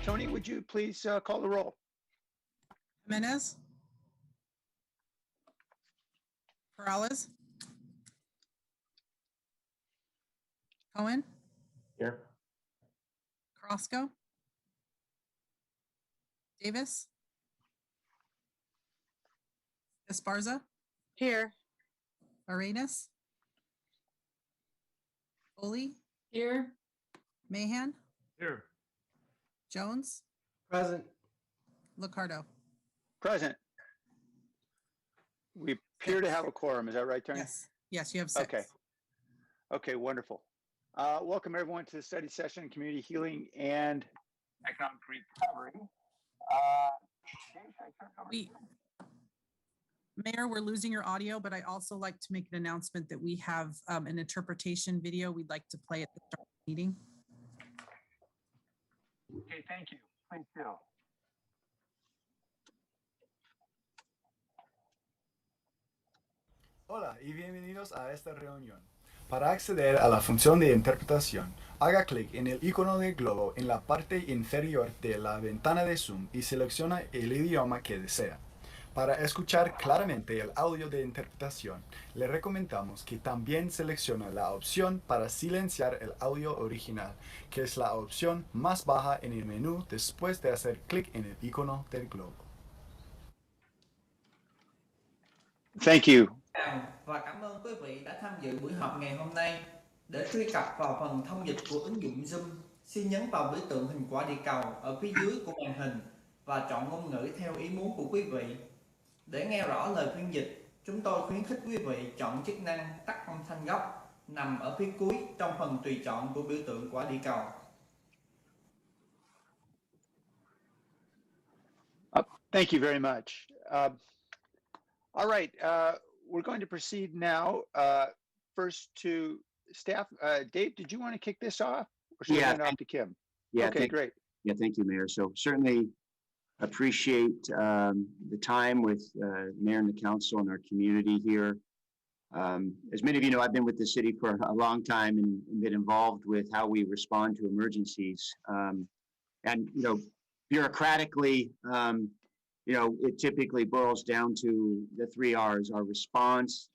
Tony, would you please call the roll? Jimenez, Perales, Cohen, Here. Carrasco, Davis, Esparza, Here. Arenas, Foley, Here. Mahan, Here. Jones, Present. Ricardo. Present. We appear to have a quorum. Is that right, Tony? Yes, yes, you have 6. Okay. Okay, wonderful. Welcome everyone to the study session, Community Healing and Economic Recovery. Mayor, we're losing your audio, but I also like to make an announcement that we have an interpretation video we'd like to play at the start of the meeting. Okay, thank you. Please do. Hola y bienvenidos a esta reunión. Para acceder a la función de interpretación, haga clic en el icono del globo en la parte inferior de la ventana de Zoom y selecciona el idioma que desea. Para escuchar claramente el audio de interpretación, le recomendamos que también seleccione la opción para silenciar el audio original, que es la opción más baja en el menú después de hacer clic en el icono del globo. Thank you. Và cảm ơn quý vị đã tham dự buổi họp ngày hôm nay. Để truy cập vào phần thông dịch của ứng dụng Zoom, xin nhấn vào biểu tượng hình quả địa cầu ở phía dưới của màn hình và chọn ngôn ngữ theo ý muốn của quý vị. Để nghe rõ lời phiên dịch, chúng tôi khuyến khích quý vị chọn chức năng tắt âm thanh gốc nằm ở phía cuối trong phần tùy chọn của biểu tượng quả địa cầu. Thank you very much. All right, we're going to proceed now. First to staff. Dave, did you want to kick this off? Or should we hand it off to Kim? Yeah. Okay, great. Yeah, thank you, Mayor. So certainly appreciate the time with Mayor and the council and our community here. As many of you know, I've been with the city for a long time and been involved with how we respond to emergencies. And, you know, bureaucratically, you know, it typically boils down to the 3 R's: our response,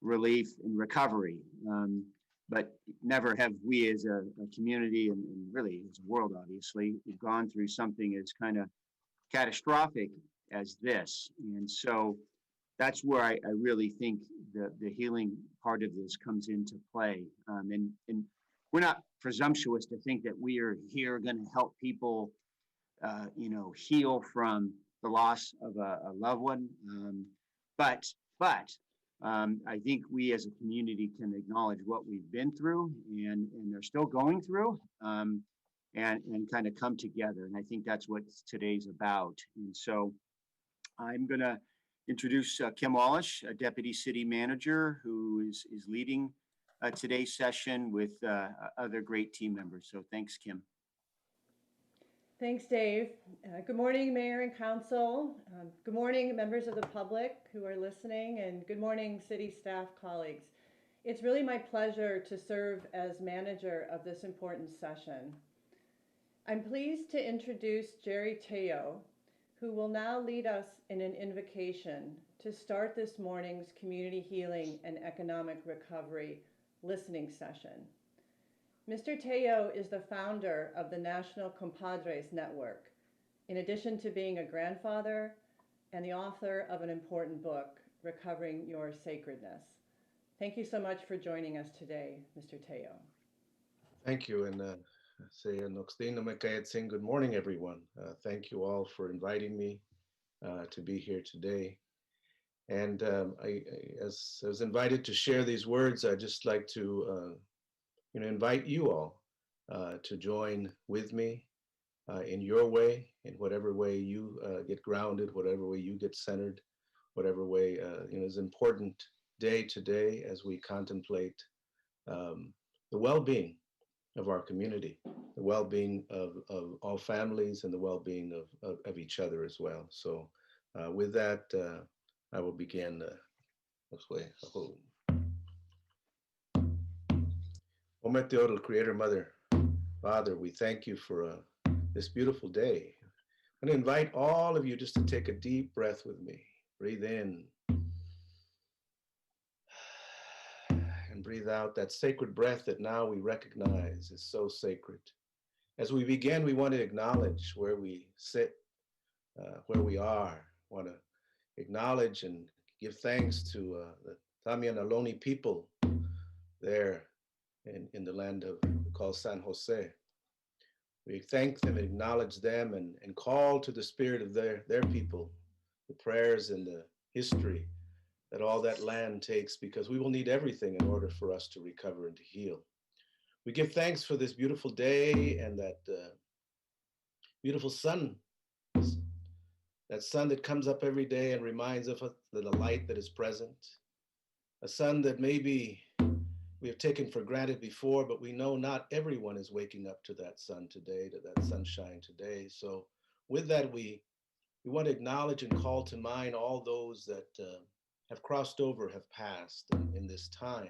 relief, and recovery. But never have we as a community and really as a world, obviously, we've gone through something as kind of catastrophic as this. And so that's where I really think the healing part of this comes into play. And we're not presumptuous to think that we are here going to help people, you know, heal from the loss of a loved one. But I think we as a community can acknowledge what we've been through and they're still going through, and kind of come together. And I think that's what today's about. And so I'm going to introduce Kim Wallish, a Deputy City Manager who is leading today's session with other great team members. So thanks, Kim. Thanks, Dave. Good morning, Mayor and Council. Good morning, members of the public who are listening, and good morning, city staff colleagues. It's really my pleasure to serve as manager of this important session. I'm pleased to introduce Jerry Teo, who will now lead us in an invocation to start this morning's Community Healing and Economic Recovery listening session. Mr. Teo is the founder of the National Compadres Network, in addition to being a grandfather and the author of an important book, Recovering Your Sacredness. Thank you so much for joining us today, Mr. Teo. Thank you. And saying good morning, everyone. Thank you all for inviting me to be here today. And as I was invited to share these words, I'd just like to invite you all to join with me in your way, in whatever way you get grounded, whatever way you get centered, whatever way is important day to day as we contemplate the well-being of our community, the well-being of all families, and the well-being of each other as well. So with that, I will begin this way. Ometeotl, Creator, Mother, Father, we thank you for this beautiful day. I'm going to invite all of you just to take a deep breath with me. Breathe in and breathe out, that sacred breath that now we recognize is so sacred. As we begin, we want to acknowledge where we sit, where we are. We want to acknowledge and give thanks to the Tamian Ohlone people there in the land of we call San Jose. We thank them and acknowledge them and call to the spirit of their people, the prayers and the history that all that land takes, because we will need everything in order for us to recover and to heal. We give thanks for this beautiful day and that beautiful sun, that sun that comes up every day and reminds us of the light that is present, a sun that maybe we have taken for granted before, but we know not everyone is waking up to that sun today, to that sunshine today. So with that, we want to acknowledge and call to mind all those that have crossed over, have passed in this time.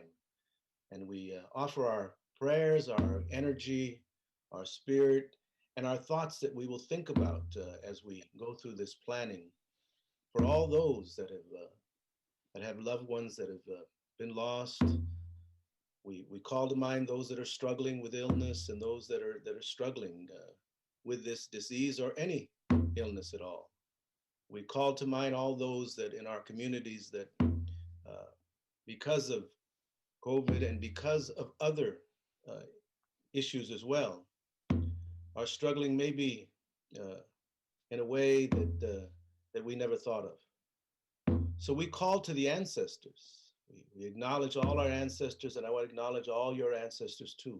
And we offer our prayers, our energy, our spirit, and our thoughts that we will think about as we go through this planning for all those that have loved ones that have been lost. We call to mind those that are struggling with illness and those that are struggling with this disease or any illness at all. We call to mind all those that in our communities that because of COVID and because of other issues as well, are struggling maybe in a way that we never thought of. So we call to the ancestors. We acknowledge all our ancestors, and I want to acknowledge all your ancestors too.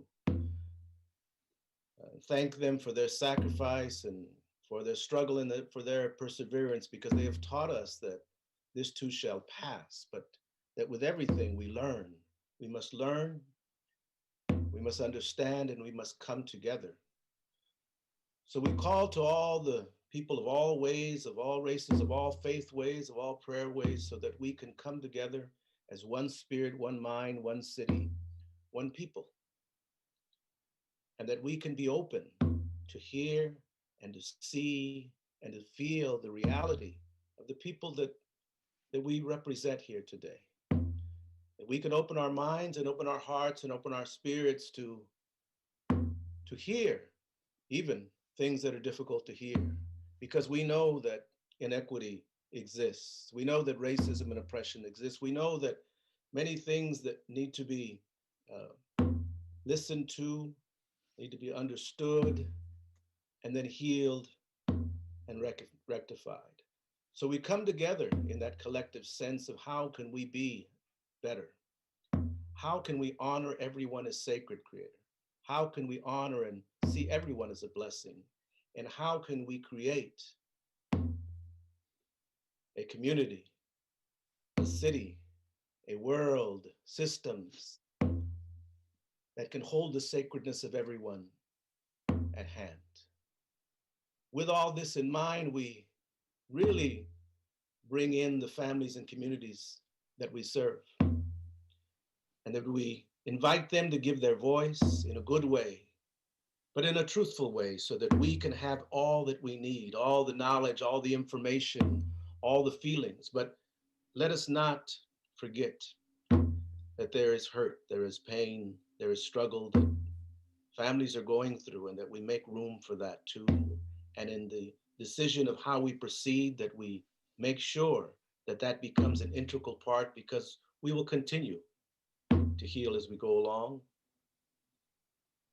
Thank them for their sacrifice and for their struggle and for their perseverance, because they have taught us that this too shall pass, but that with everything we learn. We must learn, we must understand, and we must come together. So we call to all the people of all ways, of all races, of all faith ways, of all prayer ways, so that we can come together as one spirit, one mind, one city, one people. And that we can be open to hear and to see and to feel the reality of the people that we represent here today. That we can open our minds and open our hearts and open our spirits to hear even things that are difficult to hear, because we know that inequity exists. We know that racism and oppression exists. We know that many things that need to be listened to, need to be understood, and then healed and rectified. So we come together in that collective sense of how can we be better? How can we honor everyone as sacred, Creator? How can we honor and see everyone as a blessing? And how can we create a community, a city, a world, systems that can hold the sacredness of everyone at hand? With all this in mind, we really bring in the families and communities that we serve, and that we invite them to give their voice in a good way, but in a truthful way, so that we can have all that we need, all the knowledge, all the information, all the feelings. But let us not forget that there is hurt, there is pain, there is struggle that families are going through, and that we make room for that too. And in the decision of how we proceed, that we make sure that that becomes an integral part, because we will continue to heal as we go along.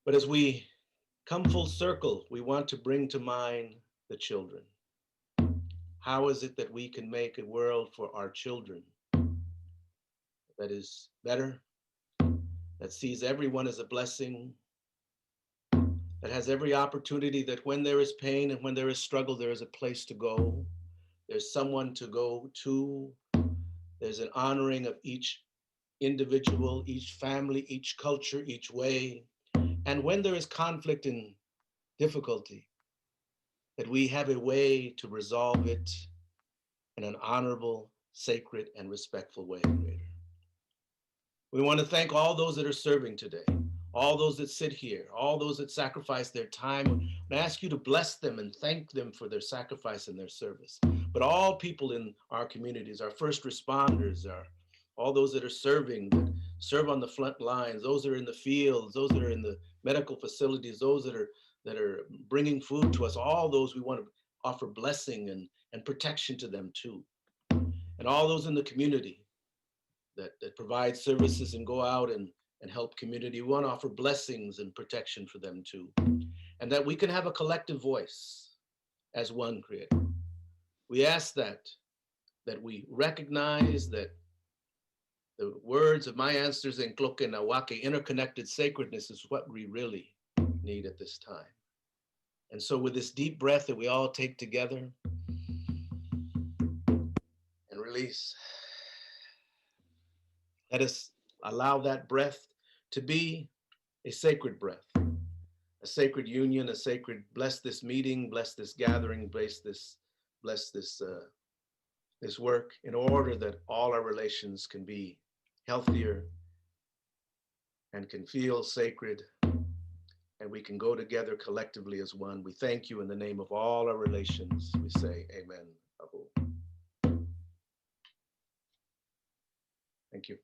But as we come full circle, we want to bring to mind the children. How is it that we can make a world for our children that is better, that sees everyone as a blessing, that has every opportunity, that when there is pain and when there is struggle, there is a place to go. There's someone to go to. There's an honoring of each individual, each family, each culture, each way. And when there is conflict and difficulty, that we have a way to resolve it in an honorable, sacred, and respectful way, Creator. We want to thank all those that are serving today, all those that sit here, all those that sacrifice their time. I ask you to bless them and thank them for their sacrifice and their service. But all people in our communities, our first responders, all those that are serving, that serve on the front lines, those that are in the fields, those that are in the medical facilities, those that are bringing food to us, all those we want to offer blessing and protection to them too. And all those in the community that provide services and go out and help community, we want to offer blessings and protection for them too. And that we can have a collective voice as one Creator. We ask that we recognize that the words of my ancestors in Cloque and Nawake, interconnected sacredness, is what we really need at this time. And so with this deep breath that we all take together and release, let us allow that breath to be a sacred breath, a sacred union, a sacred bless this meeting, bless this gathering, bless this work, in order that all our relations can be healthier and can feel sacred, and we can go together collectively as one. We thank you in the name of all our relations. We say amen. Abu. Thank you.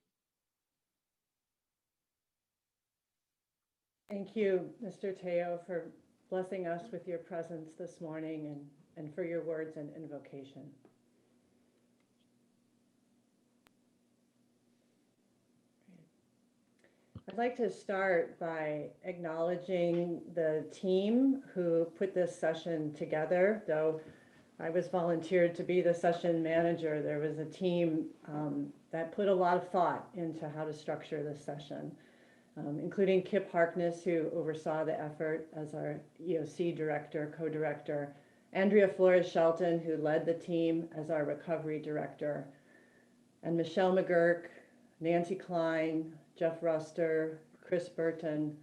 Thank you, Mr. Teo, for blessing us with your presence this morning and for your words and invocation. I'd like to start by acknowledging the team who put this session together. Though I was volunteered to be the session manager, there was a team that put a lot of thought into how to structure this session, including Kip Harkness, who oversaw the effort as our EOC director, co-director, Andrea Flores-Shelton, who led the team as our recovery director, and Michelle McGurk, Nancy Klein, Jeff Ruster, Chris Burton,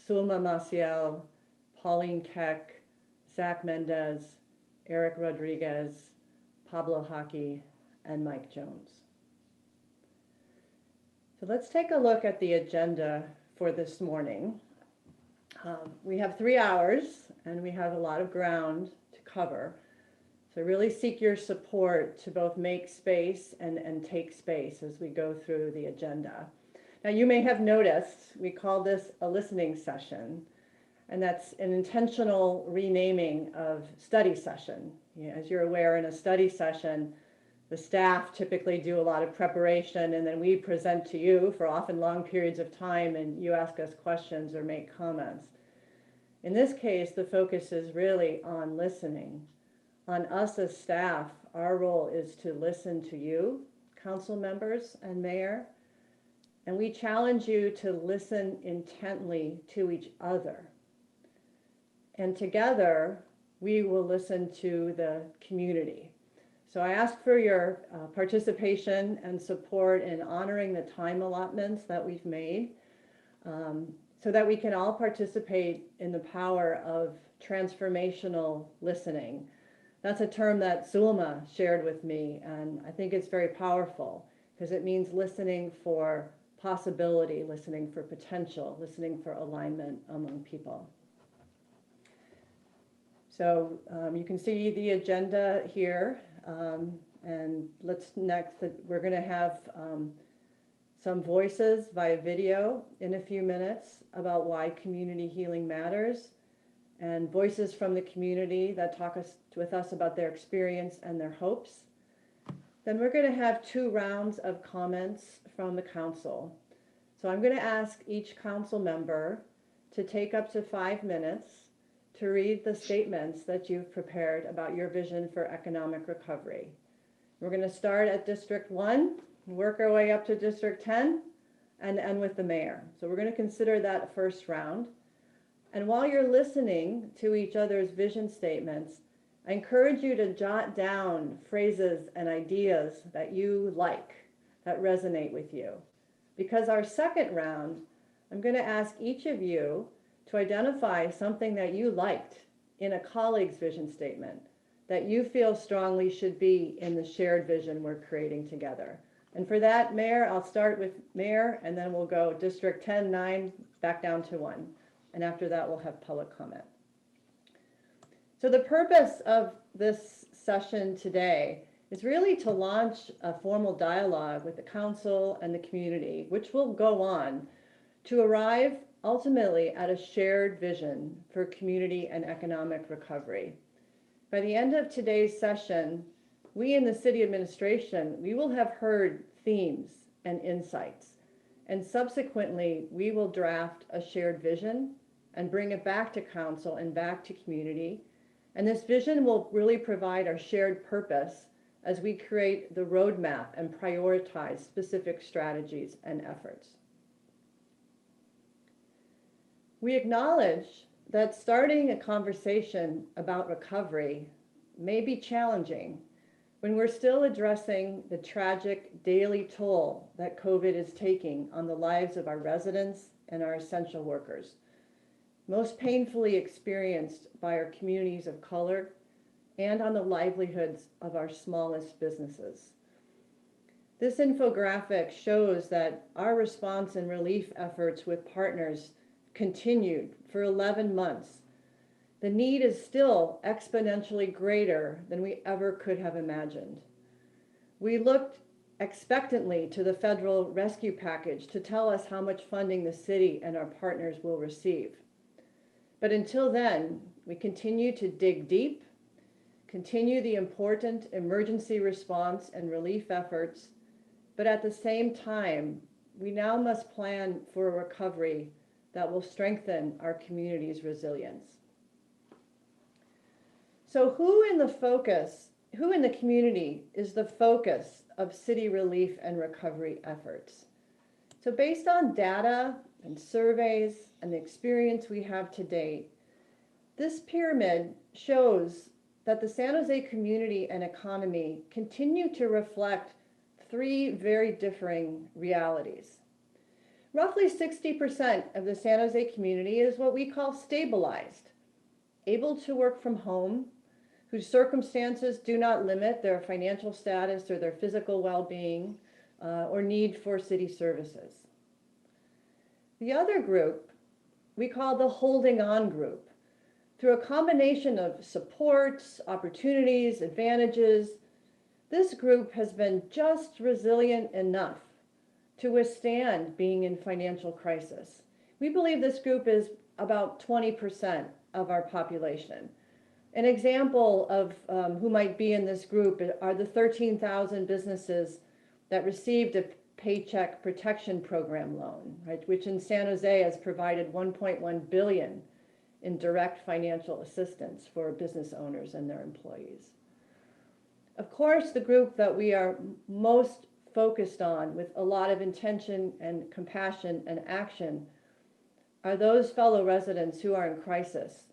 Sulma Maciel, Pauline Keck, Zach Mendez, Eric Rodriguez, Pablo Hockey, and Mike Jones. So let's take a look at the agenda for this morning. We have 3 hours and we have a lot of ground to cover. So really seek your support to both make space and take space as we go through the agenda. Now, you may have noticed we call this a listening session, and that's an intentional renaming of study session. As you're aware, in a study session, the staff typically do a lot of preparation, and then we present to you for often long periods of time, and you ask us questions or make comments. In this case, the focus is really on listening. On us as staff, our role is to listen to you, council members and mayor, and we challenge you to listen intently to each other. And together, we will listen to the community. So I ask for your participation and support in honoring the time allotments that we've made, so that we can all participate in the power of transformational listening. That's a term that Sulma shared with me, and I think it's very powerful because it means listening for possibility, listening for potential, listening for alignment among people. So you can see the agenda here, and we're going to have some voices via video in a few minutes about why community healing matters, and voices from the community that talk with us about their experience and their hopes. Then we're going to have 2 rounds of comments from the council. So I'm going to ask each council member to take up to 5 minutes to read the statements that you've prepared about your vision for economic recovery. We're going to start at District 1, work our way up to District 10, and end with the mayor. So we're going to consider that first round. And while you're listening to each other's vision statements, I encourage you to jot down phrases and ideas that you like, that resonate with you. Because our second round, I'm going to ask each of you to identify something that you liked in a colleague's vision statement that you feel strongly should be in the shared vision we're creating together. And for that, Mayor, I'll start with Mayor, and then we'll go District 10, 9, back down to 1. And after that, we'll have public comment. So the purpose of this session today is really to launch a formal dialogue with the council and the community, which will go on to arrive ultimately at a shared vision for community and economic recovery. By the end of today's session, we in the city administration, we will have heard themes and insights, and subsequently we will draft a shared vision and bring it back to council and back to community. And this vision will really provide our shared purpose as we create the roadmap and prioritize specific strategies and efforts. We acknowledge that starting a conversation about recovery may be challenging when we're still addressing the tragic daily toll that COVID is taking on the lives of our residents and our essential workers, most painfully experienced by our communities of color and on the livelihoods of our smallest businesses. This infographic shows that our response and relief efforts with partners continued for 11 months. The need is still exponentially greater than we ever could have imagined. We looked expectantly to the federal rescue package to tell us how much funding the city and our partners will receive. But until then, we continue to dig deep, continue the important emergency response and relief efforts, but at the same time, we now must plan for a recovery that will strengthen our community's resilience. So who in the community is the focus of city relief and recovery efforts? So based on data and surveys and the experience we have to date, this pyramid shows that the San Jose community and economy continue to reflect three very differing realities. Roughly 60% of the San Jose community is what we call stabilized, able to work from home, whose circumstances do not limit their financial status or their physical well-being or need for city services. The other group we call the holding on group. Through a combination of supports, opportunities, advantages, this group has been just resilient enough to withstand being in financial crisis. We believe this group is about 20% of our population. An example of who might be in this group are the 13,000 businesses that received a Paycheck Protection Program loan, right, which in San Jose has provided $1.1 billion in direct financial assistance for business owners and their employees. Of course, the group that we are most focused on with a lot of intention and compassion and action are those fellow residents who are in crisis,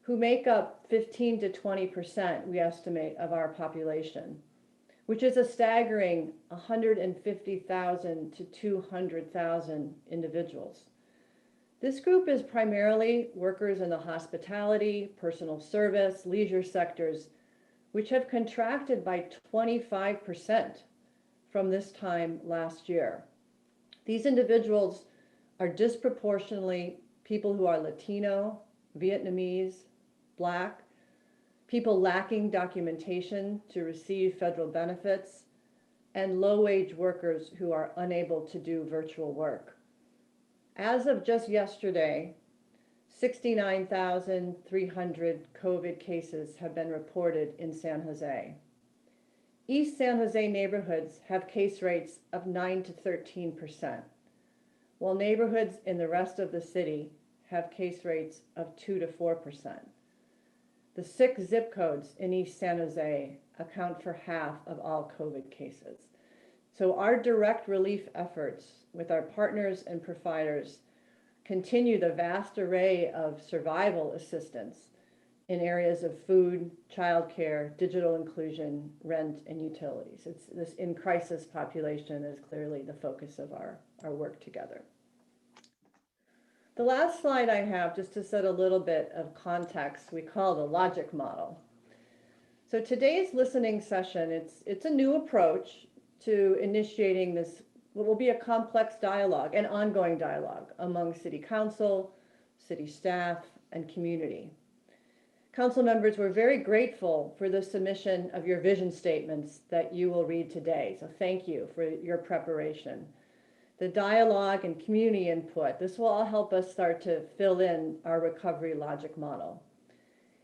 who make up 15 to 20%, we estimate, of our population, which is a staggering 150,000 to 200,000 individuals. This group is primarily workers in the hospitality, personal service, leisure sectors, which have contracted by 25% from this time last year. These individuals are disproportionately people who are Latino, Vietnamese, Black, people lacking documentation to receive federal benefits, and low-wage workers who are unable to do virtual work. As of just yesterday, 69,300 COVID cases have been reported in San Jose. East San Jose neighborhoods have case rates of 9 to 13%, while neighborhoods in the rest of the city have case rates of 2 to 4%. The 6 zip codes in East San Jose account for half of all COVID cases. So our direct relief efforts with our partners and providers continue the vast array of survival assistance in areas of food, childcare, digital inclusion, rent, and utilities. It's this in crisis population is clearly the focus of our work together. The last slide I have, just to set a little bit of context, we call the logic model. So today's listening session, it's a new approach to initiating this, what will be a complex dialogue, an ongoing dialogue among City Council, city staff, and community. Council members, we're very grateful for the submission of your vision statements that you will read today. So thank you for your preparation. The dialogue and community input, this will all help us start to fill in our recovery logic model.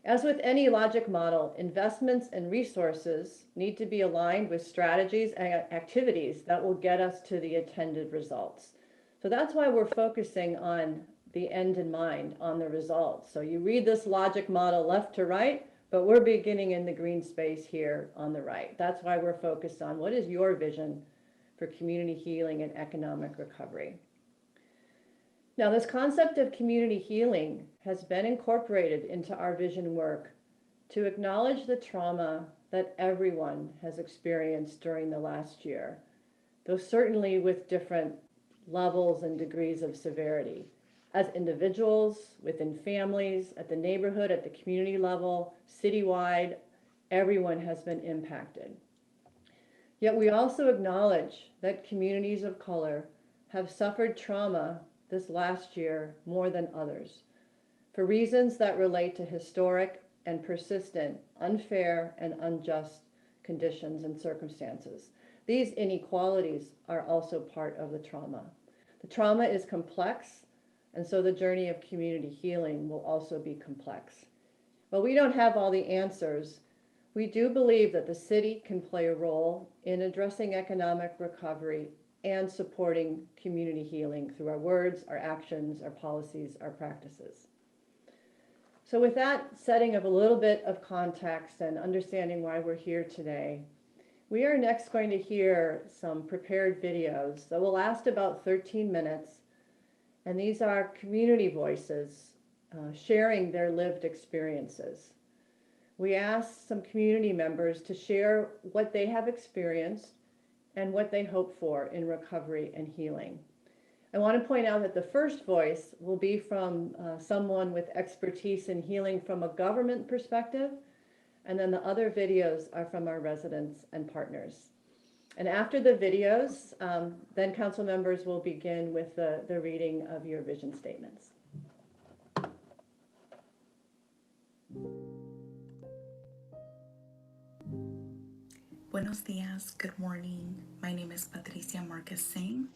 As with any logic model, investments and resources need to be aligned with strategies and activities that will get us to the intended results. So that's why we're focusing on the end in mind, on the results. So you read this logic model left to right, but we're beginning in the green space here on the right. That's why we're focused on what is your vision for community healing and economic recovery. Now, this concept of community healing has been incorporated into our vision work to acknowledge the trauma that everyone has experienced during the last year, though certainly with different levels and degrees of severity. As individuals, within families, at the neighborhood, at the community level, citywide, everyone has been impacted. Yet we also acknowledge that communities of color have suffered trauma this last year more than others, for reasons that relate to historic and persistent, unfair and unjust conditions and circumstances. These inequalities are also part of the trauma. The trauma is complex, and so the journey of community healing will also be complex. While we don't have all the answers, we do believe that the city can play a role in addressing economic recovery and supporting community healing through our words, our actions, our policies, our practices. So with that setting of a little bit of context and understanding why we're here today, we are next going to hear some prepared videos that will last about 13 minutes. And these are community voices sharing their lived experiences. We asked some community members to share what they have experienced and what they hope for in recovery and healing. I want to point out that the first voice will be from someone with expertise in healing from a government perspective, and then the other videos are from our residents and partners. And after the videos, then council members will begin with the reading of your vision statements. Buenos dias, good morning. My name is Patricia Marquez Singh,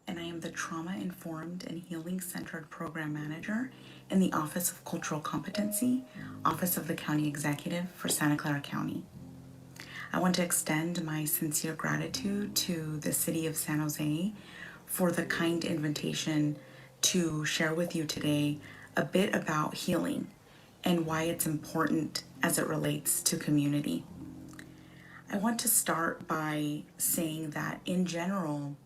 and I am the Trauma Informed and Healing Centered Program Manager in the Office of Cultural Competency, Office of the County Executive for Santa Clara County. I want to extend my sincere gratitude to the City of San Jose for the kind invitation to share with you today a bit about healing and why it's important as it relates to community. I want to start by saying that in general,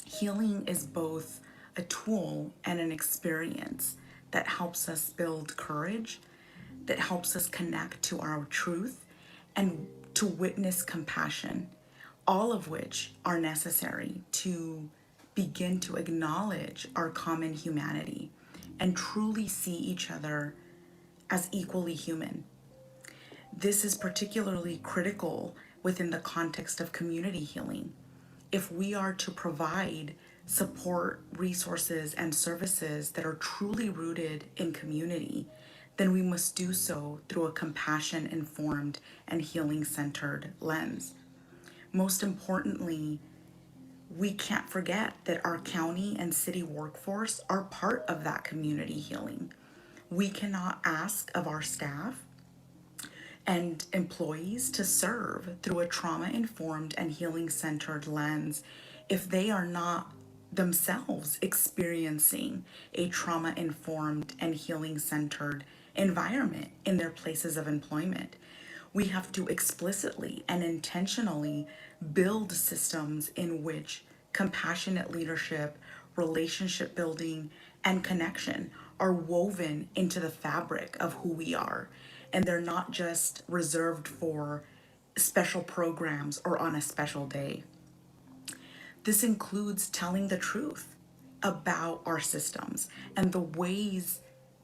healing is both a tool and an experience that helps us build courage, that helps us connect to our truth, and to witness compassion, all of which are necessary to begin to acknowledge our common humanity and truly see each other as equally human. This is particularly critical within the context of community healing. If we are to provide support, resources, and services that are truly rooted in community, then we must do so through a compassion-informed and healing-centered lens. Most importantly, we can't forget that our county and city workforce are part of that community healing. We cannot ask of our staff and employees to serve through a trauma-informed and healing-centered lens if they are not themselves experiencing a trauma-informed and healing-centered environment in their places of employment. We have to explicitly and intentionally build systems in which compassionate leadership, relationship building, and connection are woven into the fabric of who we are. And they're not just reserved for special programs or on a special day. This includes telling the truth about our systems and the ways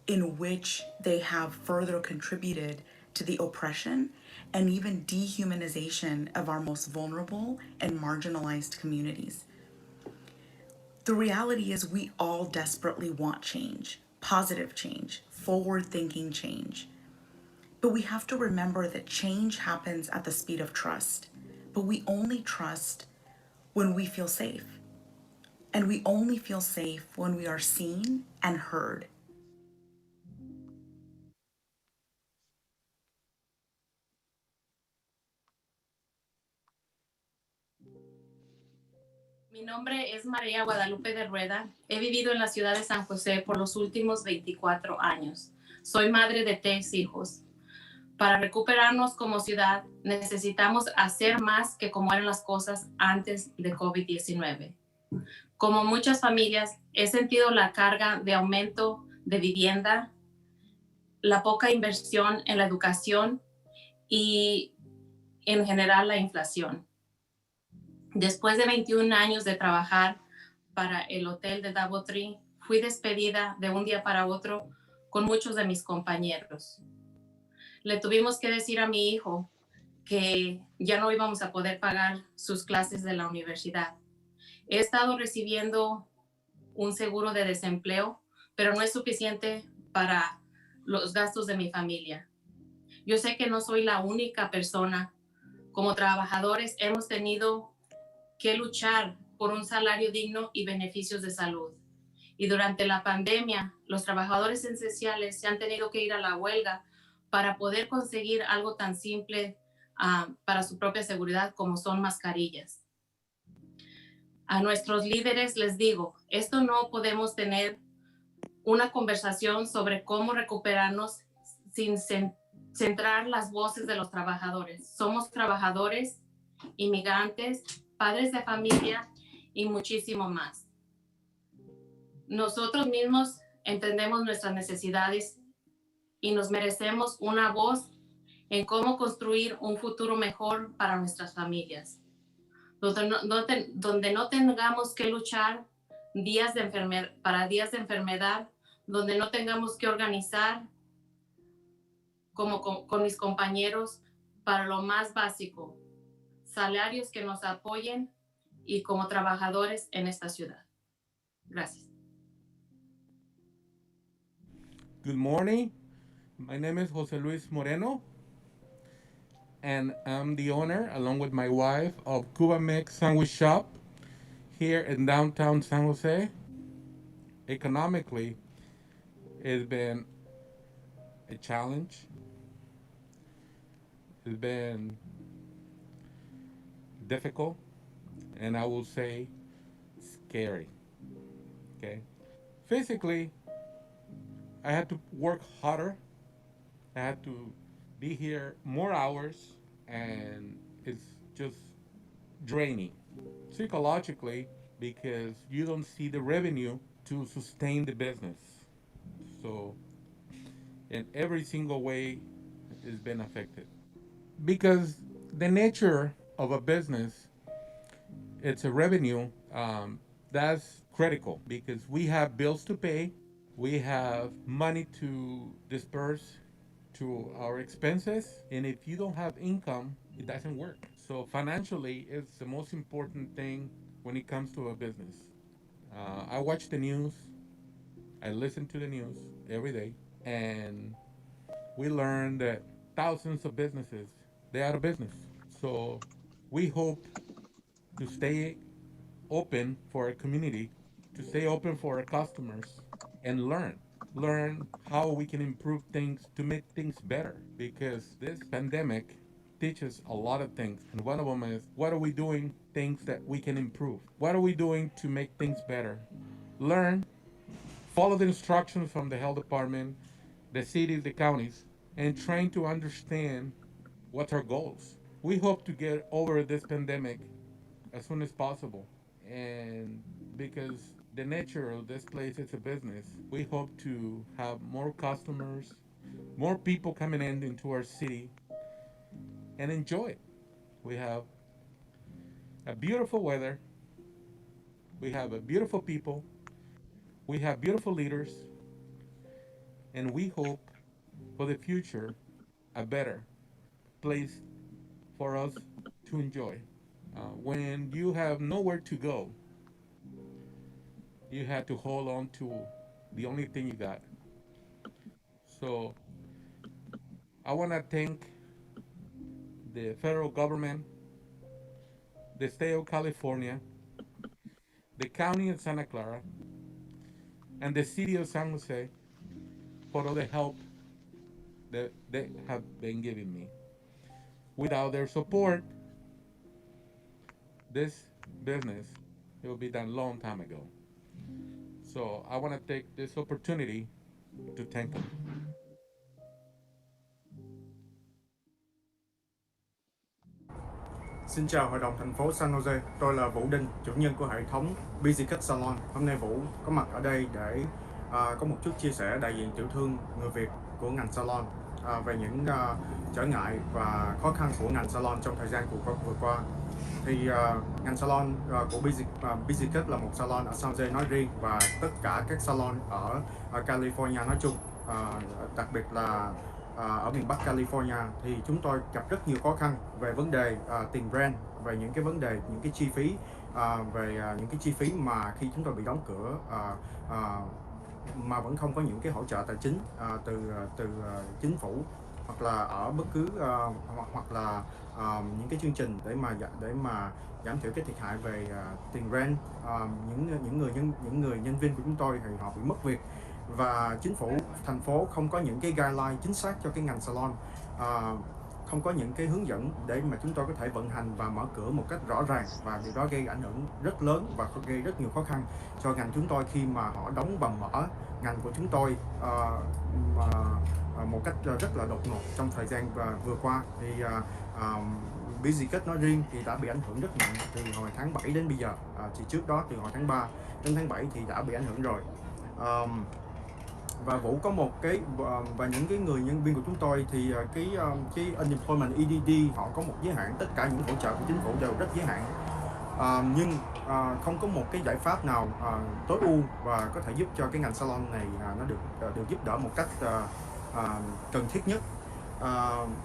in which they have further contributed to the oppression and even dehumanization of our most vulnerable and marginalized communities. The reality is, we all desperately want change, positive change, forward thinking change. But we have to remember that change happens at the speed of trust. But we only trust when we feel safe. And we only feel safe when we are seen and heard. Mi nombre es María Guadalupe de Rueda. He vivido en la ciudad de San José por los últimos 24 años. Soy madre de 3 hijos. Para recuperarnos como ciudad, necesitamos hacer más que como eran las cosas antes de COVID-19. Como muchas familias, he sentido la carga de aumento de vivienda, la poca inversión en la educación y en general la inflación. Después de 21 años de trabajar para el hotel de Doubletree, fui despedida de un día para otro con muchos de mis compañeros. Le tuvimos que decir a mi hijo que ya no íbamos a poder pagar sus clases de la universidad. He estado recibiendo un seguro de desempleo, pero no es suficiente para los gastos de mi familia. Yo sé que no soy la única persona. Como trabajadores hemos tenido que luchar por un salario digno y beneficios de salud. Y durante la pandemia, los trabajadores esenciales se han tenido que ir a la huelga para poder conseguir algo tan simple para su propia seguridad como son mascarillas. A nuestros líderes les digo, esto no podemos tener una conversación sobre cómo recuperarnos sin centrar las voces de los trabajadores. Somos trabajadores, inmigrantes, padres de familia y muchísimo más. Nosotros mismos entendemos nuestras necesidades y nos merecemos una voz en cómo construir un futuro mejor para nuestras familias, donde no tengamos que luchar para días de enfermedad, donde no tengamos que organizar como con mis compañeros para lo más básico, salarios que nos apoyen y como trabajadores en esta ciudad. Gracias. Good morning. My name is José Luis Moreno, and I'm the owner, along with my wife, of Cuba Mix Sandwich Shop here in downtown San Jose. Economically, it's been a challenge. It's been difficult, and I will say scary. Okay. Physically, I had to work harder. I had to be here more hours, and it's just draining. Psychologically, because you don't see the revenue to sustain the business. So, in every single way, it's been affected. Because the nature of a business, it's a revenue, that's critical because we have bills to pay, we have money to disperse to our expenses, and if you don't have income, it doesn't work. So financially, it's the most important thing when it comes to a business. I watch the news, I listen to the news every day, and we learn that thousands of businesses, they're out of business. So we hope to stay open for our community, to stay open for our customers, and learn how we can improve things to make things better, because this pandemic teaches a lot of things, and one of them is, what are we doing things that we can improve, what are we doing to make things better. Learn, follow the instructions from the health department, the cities, the counties, and trying to understand what's our goals. We hope to get over this pandemic as soon as possible. And because the nature of this place is a business, we hope to have more customers, more people coming into our city and enjoy it. We have a beautiful weather, we have a beautiful people, we have beautiful leaders, and we hope for the future a better place for us to enjoy. When you have nowhere to go, you have to hold on to the only thing you got. So I want to thank the federal government, the state of California, the county of Santa Clara, and the city of San Jose for all the help that they have been giving me. Without their support, this business it will be done a long time ago. So I want to take this opportunity to thank them. Xin chào Hội đồng thành phố San Jose, tôi là Vũ Đinh, chủ nhân của hệ thống Busy Cut Salon. Hôm nay Vũ có mặt ở đây để có một chút chia sẻ đại diện tiểu thương người Việt của ngành salon về những trở ngại và khó khăn của ngành salon trong thời gian vừa qua. Thì ngành salon của Busy Cut là một salon ở San Jose nói riêng và tất cả các salon ở California nói chung, đặc biệt là ở miền Bắc California thì chúng tôi gặp rất nhiều khó khăn về vấn đề tiền rent, về những cái vấn đề, những cái chi phí, về những cái chi phí mà khi chúng tôi bị đóng cửa mà vẫn không có những cái hỗ trợ tài chính từ chính phủ hoặc là ở bất cứ hoặc là những cái chương trình để mà giảm thiểu cái thiệt hại về tiền rent. Những người nhân viên của chúng tôi thì họ bị mất việc và chính phủ thành phố không có những cái guideline chính xác cho cái ngành salon, không có những cái hướng dẫn để mà chúng tôi có thể vận hành và mở cửa một cách rõ ràng, và điều đó gây ảnh hưởng rất lớn và gây rất nhiều khó khăn cho ngành chúng tôi khi mà họ đóng bầm mở ngành của chúng tôi một cách rất là đột ngột trong thời gian vừa qua. Thì Busy Cut nói riêng thì đã bị ảnh hưởng rất nặng từ hồi tháng 7 đến bây giờ. Chỉ trước đó từ hồi tháng 3 đến tháng 7 thì đã bị ảnh hưởng rồi. Và Vũ có một cái và những cái người nhân viên của chúng tôi thì cái unemployment EDD họ có một giới hạn, tất cả những hỗ trợ của chính phủ đều rất giới hạn, nhưng không có một cái giải pháp nào tối ưu và có thể giúp cho cái ngành salon này nó được giúp đỡ một cách cần thiết nhất.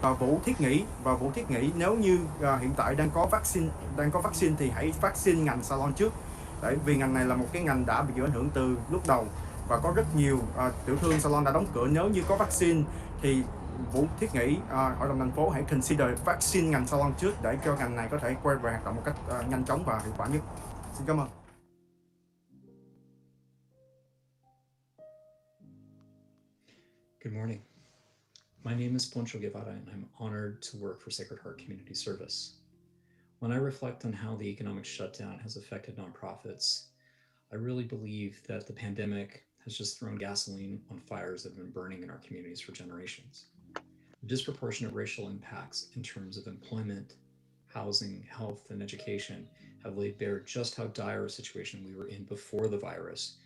Và Vũ thiết nghĩ nếu như hiện tại đang có vaccine thì hãy vaccine ngành salon trước, tại vì ngành này là một cái ngành đã bị chịu ảnh hưởng từ lúc đầu và có rất nhiều tiểu thương salon đã đóng cửa. Nếu như có vaccine thì Vũ thiết nghĩ Hội đồng thành phố hãy consider vaccine ngành salon trước để cho ngành này có thể quay về hoạt động một cách nhanh chóng và hiệu quả nhất. Xin cảm ơn. Good morning. My name is Poncho Guevara, and I'm honored to work for Sacred Heart Community Service. When I reflect on how the economic shutdown has affected nonprofits, I really believe that the pandemic has just thrown gasoline on fires that have been burning in our communities for generations. The disproportionate racial impacts in terms of employment, housing, health, and education have laid bare just how dire a situation we were in before the virus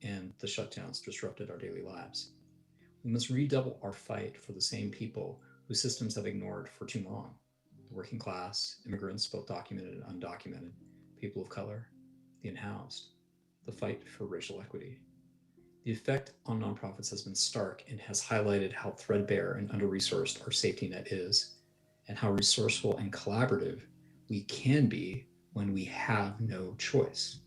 and the shutdowns disrupted our daily lives. We must redouble our fight for the same people whose systems have ignored for too long: the working class, immigrants, both documented and undocumented, people of color, the unhoused, the fight for racial equity. The effect on nonprofits has been stark and has highlighted how threadbare and under-resourced our safety net is, and how resourceful and collaborative we can be when we have no choice.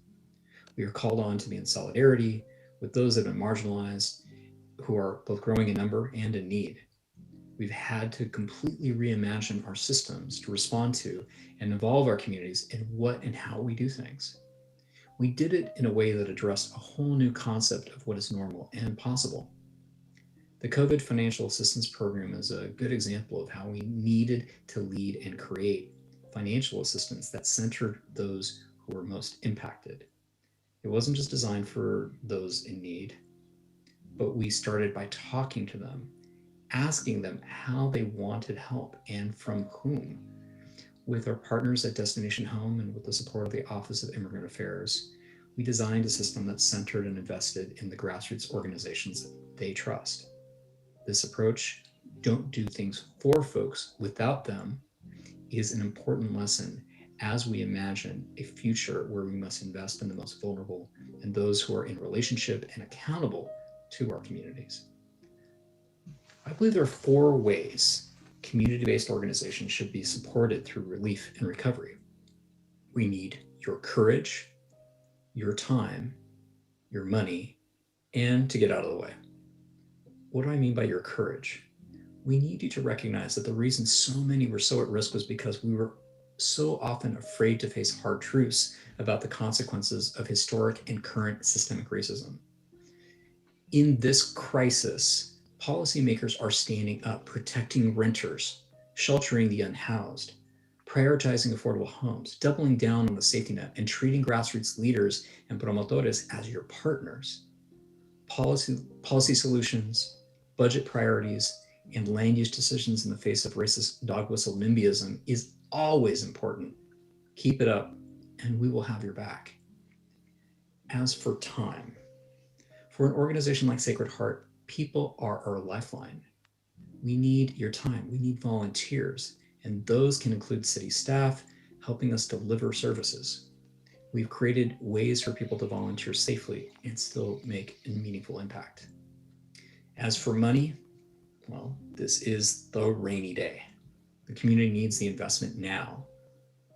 We are called on to be in solidarity with those that have been marginalized, who are both growing in number and in need. We've had to completely reimagine our systems to respond to and involve our communities in what and how we do things. We did it in a way that addressed a whole new concept of what is normal and possible. The COVID Financial Assistance Program is a good example of how we needed to lead and create financial assistance that centered those who were most impacted. It wasn't just designed for those in need, but we started by talking to them, asking them how they wanted help and from whom. With our partners at Destination Home and with the support of the Office of Immigrant Affairs, we designed a system that centered and invested in the grassroots organizations they trust. This approach, don't do things for folks without them, is an important lesson as we imagine a future where we must invest in the most vulnerable and those who are in relationship and accountable to our communities. I believe there are 4 ways community-based organizations should be supported through relief and recovery. We need your courage, your time, your money, and to get out of the way. What do I mean by your courage? We need you to recognize that the reason so many were so at risk was because we were so often afraid to face hard truths about the consequences of historic and current systemic racism. In this crisis, policymakers are standing up, protecting renters, sheltering the unhoused, prioritizing affordable homes, doubling down on the safety net, and treating grassroots leaders and promotores as your partners. Policy solutions, budget priorities, and land use decisions in the face of racist dog whistle NIMBYism is always important. Keep it up, and we will have your back. As for time, for an organization like Sacred Heart, people are our lifeline. We need your time. We need volunteers, and those can include city staff helping us deliver services. We've created ways for people to volunteer safely and still make a meaningful impact. As for money, well, this is the rainy day. The community needs the investment now.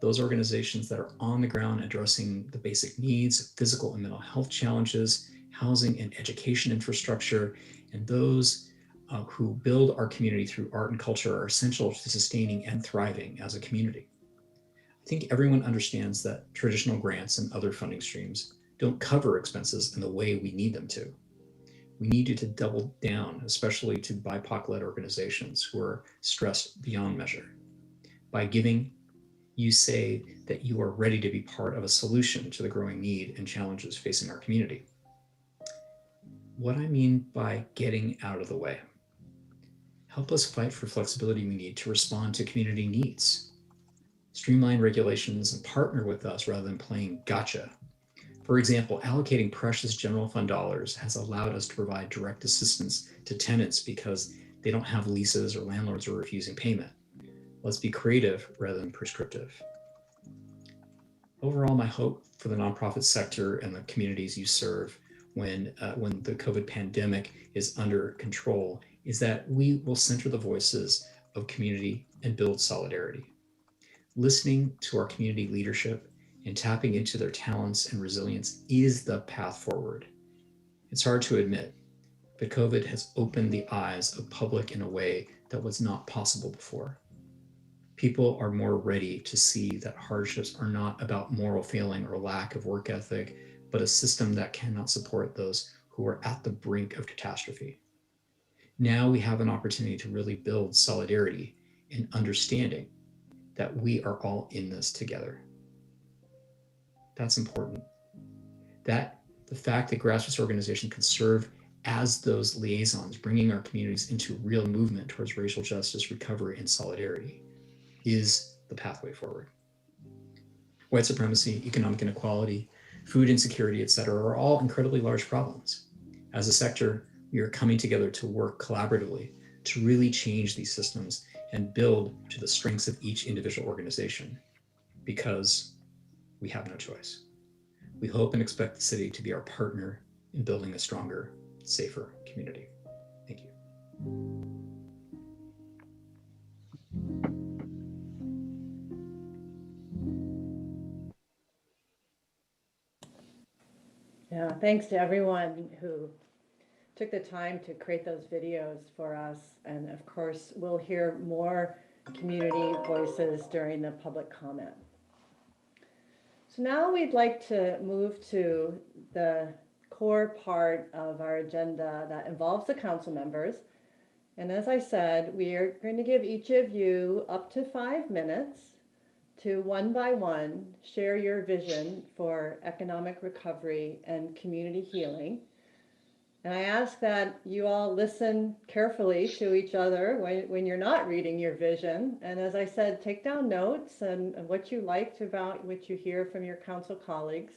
Those organizations that are on the ground addressing the basic needs, physical and mental health challenges, housing and education infrastructure, and those who build our community through art and culture are essential to sustaining and thriving as a community. I think everyone understands that traditional grants and other funding streams don't cover expenses in the way we need them to. We need you to double down, especially to BIPOC-led organizations who are stressed beyond measure. By giving, you say that you are ready to be part of a solution to the growing need and challenges facing our community. What I mean by getting out of the way. Help us fight for flexibility we need to respond to community needs. Streamline regulations and partner with us rather than playing gotcha. For example, allocating precious general fund dollars has allowed us to provide direct assistance to tenants because they don't have leases or landlords are refusing payment. Let's be creative rather than prescriptive. Overall, my hope for the nonprofit sector and the communities you serve when the COVID pandemic is under control is that we will center the voices of community and build solidarity. Listening to our community leadership and tapping into their talents and resilience is the path forward. It's hard to admit, but COVID has opened the eyes of public in a way that was not possible before. People are more ready to see that hardships are not about moral failing or lack of work ethic, but a system that cannot support those who are at the brink of catastrophe. Now we have an opportunity to really build solidarity and understanding that we are all in this together. That's important. That the fact that grassroots organizations can serve as those liaisons, bringing our communities into real movement towards racial justice, recovery, and solidarity is the pathway forward. White supremacy, economic inequality, food insecurity, et cetera, are all incredibly large problems. As a sector, we are coming together to work collaboratively to really change these systems and build to the strengths of each individual organization, because we have no choice. We hope and expect the city to be our partner in building a stronger, safer community. Thank you. Yeah, thanks to everyone who took the time to create those videos for us. And of course, we'll hear more community voices during the public comment. So now we'd like to move to the core part of our agenda that involves the council members. And as I said, we are going to give each of you up to 5 minutes to one by one share your vision for economic recovery and community healing. And I ask that you all listen carefully to each other when you're not reading your vision. And as I said, take down notes and what you liked about what you hear from your council colleagues,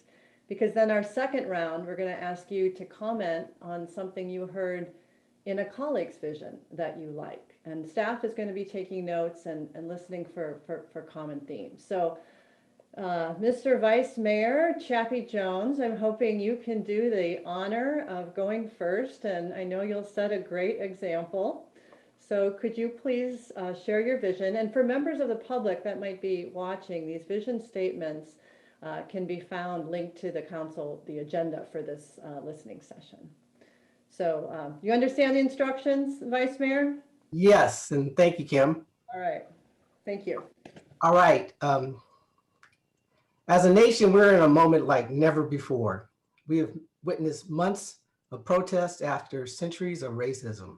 because then our second round, we're going to ask you to comment on something you heard in a colleague's vision that you like. And staff is going to be taking notes and listening for common themes. So Mr. Vice Mayor Chappie Jones, I'm hoping you can do the honor of going first, and I know you'll set a great example. So could you please share your vision? And for members of the public that might be watching, these vision statements can be found linked to the council, the agenda for this listening session. So you understand the instructions, Vice Mayor? Yes, and thank you, Kim. All right, thank you. All right. As a nation, we're in a moment like never before. We have witnessed months of protests after centuries of racism,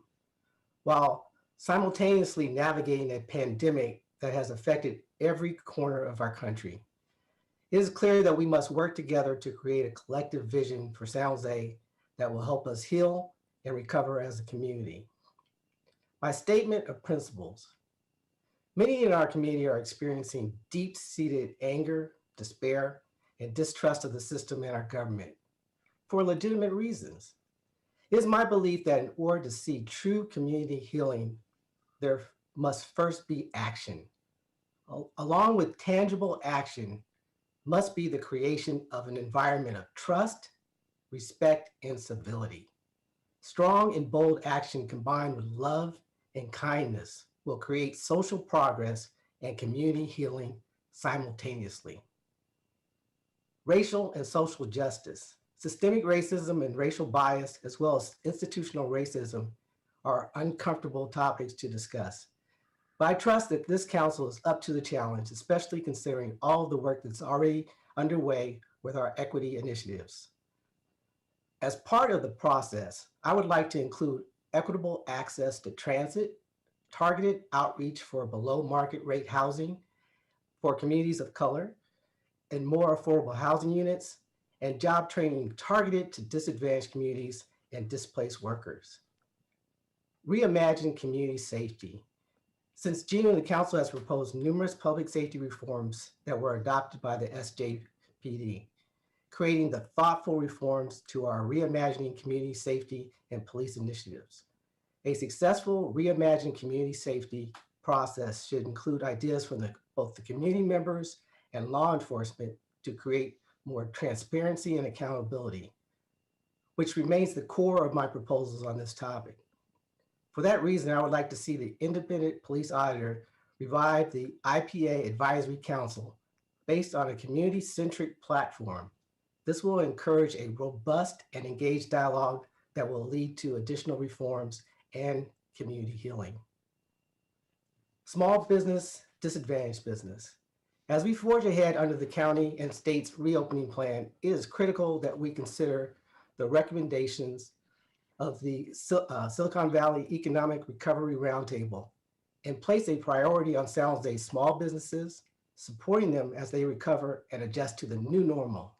while simultaneously navigating a pandemic that has affected every corner of our country. It is clear that we must work together to create a collective vision for San Jose that will help us heal and recover as a community. My statement of principles. Many in our community are experiencing deep-seated anger, despair, and distrust of the system and our government for legitimate reasons. It is my belief that in order to see true community healing, there must first be action. Along with tangible action must be the creation of an environment of trust, respect, and civility. Strong and bold action combined with love and kindness will create social progress and community healing simultaneously. Racial and social justice. Systemic racism and racial bias, as well as institutional racism, are uncomfortable topics to discuss. But I trust that this council is up to the challenge, especially considering all of the work that's already underway with our equity initiatives. As part of the process, I would like to include equitable access to transit, targeted outreach for below market rate housing for communities of color, and more affordable housing units, and job training targeted to disadvantaged communities and displaced workers. Reimagine community safety. Since June, the council has proposed numerous public safety reforms that were adopted by the SJPD, creating the thoughtful reforms to our reimagining community safety and police initiatives. A successful reimagining community safety process should include ideas from both the community members and law enforcement to create more transparency and accountability, which remains the core of my proposals on this topic. For that reason, I would like to see the independent police auditor revive the IPA Advisory Council based on a community-centric platform. This will encourage a robust and engaged dialogue that will lead to additional reforms and community healing. Small business, disadvantaged business. As we forge ahead under the county and state's reopening plan, it is critical that we consider the recommendations of the Silicon Valley Economic Recovery Roundtable and place a priority on San Jose's small businesses, supporting them as they recover and adjust to the new normal,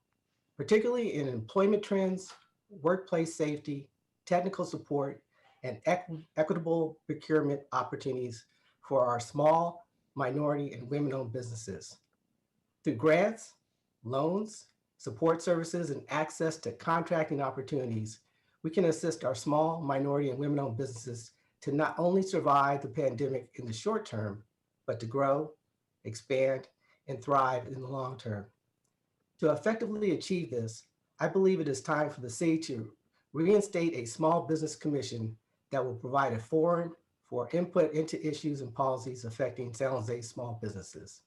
particularly in employment trends, workplace safety, technical support, and equitable procurement opportunities for our small, minority, and women-owned businesses. Through grants, loans, support services, and access to contracting opportunities, we can assist our small, minority, and women-owned businesses to not only survive the pandemic in the short term, but to grow, expand, and thrive in the long term. To effectively achieve this, I believe it is time for the city to reinstate a small business commission that will provide a forum for input into issues and policies affecting San Jose's small businesses.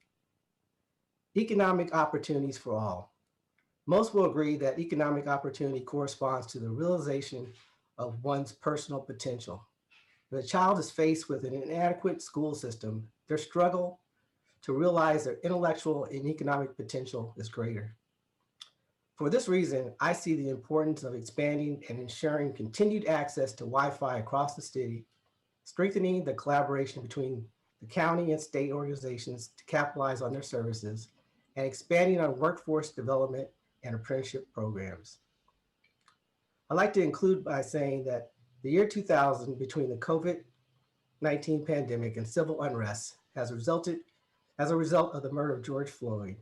Economic opportunities for all. Most will agree that economic opportunity corresponds to the realization of one's personal potential. If a child is faced with an inadequate school system, their struggle to realize their intellectual and economic potential is greater. For this reason, I see the importance of expanding and ensuring continued access to Wi-Fi across the city, strengthening the collaboration between the county and state organizations to capitalize on their services, and expanding on workforce development and apprenticeship programs. I'd like to include by saying that the year 2000, between the COVID-19 pandemic and civil unrest, has resulted as a result of the murder of George Floyd,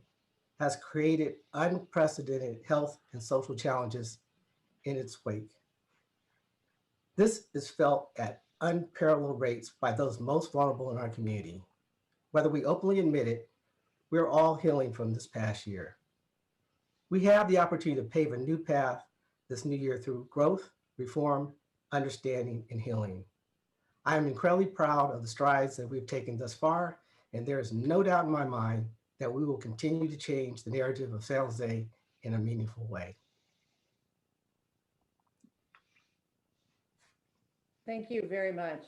has created unprecedented health and social challenges in its wake. This is felt at unparalleled rates by those most vulnerable in our community. Whether we openly admit it, we're all healing from this past year. We have the opportunity to pave a new path this new year through growth, reform, understanding, and healing. I am incredibly proud of the strides that we've taken thus far, and there is no doubt in my mind that we will continue to change the narrative of San Jose in a meaningful way. Thank you very much,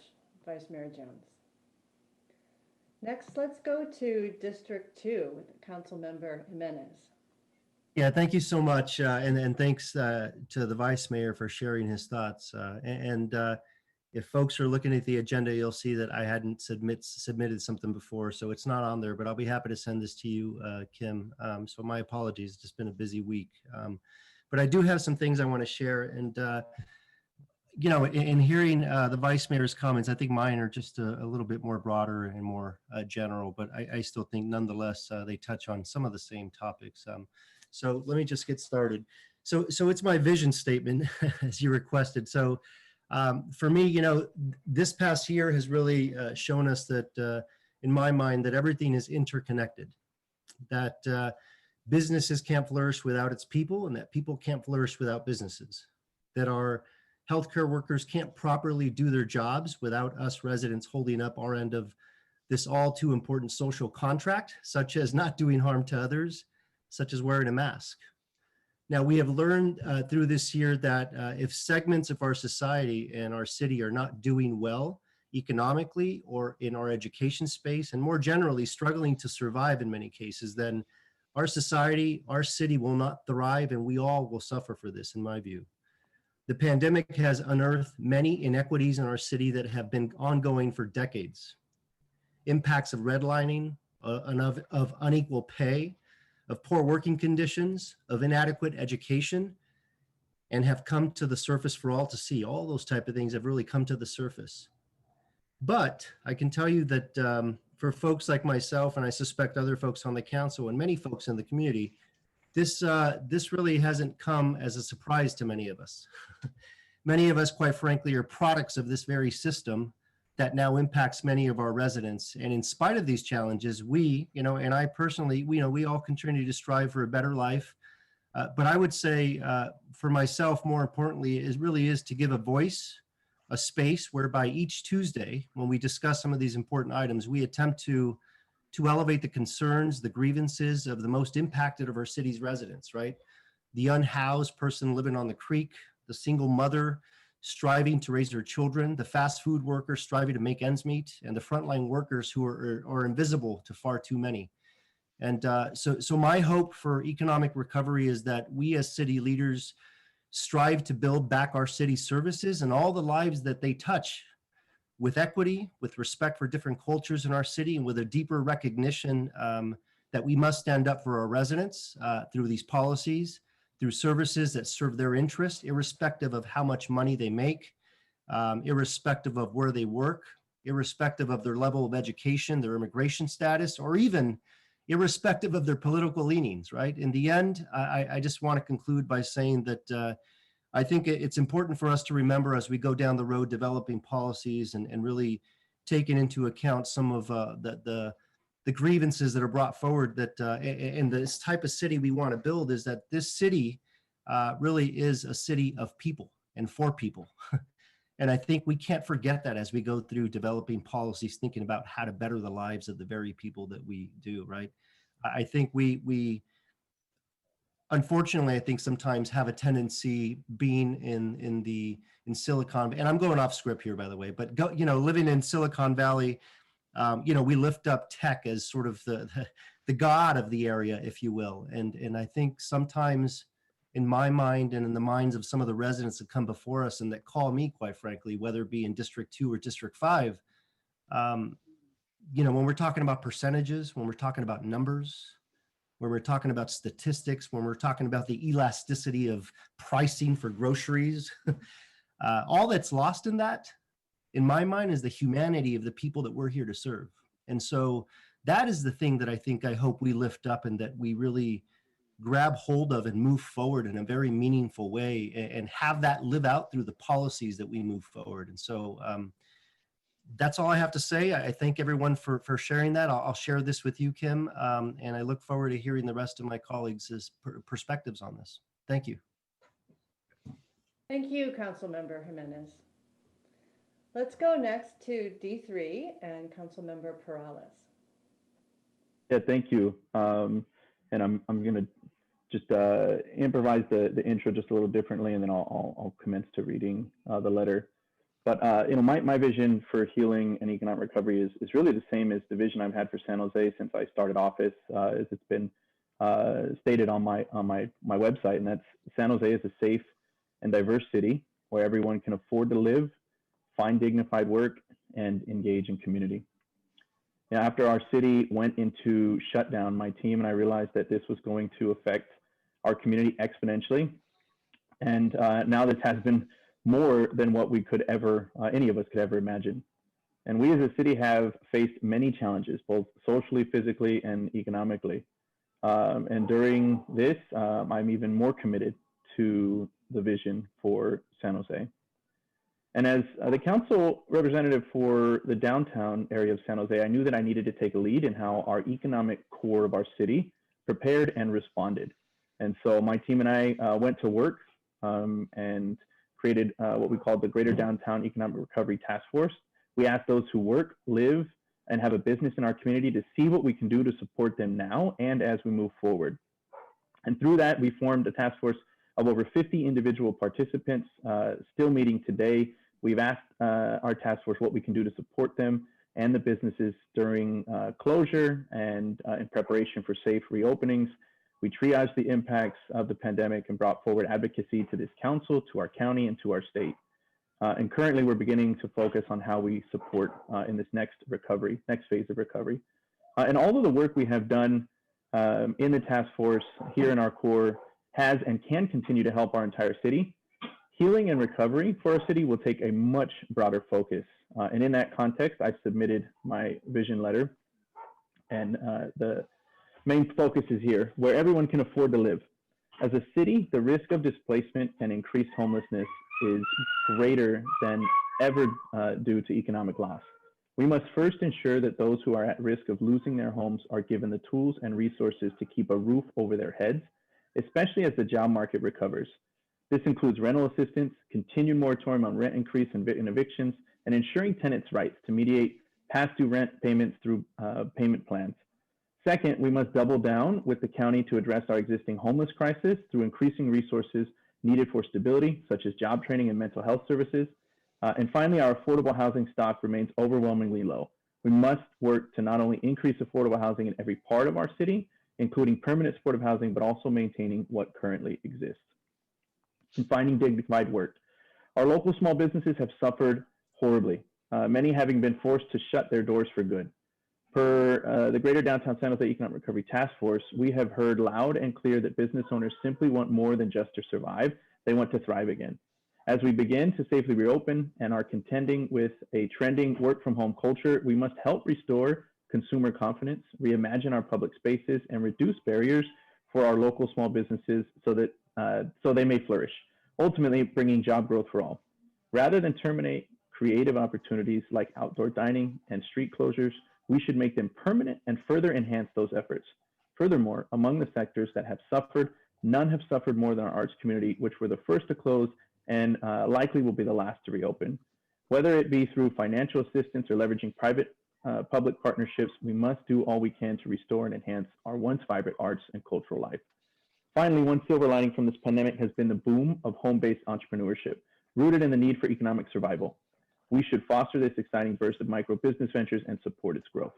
Vice Mayor Jones. Next, let's go to District 2 with Councilmember Jimenez. Yeah, thank you so much. And thanks to the Vice Mayor for sharing his thoughts. If folks are looking at the agenda, you'll see that I hadn't submitted something before, so it's not on there, but I'll be happy to send this to you, Kim. So my apologies, it's just been a busy week. But I do have some things I want to share. And, you know, in hearing the Vice Mayor's comments, I think mine are just a little bit more broader and more general, but I still think nonetheless, they touch on some of the same topics. So let me just get started. So it's my vision statement as you requested. So for me, you know, this past year has really shown us that, in my mind, that everything is interconnected, that businesses can't flourish without its people, and that people can't flourish without businesses, that our healthcare workers can't properly do their jobs without us residents holding up our end of this all too important social contract, such as not doing harm to others, such as wearing a mask. Now, we have learned through this year that if segments of our society and our city are not doing well economically or in our education space, and more generally struggling to survive in many cases, then our society, our city will not thrive, and we all will suffer for this, in my view. The pandemic has unearthed many inequities in our city that have been ongoing for decades. Impacts of redlining, of unequal pay, of poor working conditions, of inadequate education, and have come to the surface for all to see. All those type of things have really come to the surface. But I can tell you that for folks like myself, and I suspect other folks on the council and many folks in the community, this really hasn't come as a surprise to many of us. Many of us, quite frankly, are products of this very system that now impacts many of our residents. And in spite of these challenges, we, you know, and I personally, we all continue to strive for a better life. But I would say for myself, more importantly, is really to give a voice, a space whereby each Tuesday, when we discuss some of these important items, we attempt to elevate the concerns, the grievances of the most impacted of our city's residents, right? The unhoused person living on the creek, the single mother striving to raise their children, the fast food workers striving to make ends meet, and the frontline workers who are invisible to far too many. And so my hope for economic recovery is that we as city leaders strive to build back our city services and all the lives that they touch with equity, with respect for different cultures in our city, and with a deeper recognition that we must stand up for our residents through these policies, through services that serve their interest, irrespective of how much money they make, irrespective of where they work, irrespective of their level of education, their immigration status, or even irrespective of their political leanings, right? In the end, I just want to conclude by saying that I think it's important for us to remember as we go down the road developing policies and really taking into account some of the grievances that are brought forward, that in this type of city we want to build, is that this city really is a city of people and for people. And I think we can't forget that as we go through developing policies, thinking about how to better the lives of the very people that we do, right? I think we unfortunately, I think sometimes have a tendency being in Silicon, and I'm going off script here, by the way, but living in Silicon Valley, we lift up tech as sort of the god of the area, if you will. And I think sometimes in my mind and in the minds of some of the residents that come before us and that call me, quite frankly, whether it be in District 2 or District 5, when we're talking about percentages, when we're talking about numbers, when we're talking about statistics, when we're talking about the elasticity of pricing for groceries, all that's lost in that, in my mind, is the humanity of the people that we're here to serve. And so that is the thing that I hope we lift up and that we really grab hold of and move forward in a very meaningful way and have that live out through the policies that we move forward. And so that's all I have to say. I thank everyone for sharing that. I'll share this with you, Kim, and I look forward to hearing the rest of my colleagues' perspectives on this. Thank you. Thank you, Councilmember Jimenez. Let's go next to D3 and Councilmember Perales. Yeah, thank you. And I'm going to just improvise the intro just a little differently, and then I'll commence to reading the letter. But my vision for healing and economic recovery is really the same as the vision I've had for San Jose since I started office, as it's been stated on my website, and that's San Jose is a safe and diverse city where everyone can afford to live, find dignified work, and engage in community. Now, after our city went into shutdown, my team and I realized that this was going to affect our community exponentially. And now this has been more than what we could ever, any of us could ever imagine. And we as a city have faced many challenges, both socially, physically, and economically. And during this, I'm even more committed to the vision for San Jose. And as the council representative for the downtown area of San Jose, I knew that I needed to take a lead in how our economic core of our city prepared and responded. And so my team and I went to work and created what we called the Greater Downtown Economic Recovery Task Force. We asked those who work, live, and have a business in our community to see what we can do to support them now and as we move forward. And through that, we formed a task force of over 50 individual participants, still meeting today. We've asked our task force what we can do to support them and the businesses during closure and in preparation for safe reopenings. We triaged the impacts of the pandemic and brought forward advocacy to this council, to our county, and to our state. And currently, we're beginning to focus on how we support in this next phase of recovery. And all of the work we have done in the task force here in our core has and can continue to help our entire city. Healing and recovery for our city will take a much broader focus. And in that context, I submitted my vision letter. And the main focus is here, where everyone can afford to live. As a city, the risk of displacement and increased homelessness is greater than ever due to economic loss. We must first ensure that those who are at risk of losing their homes are given the tools and resources to keep a roof over their heads, especially as the job market recovers. This includes rental assistance, continued moratorium on rent increase and evictions, and ensuring tenants' rights to mediate past due rent payments through payment plans. Second, we must double down with the county to address our existing homeless crisis through increasing resources needed for stability, such as job training and mental health services. And finally, our affordable housing stock remains overwhelmingly low. We must work to not only increase affordable housing in every part of our city, including permanent supportive housing, but also maintaining what currently exists. And finding dignified work. Our local small businesses have suffered horribly, many having been forced to shut their doors for good. Per the Greater Downtown San Jose Economic Recovery Task Force, we have heard loud and clear that business owners simply want more than just to survive. They want to thrive again. As we begin to safely reopen and are contending with a trending work from home culture, we must help restore consumer confidence, reimagine our public spaces, and reduce barriers for our local small businesses so they may flourish, ultimately bringing job growth for all. Rather than terminate creative opportunities like outdoor dining and street closures, we should make them permanent and further enhance those efforts. Furthermore, among the sectors that have suffered, none have suffered more than our arts community, which were the first to close and likely will be the last to reopen. Whether it be through financial assistance or leveraging private-public partnerships, we must do all we can to restore and enhance our once vibrant arts and cultural life. Finally, one silver lining from this pandemic has been the boom of home-based entrepreneurship, rooted in the need for economic survival. We should foster this exciting burst of micro business ventures and support its growth.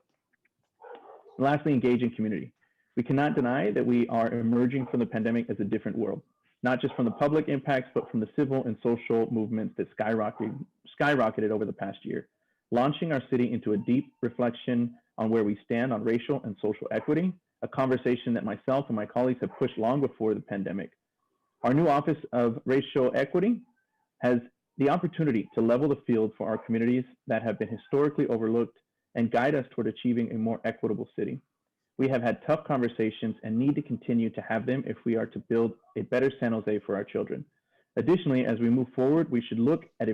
And lastly, engage in community. We cannot deny that we are emerging from the pandemic as a different world, not just from the public impacts, but from the civil and social movements that skyrocketed over the past year, launching our city into a deep reflection on where we stand on racial and social equity, a conversation that myself and my colleagues have pushed long before the pandemic. Our new Office of Racial Equity has the opportunity to level the field for our communities that have been historically overlooked and guide us toward achieving a more equitable city. We have had tough conversations and need to continue to have them if we are to build a better San Jose for our children. Additionally, as we move forward, we should look at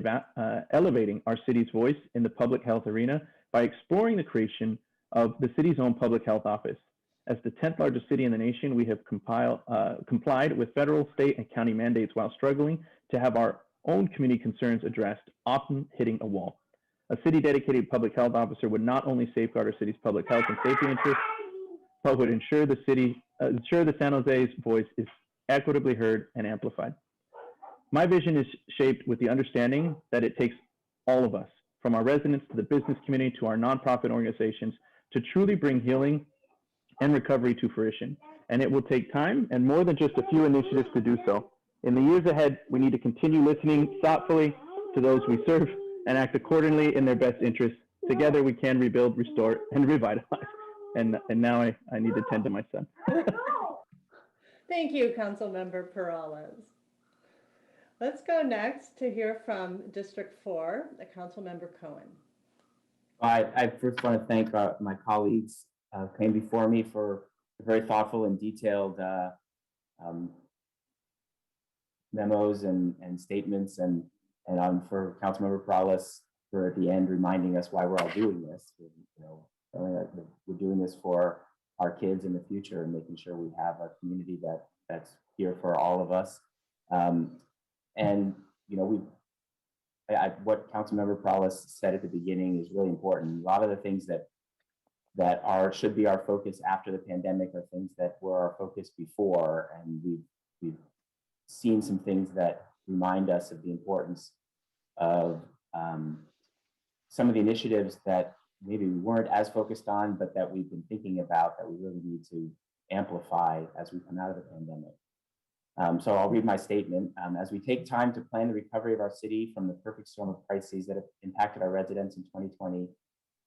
elevating our city's voice in the public health arena by exploring the creation of the city's own public health office. As the 10th largest city in the nation, we have complied with federal, state, and county mandates while struggling to have our own community concerns addressed, often hitting a wall. A city-dedicated public health officer would not only safeguard our city's public health and safety interests, but would ensure the San Jose's voice is equitably heard and amplified. My vision is shaped with the understanding that it takes all of us, from our residents to the business community to our nonprofit organizations, to truly bring healing and recovery to fruition. And it will take time and more than just a few initiatives to do so. In the years ahead, we need to continue listening thoughtfully to those we serve and act accordingly in their best interests. Together we can rebuild, restore, and revitalize. And now I need to tend to my son. Thank you, Councilmember Perales. Let's go next to hear from District 4, Councilmember Cohen. I first want to thank my colleagues who came before me for very thoughtful and detailed memos and statements, and for Councilmember Perales for at the end reminding us why we're all doing this. We're doing this for our kids in the future and making sure we have a community that's here for all of us. What Councilmember Perales said at the beginning is really important. A lot of the things that should be our focus after the pandemic are things that were our focus before, and we've seen some things that remind us of the importance of some of the initiatives that maybe we weren't as focused on, but that we've been thinking about that we really need to amplify as we come out of the pandemic. So I'll read my statement. As we take time to plan the recovery of our city from the perfect storm of crises that have impacted our residents in 2020,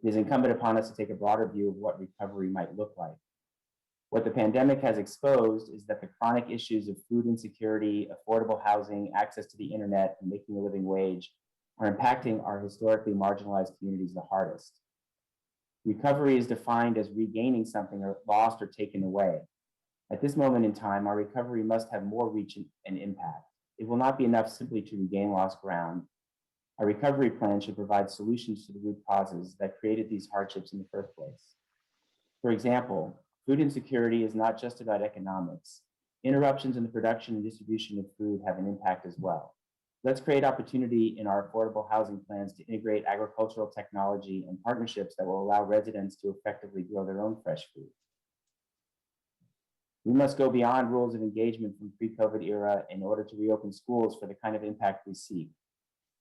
it is incumbent upon us to take a broader view of what recovery might look like. What the pandemic has exposed is that the chronic issues of food insecurity, affordable housing, access to the internet, and making a living wage are impacting our historically marginalized communities the hardest. Recovery is defined as regaining something lost or taken away. At this moment in time, our recovery must have more reach and impact. It will not be enough simply to regain lost ground. Our recovery plan should provide solutions to the root causes that created these hardships in the first place. For example, food insecurity is not just about economics. Interruptions in the production and distribution of food have an impact as well. Let's create opportunity in our affordable housing plans to integrate agricultural technology and partnerships that will allow residents to effectively grow their own fresh food. We must go beyond rules of engagement from pre-COVID era in order to reopen schools for the kind of impact we seek.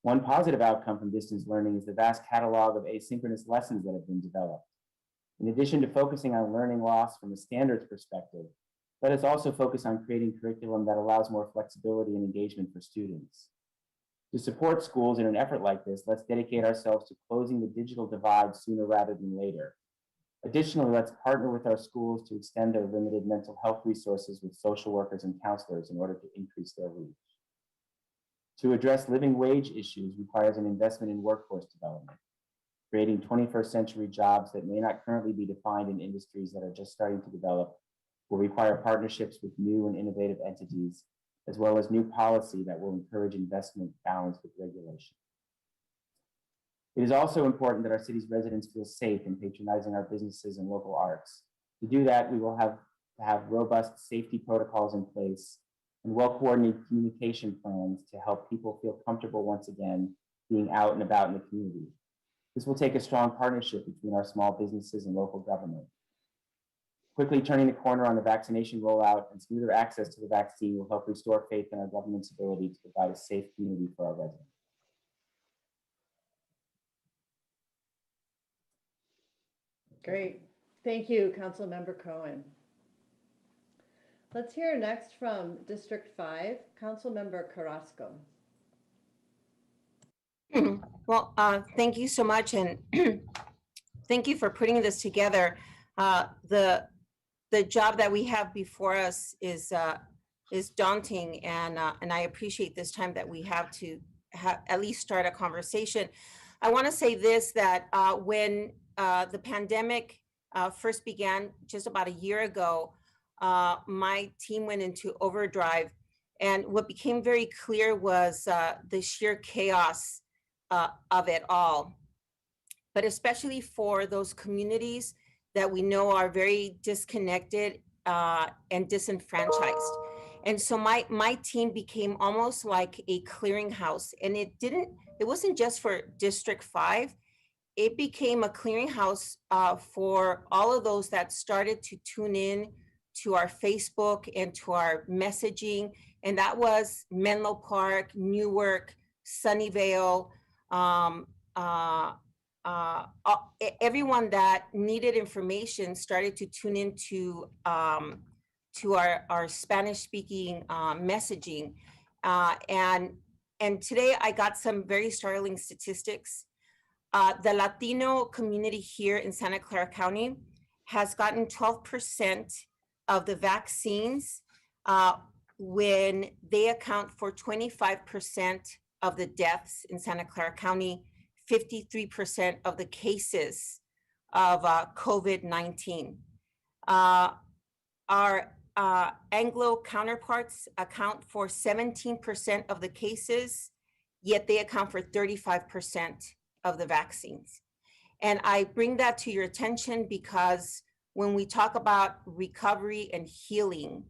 One positive outcome from distance learning is the vast catalog of asynchronous lessons that have been developed. In addition to focusing on learning loss from a standards perspective, let us also focus on creating curriculum that allows more flexibility and engagement for students. To support schools in an effort like this, let's dedicate ourselves to closing the digital divide sooner rather than later. Additionally, let's partner with our schools to extend their limited mental health resources with social workers and counselors in order to increase their reach. To address living wage issues requires an investment in workforce development. Creating 21st century jobs that may not currently be defined in industries that are just starting to develop will require partnerships with new and innovative entities, as well as new policy that will encourage investment balanced with regulation. It is also important that our city's residents feel safe in patronizing our businesses and local arts. To do that, we will have to have robust safety protocols in place and well-coordinated communication plans to help people feel comfortable once again being out and about in the community. This will take a strong partnership between our small businesses and local government. Quickly turning the corner on the vaccination rollout and smoother access to the vaccine will help restore faith in our government's ability to provide a safe community for our residents. Great. Thank you, Councilmember Cohen. Let's hear next from District 5, Councilmember Carrasco. Well, thank you so much, and thank you for putting this together. The job that we have before us is daunting, and I appreciate this time that we have to at least start a conversation. I want to say this, that when the pandemic first began just about a year ago, my team went into overdrive, and what became very clear was the sheer chaos of it all, but especially for those communities that we know are very disconnected and disenfranchised. And so my team became almost like a clearinghouse, and it wasn't just for District 5, it became a clearinghouse for all of those that started to tune in to our Facebook and to our messaging. And that was Menlo Park, Newark, Sunnyvale, everyone that needed information started to tune into to our Spanish speaking messaging. And today I got some very startling statistics. The Latino community here in Santa Clara County has gotten 12% of the vaccines when they account for 25% of the deaths in Santa Clara County, 53% of the cases of COVID-19. Our Anglo counterparts account for 17% of the cases, yet they account for 35% of the vaccines. And I bring that to your attention because when we talk about recovery and healing,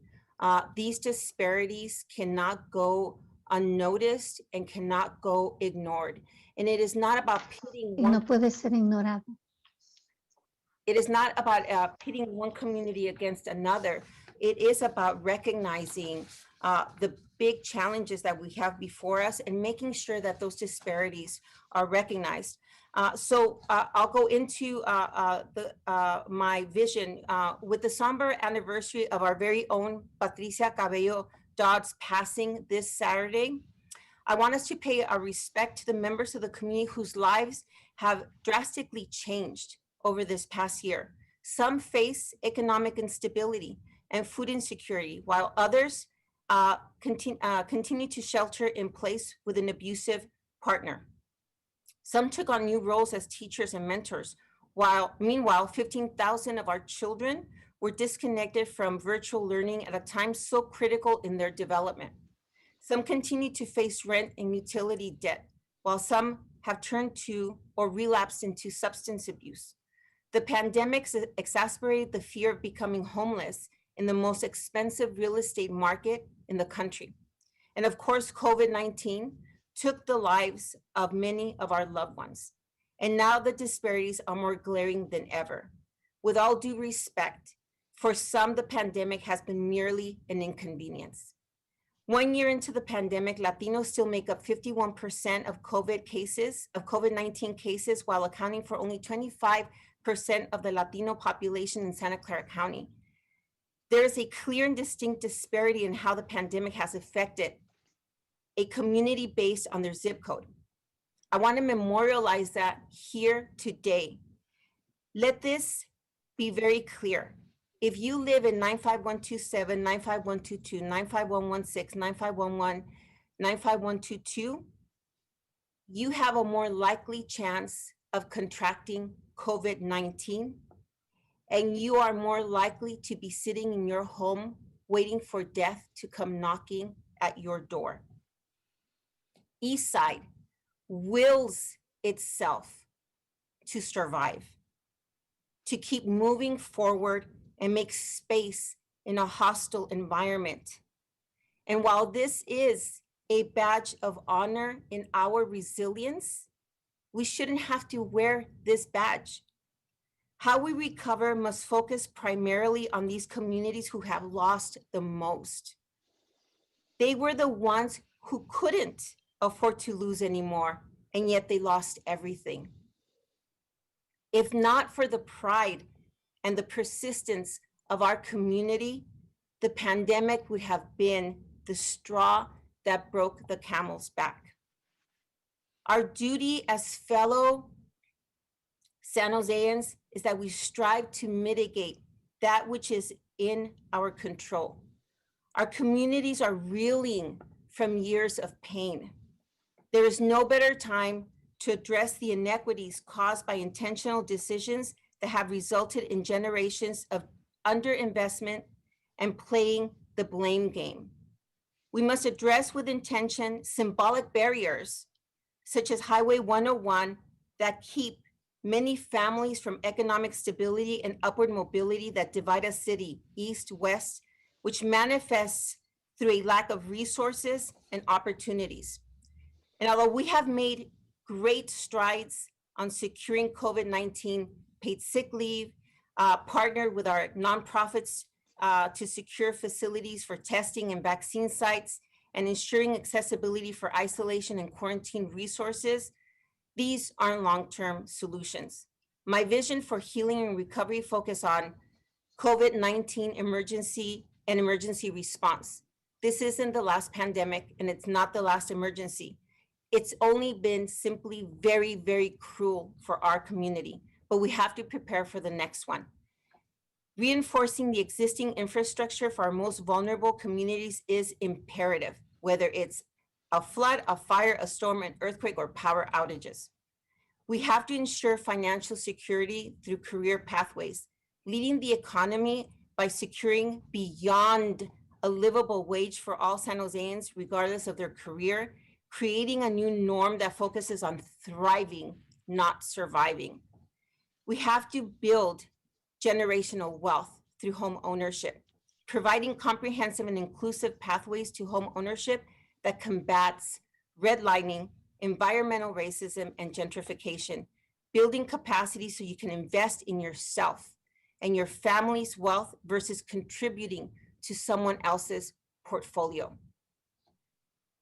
these disparities cannot go unnoticed and cannot go ignored. And it is not about pitting No puede ser ignorado. It is not about pitting one community against another. It is about recognizing the big challenges that we have before us and making sure that those disparities are recognized. So I'll go into my vision. With the somber anniversary of our very own Patricia Cabello Dodd's passing this Saturday, I want us to pay our respect to the members of the community whose lives have drastically changed over this past year. Some face economic instability and food insecurity, while others continue to shelter in place with an abusive partner. Some took on new roles as teachers and mentors, while meanwhile, 15,000 of our children were disconnected from virtual learning at a time so critical in their development. Some continue to face rent and utility debt, while some have turned to or relapsed into substance abuse. The pandemic exacerbated the fear of becoming homeless in the most expensive real estate market in the country. And of course, COVID-19 took the lives of many of our loved ones. And now the disparities are more glaring than ever. With all due respect, for some, the pandemic has been merely an inconvenience. 1 year into the pandemic, Latinos still make up 51% of COVID-19 cases, while accounting for only 25% of the Latino population in Santa Clara County. There is a clear and distinct disparity in how the pandemic has affected a community based on their zip code. I want to memorialize that here today. Let this be very clear. If you live in 95127, 95122, 95116, 95111, 95122, you have a more likely chance of contracting COVID-19, and you are more likely to be sitting in your home waiting for death to come knocking at your door. Eastside wills itself to survive, to keep moving forward and make space in a hostile environment. And while this is a badge of honor in our resilience, we shouldn't have to wear this badge. How we recover must focus primarily on these communities who have lost the most. They were the ones who couldn't afford to lose anymore, and yet they lost everything. If not for the pride and the persistence of our community, the pandemic would have been the straw that broke the camel's back. Our duty as fellow San Joseans is that we strive to mitigate that which is in our control. Our communities are reeling from years of pain. There is no better time to address the inequities caused by intentional decisions that have resulted in generations of underinvestment and playing the blame game. We must address with intention symbolic barriers, such as Highway 101, that keep many families from economic stability and upward mobility that divide a city east, west, which manifests through a lack of resources and opportunities. And although we have made great strides on securing COVID-19 paid sick leave, partnered with our nonprofits to secure facilities for testing and vaccine sites, and ensuring accessibility for isolation and quarantine resources. These aren't long-term solutions. My vision for healing and recovery focus on COVID-19 emergency and emergency response. This isn't the last pandemic, and it's not the last emergency. It's only been simply very, very cruel for our community, but we have to prepare for the next one. Reinforcing the existing infrastructure for our most vulnerable communities is imperative, whether it's a flood, a fire, a storm, an earthquake, or power outages. We have to ensure financial security through career pathways, leading the economy by securing beyond a livable wage for all San Joseans, regardless of their career, creating a new norm that focuses on thriving, not surviving. We have to build generational wealth through home ownership, providing comprehensive and inclusive pathways to home ownership that combats redlining, environmental racism, and gentrification, building capacity so you can invest in yourself and your family's wealth versus contributing to someone else's portfolio.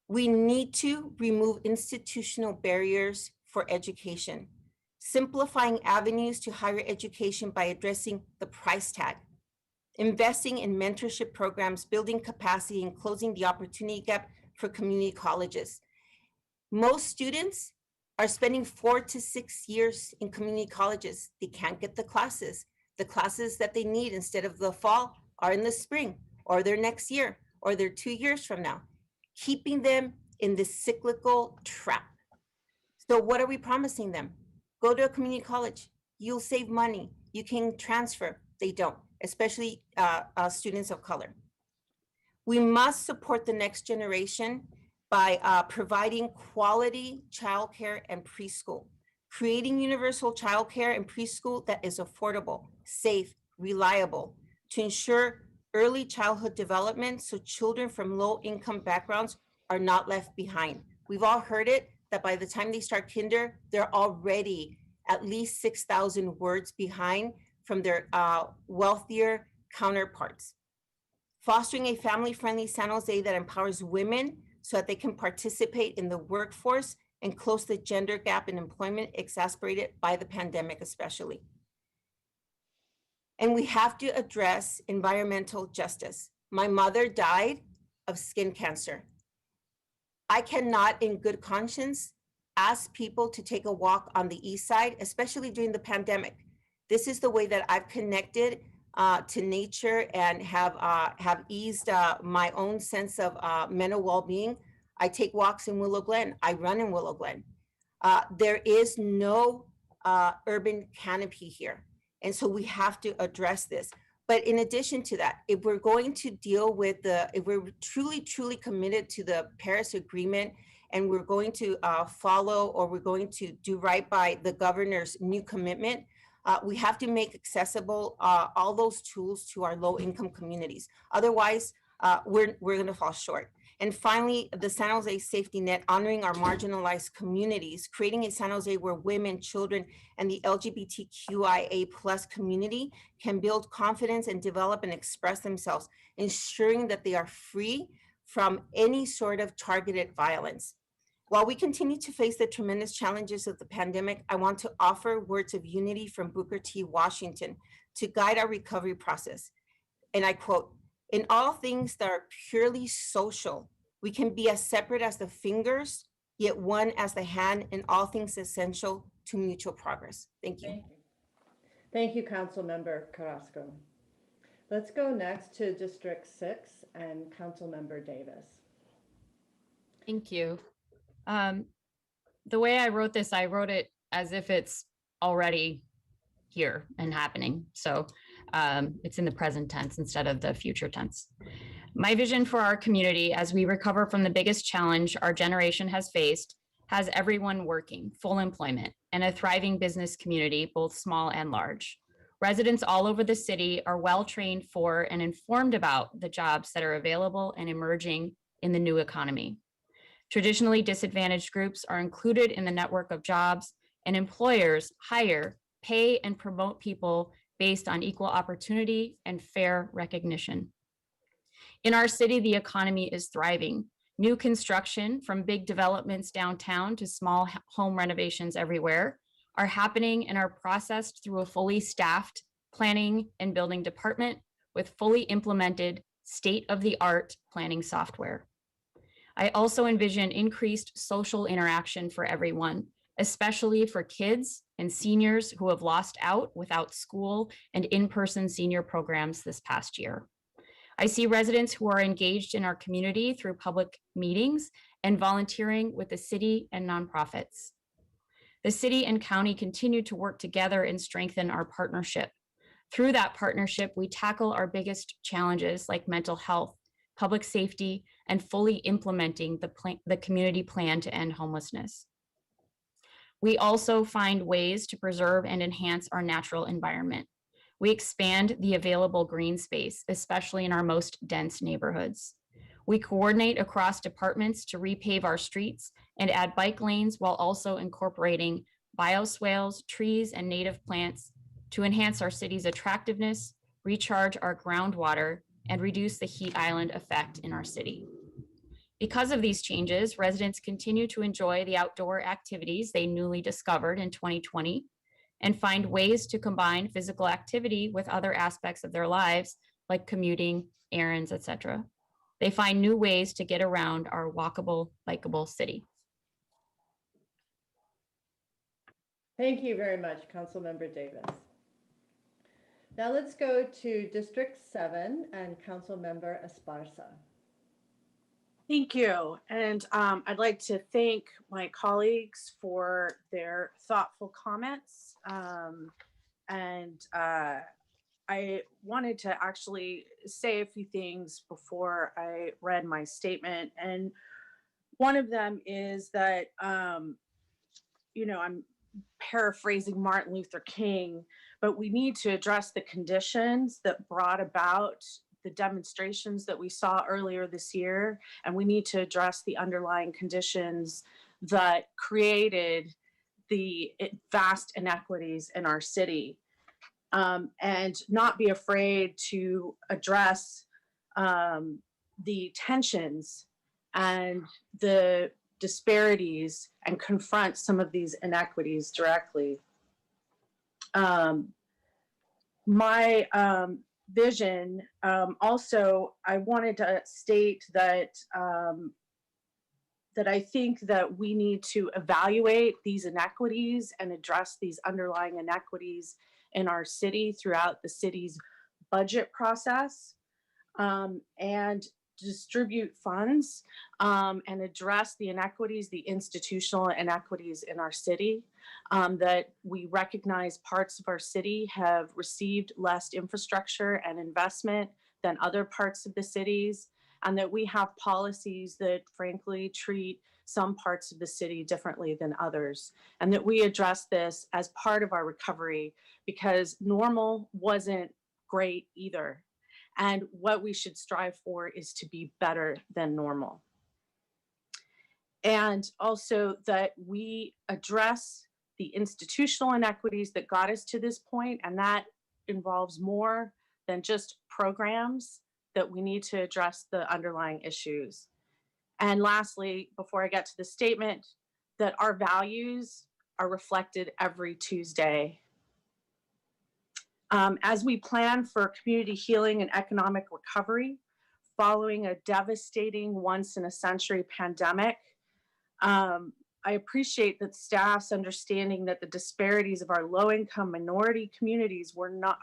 We need to remove institutional barriers for education, simplifying avenues to higher education by addressing the price tag, investing in mentorship programs, building capacity, and closing the opportunity gap for community colleges. Most students are spending 4 to 6 years in community colleges. They can't get the classes. The classes that they need instead of the fall are in the spring, or they're next year, or they're 2 years from now, keeping them in this cyclical trap. So what are we promising them? Go to a community college. You'll save money. You can transfer. They don't, especially students of color. We must support the next generation by providing quality childcare and preschool, creating universal childcare and preschool that is affordable, safe, reliable, to ensure early childhood development so children from low-income backgrounds are not left behind. We've all heard it, that by the time they start kinder, they're already at least 6,000 words behind from their wealthier counterparts. Fostering a family-friendly San Jose that empowers women so that they can participate in the workforce and close the gender gap in employment exacerbated by the pandemic especially. And we have to address environmental justice. My mother died of skin cancer. I cannot in good conscience ask people to take a walk on the east side, especially during the pandemic. This is the way that I've connected to nature and have eased my own sense of mental well-being. I take walks in Willow Glen. I run in Willow Glen. There is no urban canopy here. And so we have to address this. But in addition to that, if we're going to deal with if we're truly, truly committed to the Paris Agreement, and we're going to follow, or we're going to do right by the governor's new commitment, we have to make accessible all those tools to our low-income communities. Otherwise, we're going to fall short. And finally, the San Jose safety net, honoring our marginalized communities, creating a San Jose where women, children, and the LGBTQIA+ community can build confidence and develop and express themselves, ensuring that they are free from any sort of targeted violence. While we continue to face the tremendous challenges of the pandemic, I want to offer words of unity from Booker T. Washington to guide our recovery process. And I quote, "In all things that are purely social, we can be as separate as the fingers, yet one as the hand, in all things essential to mutual progress." Thank you. Thank you, Councilmember Carrasco. Let's go next to District 6 and Councilmember Davis. Thank you. The way I wrote this, I wrote it as if it's already here and happening. So it's in the present tense instead of the future tense. My vision for our community as we recover from the biggest challenge our generation has faced has everyone working, full employment, and a thriving business community, both small and large. Residents all over the city are well trained for and informed about the jobs that are available and emerging in the new economy. Traditionally disadvantaged groups are included in the network of jobs and employers hire, pay, and promote people based on equal opportunity and fair recognition. In our city, the economy is thriving. New construction, from big developments downtown to small home renovations everywhere, are happening and are processed through a fully staffed planning and building department with fully implemented state-of-the-art planning software. I also envision increased social interaction for everyone, especially for kids and seniors who have lost out without school and in-person senior programs this past year. I see residents who are engaged in our community through public meetings and volunteering with the city and nonprofits. The city and county continue to work together and strengthen our partnership. Through that partnership, we tackle our biggest challenges like mental health, public safety, and fully implementing the community plan to end homelessness. We also find ways to preserve and enhance our natural environment. We expand the available green space, especially in our most dense neighborhoods. We coordinate across departments to repave our streets and add bike lanes while also incorporating bioswales, trees, and native plants to enhance our city's attractiveness, recharge our groundwater, and reduce the heat island effect in our city. Because of these changes, residents continue to enjoy the outdoor activities they newly discovered in 2020 and find ways to combine physical activity with other aspects of their lives, like commuting, errands, etc. They find new ways to get around our walkable, bikeable city. Thank you very much, Councilmember Davis. Now let's go to District 7 and Councilmember Esparza. Thank you. And I'd like to thank my colleagues for their thoughtful comments. I wanted to actually say a few things before I read my statement. And one of them is that, you know, I'm paraphrasing Martin Luther King, but we need to address the conditions that brought about the demonstrations that we saw earlier this year, and we need to address the underlying conditions that created the vast inequities in our city, and not be afraid to address the tensions and the disparities and confront some of these inequities directly. My vision, also, I wanted to state that that I think that we need to evaluate these inequities and address these underlying inequities in our city throughout the city's budget process, and distribute funds and address the inequities, the institutional inequities in our city, that we recognize parts of our city have received less infrastructure and investment than other parts of the cities, and that we have policies that frankly treat some parts of the city differently than others, and that we address this as part of our recovery, because normal wasn't great either. And what we should strive for is to be better than normal. And also that we address the institutional inequities that got us to this point, and that involves more than just programs, that we need to address the underlying issues. And lastly, before I get to the statement, that our values are reflected every Tuesday. As we plan for community healing and economic recovery following a devastating once-in-a-century pandemic, I appreciate that staff's understanding that the disparities of our low-income minority communities were not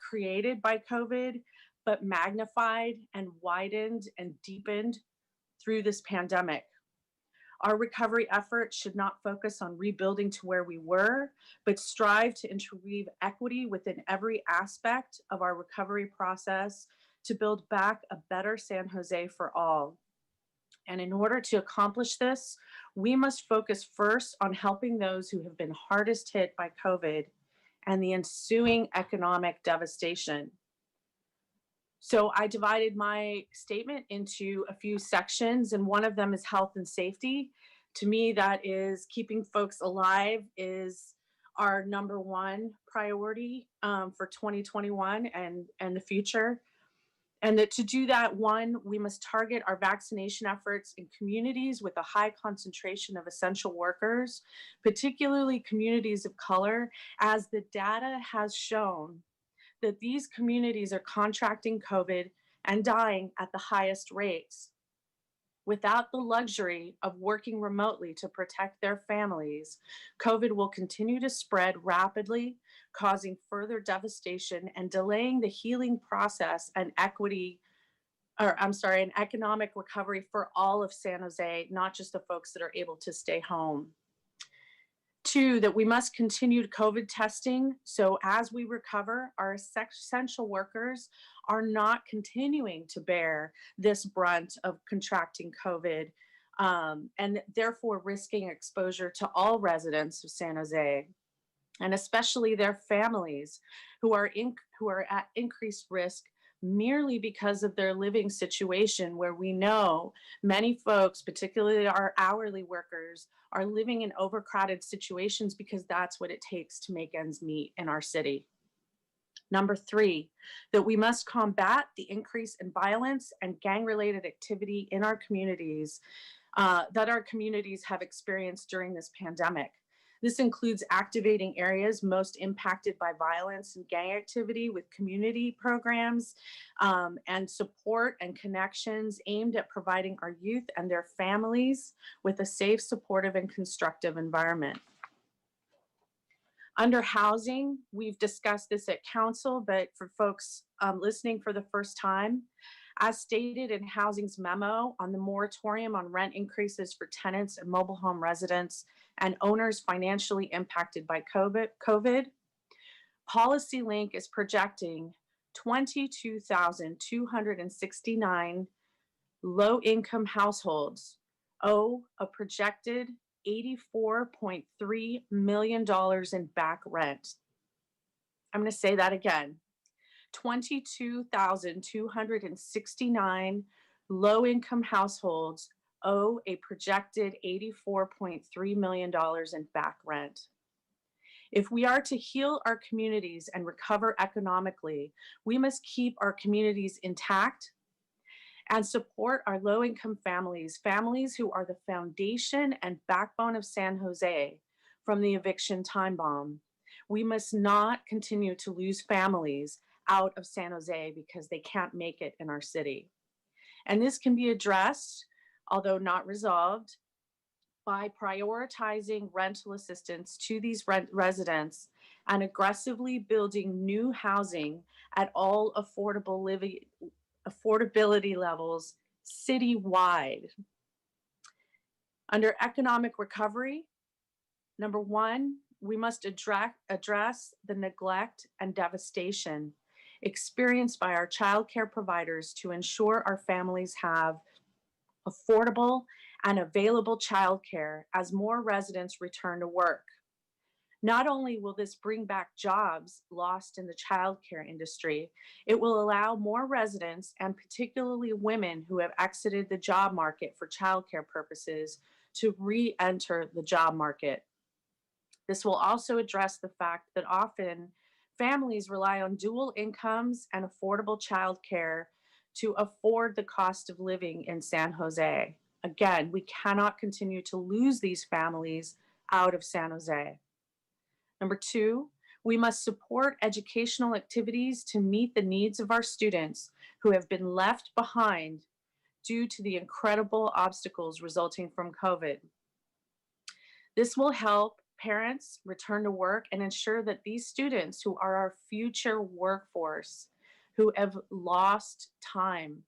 created by COVID, but magnified and widened and deepened through this pandemic. Our recovery efforts should not focus on rebuilding to where we were, but strive to interweave equity within every aspect of our recovery process to build back a better San Jose for all. And in order to accomplish this, we must focus first on helping those who have been hardest hit by COVID and the ensuing economic devastation. So I divided my statement into a few sections, and one of them is health and safety. To me, that is keeping folks alive is our number one priority for 2021 and the future. And that to do that, one, we must target our vaccination efforts in communities with a high concentration of essential workers, particularly communities of color, as the data has shown that these communities are contracting COVID and dying at the highest rates. Without the luxury of working remotely to protect their families, COVID will continue to spread rapidly, causing further devastation and delaying the healing process and economic recovery for all of San Jose, not just the folks that are able to stay home. Two, that we must continue COVID testing. So as we recover, our essential workers are not continuing to bear this brunt of contracting COVID and therefore risking exposure to all residents of San Jose, and especially their families who are at increased risk merely because of their living situation, where we know many folks, particularly our hourly workers, are living in overcrowded situations because that's what it takes to make ends meet in our city. Number three, that we must combat the increase in violence and gang-related activity in our communities that our communities have experienced during this pandemic. This includes activating areas most impacted by violence and gang activity with community programs and support and connections aimed at providing our youth and their families with a safe, supportive, and constructive environment. Under housing, we've discussed this at council, but for folks listening for the first time, as stated in Housing's memo on the moratorium on rent increases for tenants and mobile home residents and owners financially impacted by COVID, PolicyLink is projecting 22,269 low-income households owe a projected $84.3 million in back rent. I'm going to say that again. 22,269 low-income households owe a projected $84.3 million in back rent. If we are to heal our communities and recover economically, we must keep our communities intact and support our low-income families, families who are the foundation and backbone of San Jose from the eviction time bomb. We must not continue to lose families out of San Jose because they can't make it in our city. And this can be addressed, although not resolved, by prioritizing rental assistance to these residents and aggressively building new housing at all affordability levels citywide. Under economic recovery, number one, we must address the neglect and devastation experienced by our childcare providers to ensure our families have affordable and available childcare as more residents return to work. Not only will this bring back jobs lost in the childcare industry, it will allow more residents, and particularly women who have exited the job market for childcare purposes, to re-enter the job market. This will also address the fact that often families rely on dual incomes and affordable childcare to afford the cost of living in San Jose. Again, we cannot continue to lose these families out of San Jose. Number two, we must support educational activities to meet the needs of our students who have been left behind due to the incredible obstacles resulting from COVID. This will help parents return to work and ensure that these students, who are our future workforce, who have lost time,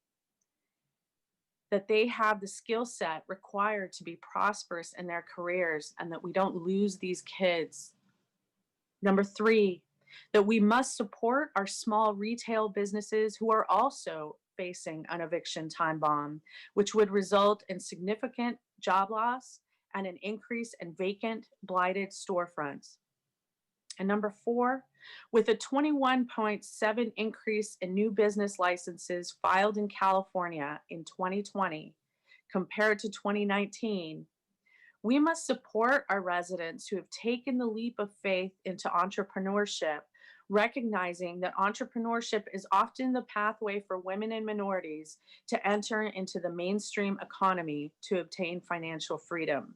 that they have the skill set required to be prosperous in their careers, and that we don't lose these kids. Number three, that we must support our small retail businesses who are also facing an eviction time bomb, which would result in significant job loss and an increase in vacant, blighted storefronts. And number four, with a 21.7% increase in new business licenses filed in California in 2020 compared to 2019, We must support our residents who have taken the leap of faith into entrepreneurship, recognizing that entrepreneurship is often the pathway for women and minorities to enter into the mainstream economy to obtain financial freedom.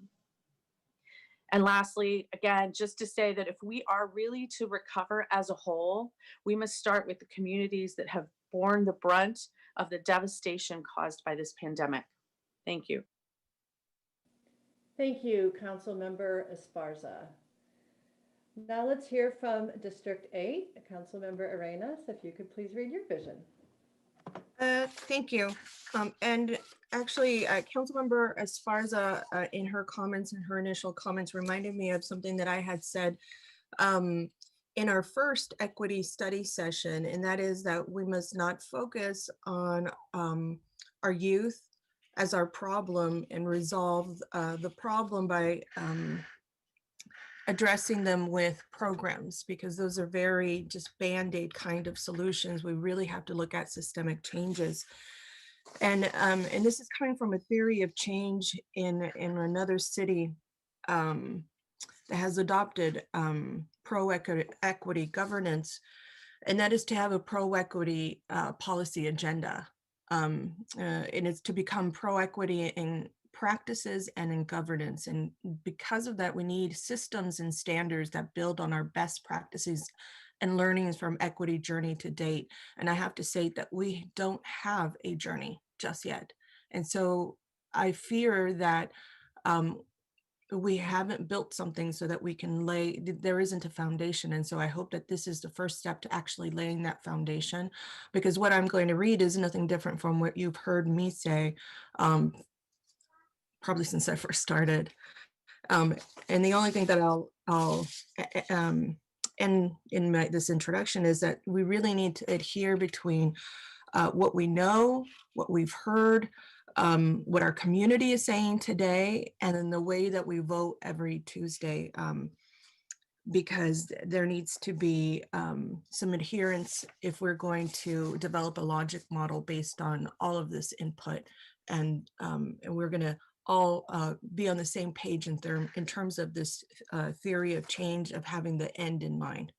And lastly, again, just to say that if we are really to recover as a whole, we must start with the communities that have borne the brunt of the devastation caused by this pandemic. Thank you. Thank you, Councilmember Esparza. Now let's hear from District 8, Councilmember Arenas, if you could please read your vision. Thank you. And actually, Councilmember Esparza, in her comments and her initial comments, reminded me of something that I had said in our first equity study session, and that is that we must not focus on our youth as our problem and resolve the problem by addressing them with programs, because those are very just Band-Aid kind of solutions. We really have to look at systemic changes. And this is coming from a theory of change in another city that has adopted pro-equity governance, and that is to have a pro-equity policy agenda. And it's to become pro-equity in practices and in governance. And because of that, we need systems and standards that build on our best practices and learnings from equity journey to date. And I have to say that we don't have a journey just yet. And so I fear that we haven't built something so that we can there isn't a foundation. And so I hope that this is the first step to actually laying that foundation, because what I'm going to read is nothing different from what you've heard me say probably since I first started. And the only thing that I'll end in this introduction is that we really need to adhere between what we know, what we've heard, what our community is saying today, and then the way that we vote every Tuesday, because there needs to be some adherence if we're going to develop a logic model based on all of this input. And we're going to all be on the same page in terms of this theory of change, of having the end in mind.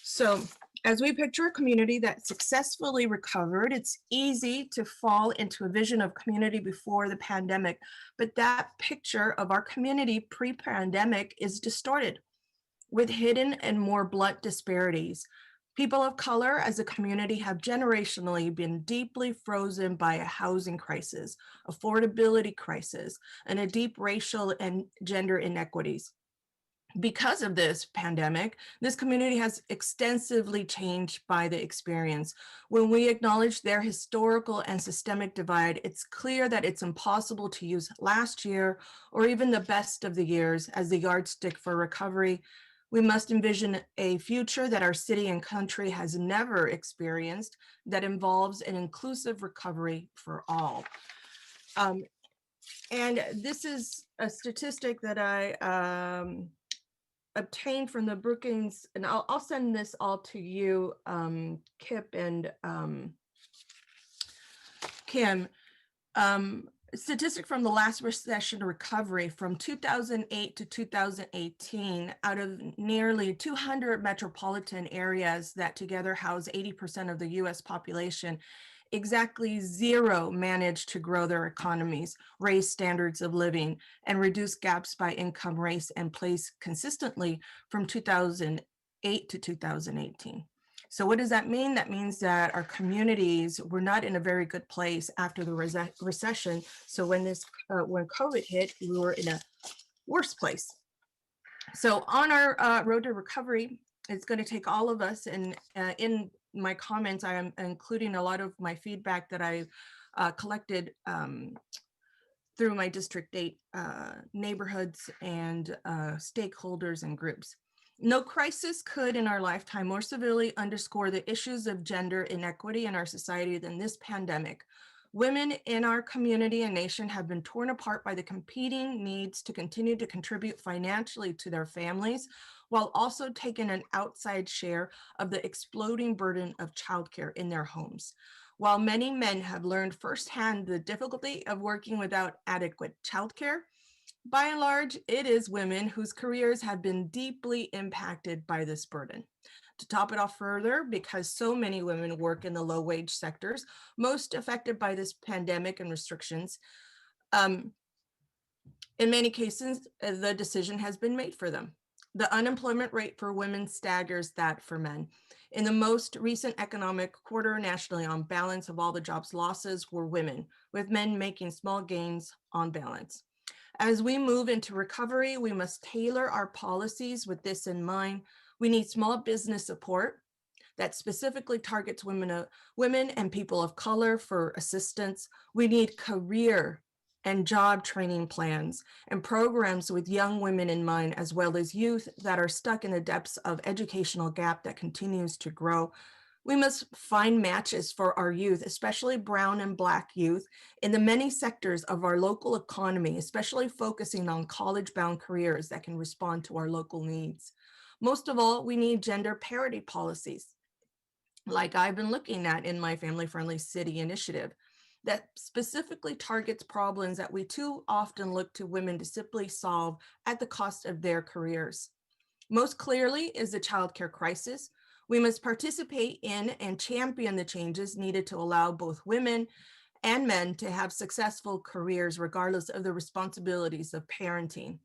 So as we picture a community that successfully recovered, it's easy to fall into a vision of community before the pandemic, but that picture of our community pre-pandemic is distorted with hidden and more blunt disparities. People of color as a community have generationally been deeply frozen by a housing crisis, affordability crisis, and a deep racial and gender inequities. Because of this pandemic, this community has extensively changed by the experience. When we acknowledge their historical and systemic divide, it's clear that it's impossible to use last year or even the best of the years as the yardstick for recovery. We must envision a future that our city and country has never experienced, that involves an inclusive recovery for all. And this is a statistic that I obtained from the Brookings, and I'll send this all to you, Kip and Kim. Statistic from the last recession recovery from 2008 to 2018, out of nearly 200 metropolitan areas that together house 80% of the US population, exactly 0 managed to grow their economies, raise standards of living, and reduce gaps by income, race, and place consistently from 2008 to 2018. So what does that mean? That means that our communities were not in a very good place after the recession. So when COVID hit, we were in a worse place. So on our road to recovery, it's going to take all of us. And in my comments, I am including a lot of my feedback that I collected through my District 8 neighborhoods and stakeholders and groups. No crisis could in our lifetime more severely underscore the issues of gender inequity in our society than this pandemic. Women in our community and nation have been torn apart by the competing needs to continue to contribute financially to their families, while also taking an outside share of the exploding burden of childcare in their homes. While many men have learned firsthand the difficulty of working without adequate childcare, By and large, it is women whose careers have been deeply impacted by this burden. To top it off further, because so many women work in the low wage sectors, most affected by this pandemic and restrictions, in many cases, the decision has been made for them. The unemployment rate for women staggers that for men. In the most recent economic quarter nationally, on balance of all the jobs losses were women, with men making small gains on balance. As we move into recovery, we must tailor our policies with this in mind. We need small business support that specifically targets women and people of color for assistance. We need career and job training plans and programs with young women in mind, as well as youth that are stuck in the depths of educational gap that continues to grow. We must find matches for our youth, especially brown and Black youth, in the many sectors of our local economy, especially focusing on college-bound careers that can respond to our local needs. Most of all, we need gender parity policies, like I've been looking at in my family-friendly city initiative, that specifically targets problems that we too often look to women to simply solve at the cost of their careers. Most clearly is the childcare crisis. We must participate in and champion the changes needed to allow both women and men to have successful careers regardless of the responsibilities of parenting.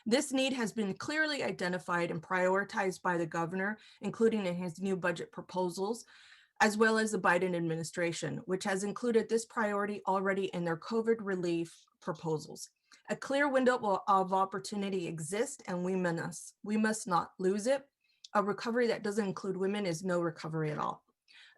This need has been clearly identified and prioritized by the governor, including in his new budget proposals, as well as the Biden administration, which has included this priority already in their COVID relief proposals. A clear window of opportunity exists, and we must not lose it. A recovery that doesn't include women is no recovery at all.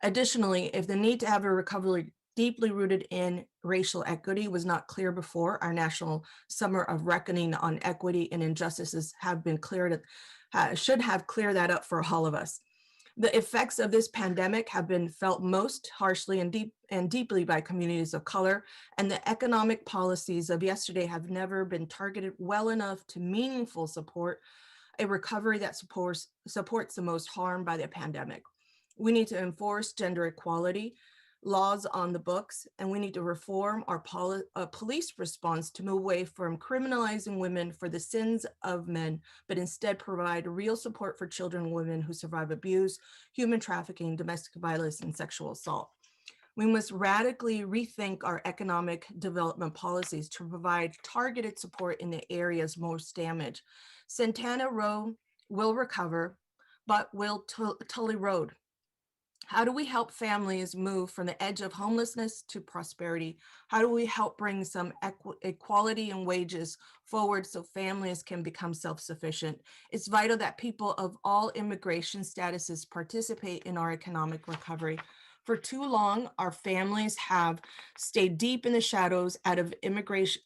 Additionally, if the need to have a recovery deeply rooted in racial equity was not clear before, our National Summer of Reckoning on Equity and Injustices should have cleared that up for all of us. The effects of this pandemic have been felt most harshly and deeply by communities of color, and the economic policies of yesterday have never been targeted well enough to meaningful support a recovery that supports the most harmed by the pandemic. We need to enforce gender equality laws on the books, and we need to reform our police response to move away from criminalizing women for the sins of men, but instead provide real support for children and women who survive abuse, human trafficking, domestic violence, and sexual assault. We must radically rethink our economic development policies to provide targeted support in the areas most damaged. Santana Row will recover, but will Tully Road? How do we help families move from the edge of homelessness to prosperity? How do we help bring some equality in wages forward so families can become self-sufficient? It's vital that people of all immigration statuses participate in our economic recovery. For too long, our families have stayed deep in the shadows out of immigration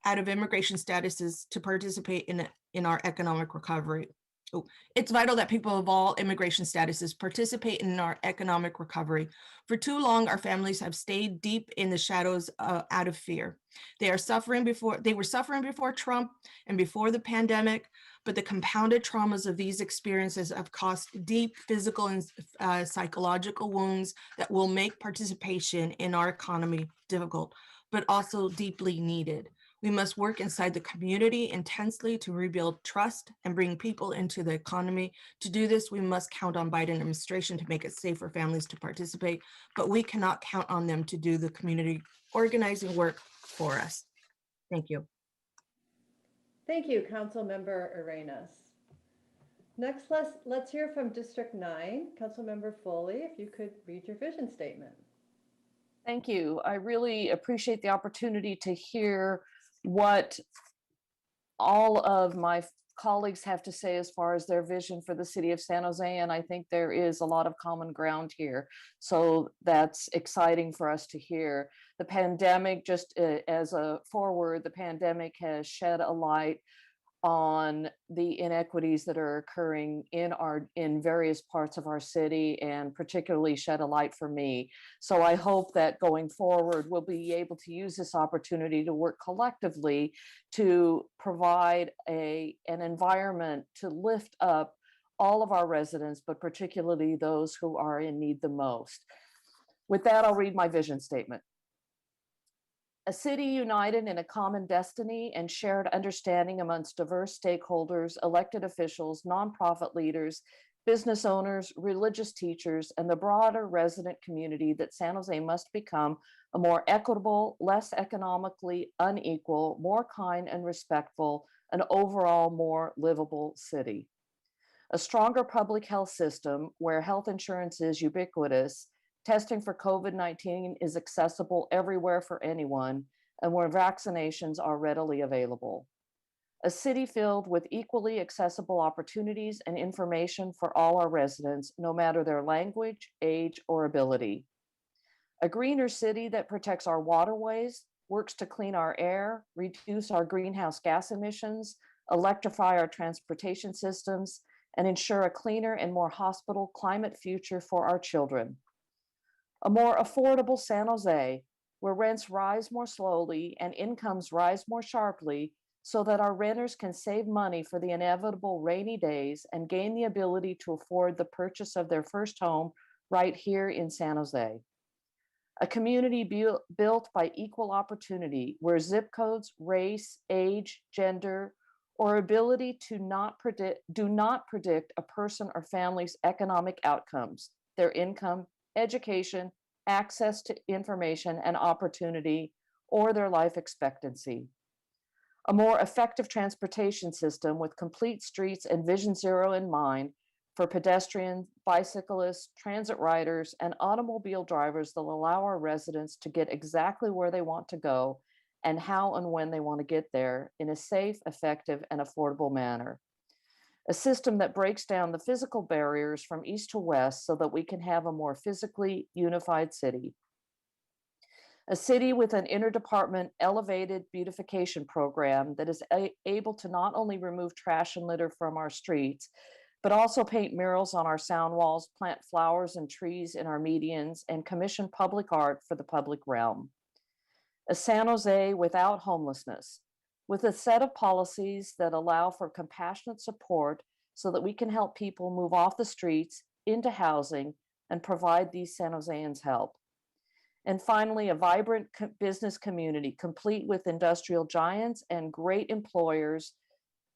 statuses to participate in our economic recovery. It's vital that people of all immigration statuses participate in our economic recovery. For too long, our families have stayed deep in the shadows out of fear. They were suffering before Trump and before the pandemic, but the compounded traumas of these experiences have caused deep physical and psychological wounds that will make participation in our economy difficult, but also deeply needed. We must work inside the community intensely to rebuild trust and bring people into the economy. To do this, we must count on Biden administration to make it safe for families to participate, but we cannot count on them to do the community organizing work for us. Thank you. Thank you, Councilmember Arenas. Next, let's hear from District 9. Councilmember Foley, if you could read your vision statement. Thank you. I really appreciate the opportunity to hear what all of my colleagues have to say as far as their vision for the city of San Jose, and I think there is a lot of common ground here. So that's exciting for us to hear. The pandemic, just as a forward, the pandemic has shed a light on the inequities that are occurring in various parts of our city, and particularly shed a light for me. So I hope that going forward, we'll be able to use this opportunity to work collectively to provide an environment to lift up all of our residents, but particularly those who are in need the most. With that, I'll read my vision statement. A city united in a common destiny and shared understanding amongst diverse stakeholders, elected officials, nonprofit leaders, business owners, religious teachers, and the broader resident community that San Jose must become a more equitable, less economically unequal, more kind and respectful, and overall more livable city. A stronger public health system where health insurance is ubiquitous, testing for COVID-19 is accessible everywhere for anyone, and where vaccinations are readily available. A city filled with equally accessible opportunities and information for all our residents, no matter their language, age, or ability. A greener city that protects our waterways, works to clean our air, reduce our greenhouse gas emissions, electrify our transportation systems, and ensure a cleaner and more hospitable climate future for our children. A more affordable San Jose, where rents rise more slowly and incomes rise more sharply, so that our renters can save money for the inevitable rainy days and gain the ability to afford the purchase of their first home right here in San Jose. A community built by equal opportunity, where zip codes, race, age, gender, or ability do not predict a person or family's economic outcomes, their income, education, access to information and opportunity, or their life expectancy. A more effective transportation system with complete streets and Vision Zero in mind for pedestrians, bicyclists, transit riders, and automobile drivers that allow our residents to get exactly where they want to go and how and when they want to get there in a safe, effective, and affordable manner. A system that breaks down the physical barriers from east to west so that we can have a more physically unified city. A city with an interdepartment elevated beautification program that is able to not only remove trash and litter from our streets, but also paint murals on our sound walls, plant flowers and trees in our medians, and commission public art for the public realm. A San Jose without homelessness, with a set of policies that allow for compassionate support so that we can help people move off the streets into housing and provide these San Joseans help. And finally, a vibrant business community complete with industrial giants and great employers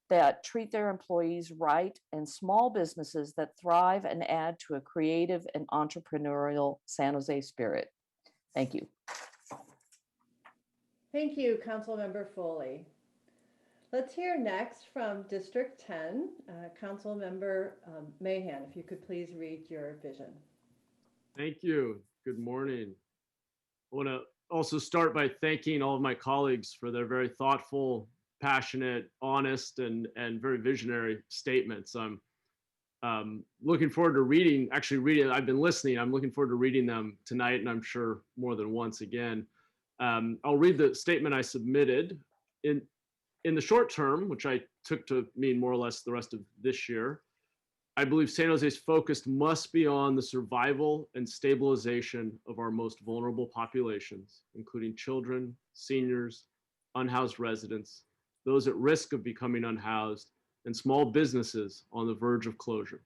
that treat their employees right, and small businesses that thrive and add to a creative and entrepreneurial San Jose spirit. Thank you. Thank you, Councilmember Foley. Let's hear next from District 10, Councilmember Mahan, if you could please read your vision. Thank you. Good morning. I want to also start by thanking all of my colleagues for their very thoughtful, passionate, honest, and very visionary statements. I'm looking forward to reading, I've been listening. I'm looking forward to reading them tonight, and I'm sure more than once again. I'll read the statement I submitted. In the short term, which I took to mean more or less the rest of this year, I believe San Jose's focus must be on the survival and stabilization of our most vulnerable populations, including children, seniors, unhoused residents, those at risk of becoming unhoused, and small businesses on the verge of closure.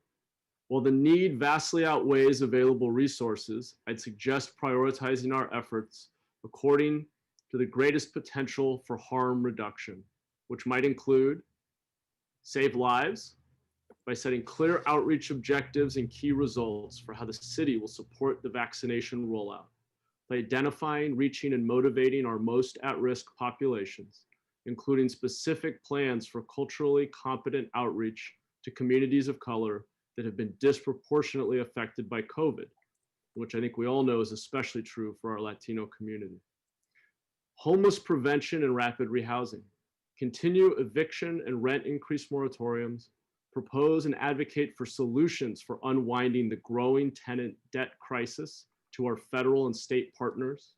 While the need vastly outweighs available resources, I'd suggest prioritizing our efforts according to the greatest potential for harm reduction, which might include save lives by setting clear outreach objectives and key results for how the city will support the vaccination rollout, by identifying, reaching, and motivating our most at-risk populations, including specific plans for culturally competent outreach to communities of color that have been disproportionately affected by COVID, which I think we all know is especially true for our Latino community. Homeless prevention and rapid rehousing. Continue eviction and rent increase moratoriums, propose and advocate for solutions for unwinding the growing tenant debt crisis to our federal and state partners,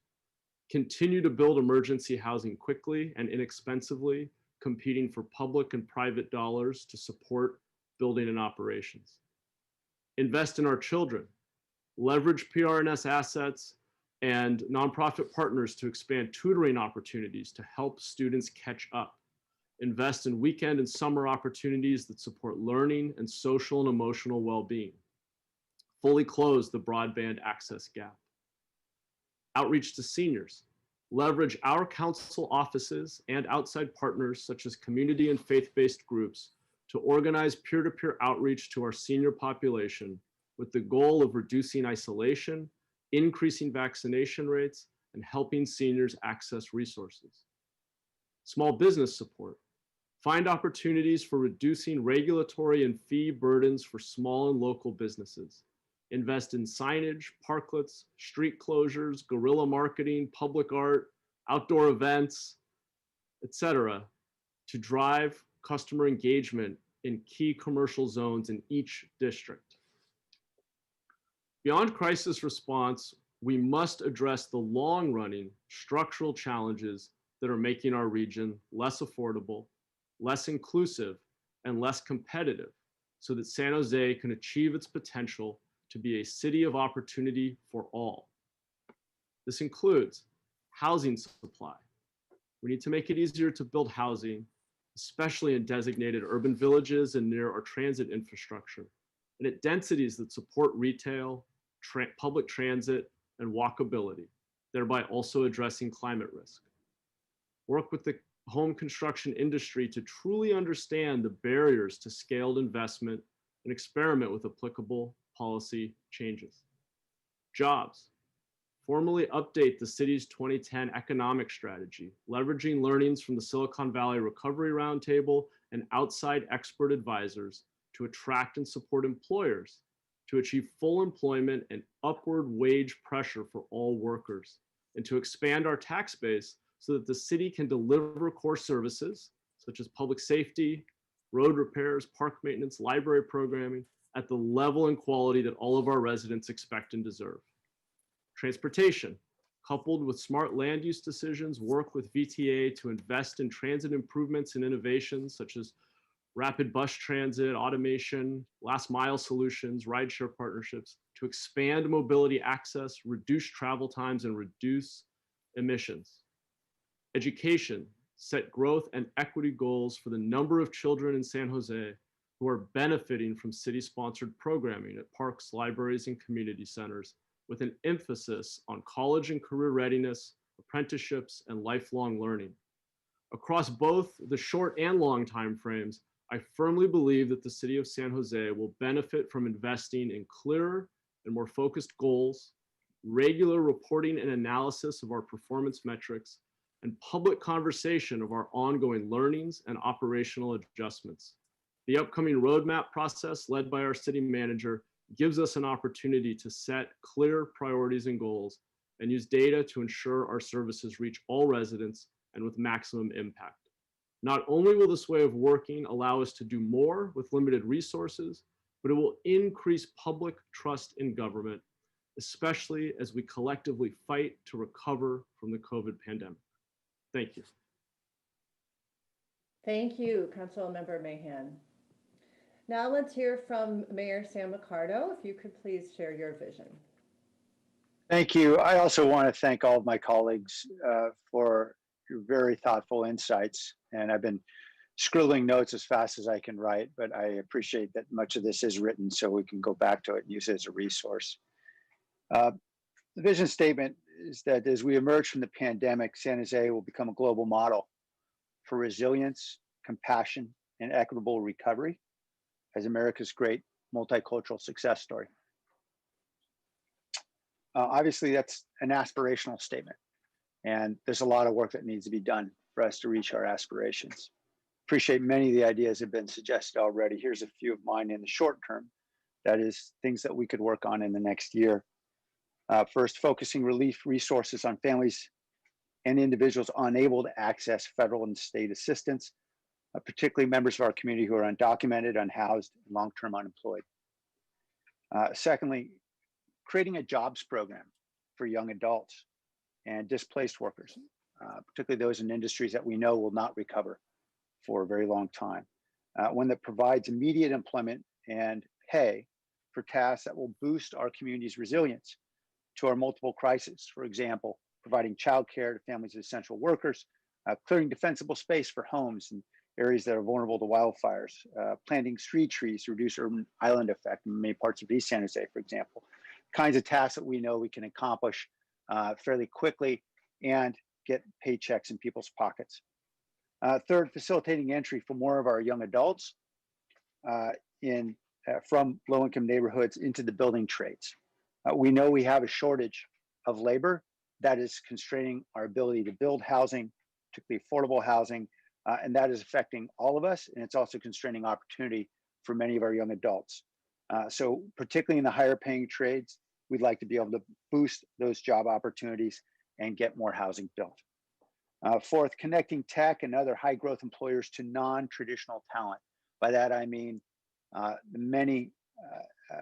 continue to build emergency housing quickly and inexpensively, competing for public and private dollars to support building and operations. Invest in our children, leverage PRNS assets and nonprofit partners to expand tutoring opportunities to help students catch up. Invest in weekend and summer opportunities that support learning and social and emotional well-being. Fully close the broadband access gap. Outreach to seniors. leverage our council offices and outside partners such as community and faith-based groups to organize peer-to-peer outreach to our senior population with the goal of reducing isolation, increasing vaccination rates, and helping seniors access resources. Small business support. Find opportunities for reducing regulatory and fee burdens for small and local businesses. Invest in signage, parklets, street closures, guerrilla marketing, public art, outdoor events, etc., to drive customer engagement in key commercial zones in each district. Beyond crisis response, we must address the long-running structural challenges that are making our region less affordable, less inclusive, and less competitive so that San Jose can achieve its potential to be a city of opportunity for all. This includes housing supply. We need to make it easier to build housing, especially in designated urban villages and near our transit infrastructure, and at densities that support retail, public transit, and walkability, thereby also addressing climate risk. Work with the home construction industry to truly understand the barriers to scaled investment and experiment with applicable policy changes. Jobs. Formally update the city's 2010 economic strategy, leveraging learnings from the Silicon Valley Recovery Roundtable and outside expert advisors to attract and support employers to achieve full employment and upward wage pressure for all workers, and to expand our tax base so that the city can deliver core services such as public safety, road repairs, park maintenance, library programming at the level and quality that all of our residents expect and deserve. Transportation, coupled with smart land use decisions, work with VTA to invest in transit improvements and innovations such as rapid bus transit, automation, last mile solutions, rideshare partnerships to expand mobility access, reduce travel times, and reduce emissions. Education, set growth and equity goals for the number of children in San Jose who are benefiting from city-sponsored programming at parks, libraries, and community centers, with an emphasis on college and career readiness, apprenticeships, and lifelong learning. Across both the short and long timeframes, I firmly believe that the city of San Jose will benefit from investing in clearer and more focused goals, regular reporting and analysis of our performance metrics, and public conversation of our ongoing learnings and operational adjustments. The upcoming roadmap process led by our city manager gives us an opportunity to set clear priorities and goals and use data to ensure our services reach all residents and with maximum impact. Not only will this way of working allow us to do more with limited resources, but it will increase public trust in government, especially as we collectively fight to recover from the COVID pandemic. Thank you. Thank you, Councilmember Mahan. Now let's hear from Mayor Sam Ricardo. If you could please share your vision. Thank you. I also want to thank all of my colleagues for your very thoughtful insights. And I've been scribbling notes as fast as I can write, but I appreciate that much of this is written so we can go back to it and use it as a resource. The vision statement is that as we emerge from the pandemic, San Jose will become a global model for resilience, compassion, and equitable recovery as America's great multicultural success story. Obviously, that's an aspirational statement, and there's a lot of work that needs to be done for us to reach our aspirations. Appreciate many of the ideas have been suggested already. Here's a few of mine in the short term. That is things that we could work on in the next year. First, focusing relief resources on families and individuals unable to access federal and state assistance, particularly members of our community who are undocumented, unhoused, and long-term unemployed. Secondly, creating a jobs program for young adults and displaced workers, particularly those in industries that we know will not recover for a very long time. One that provides immediate employment and pay for tasks that will boost our community's resilience to our multiple crises. For example, providing childcare to families of essential workers, clearing defensible space for homes in areas that are vulnerable to wildfires, planting street trees to reduce urban island effect in many parts of East San Jose, for example. Kinds of tasks that we know we can accomplish fairly quickly and get paychecks in people's pockets. Third, facilitating entry for more of our young adults from low-income neighborhoods into the building trades. We know we have a shortage of labor that is constraining our ability to build housing, particularly affordable housing, and that is affecting all of us, and it's also constraining opportunity for many of our young adults. So particularly in the higher paying trades, we'd like to be able to boost those job opportunities and get more housing built. Fourth, connecting tech and other high growth employers to non-traditional talent. By that, I mean the many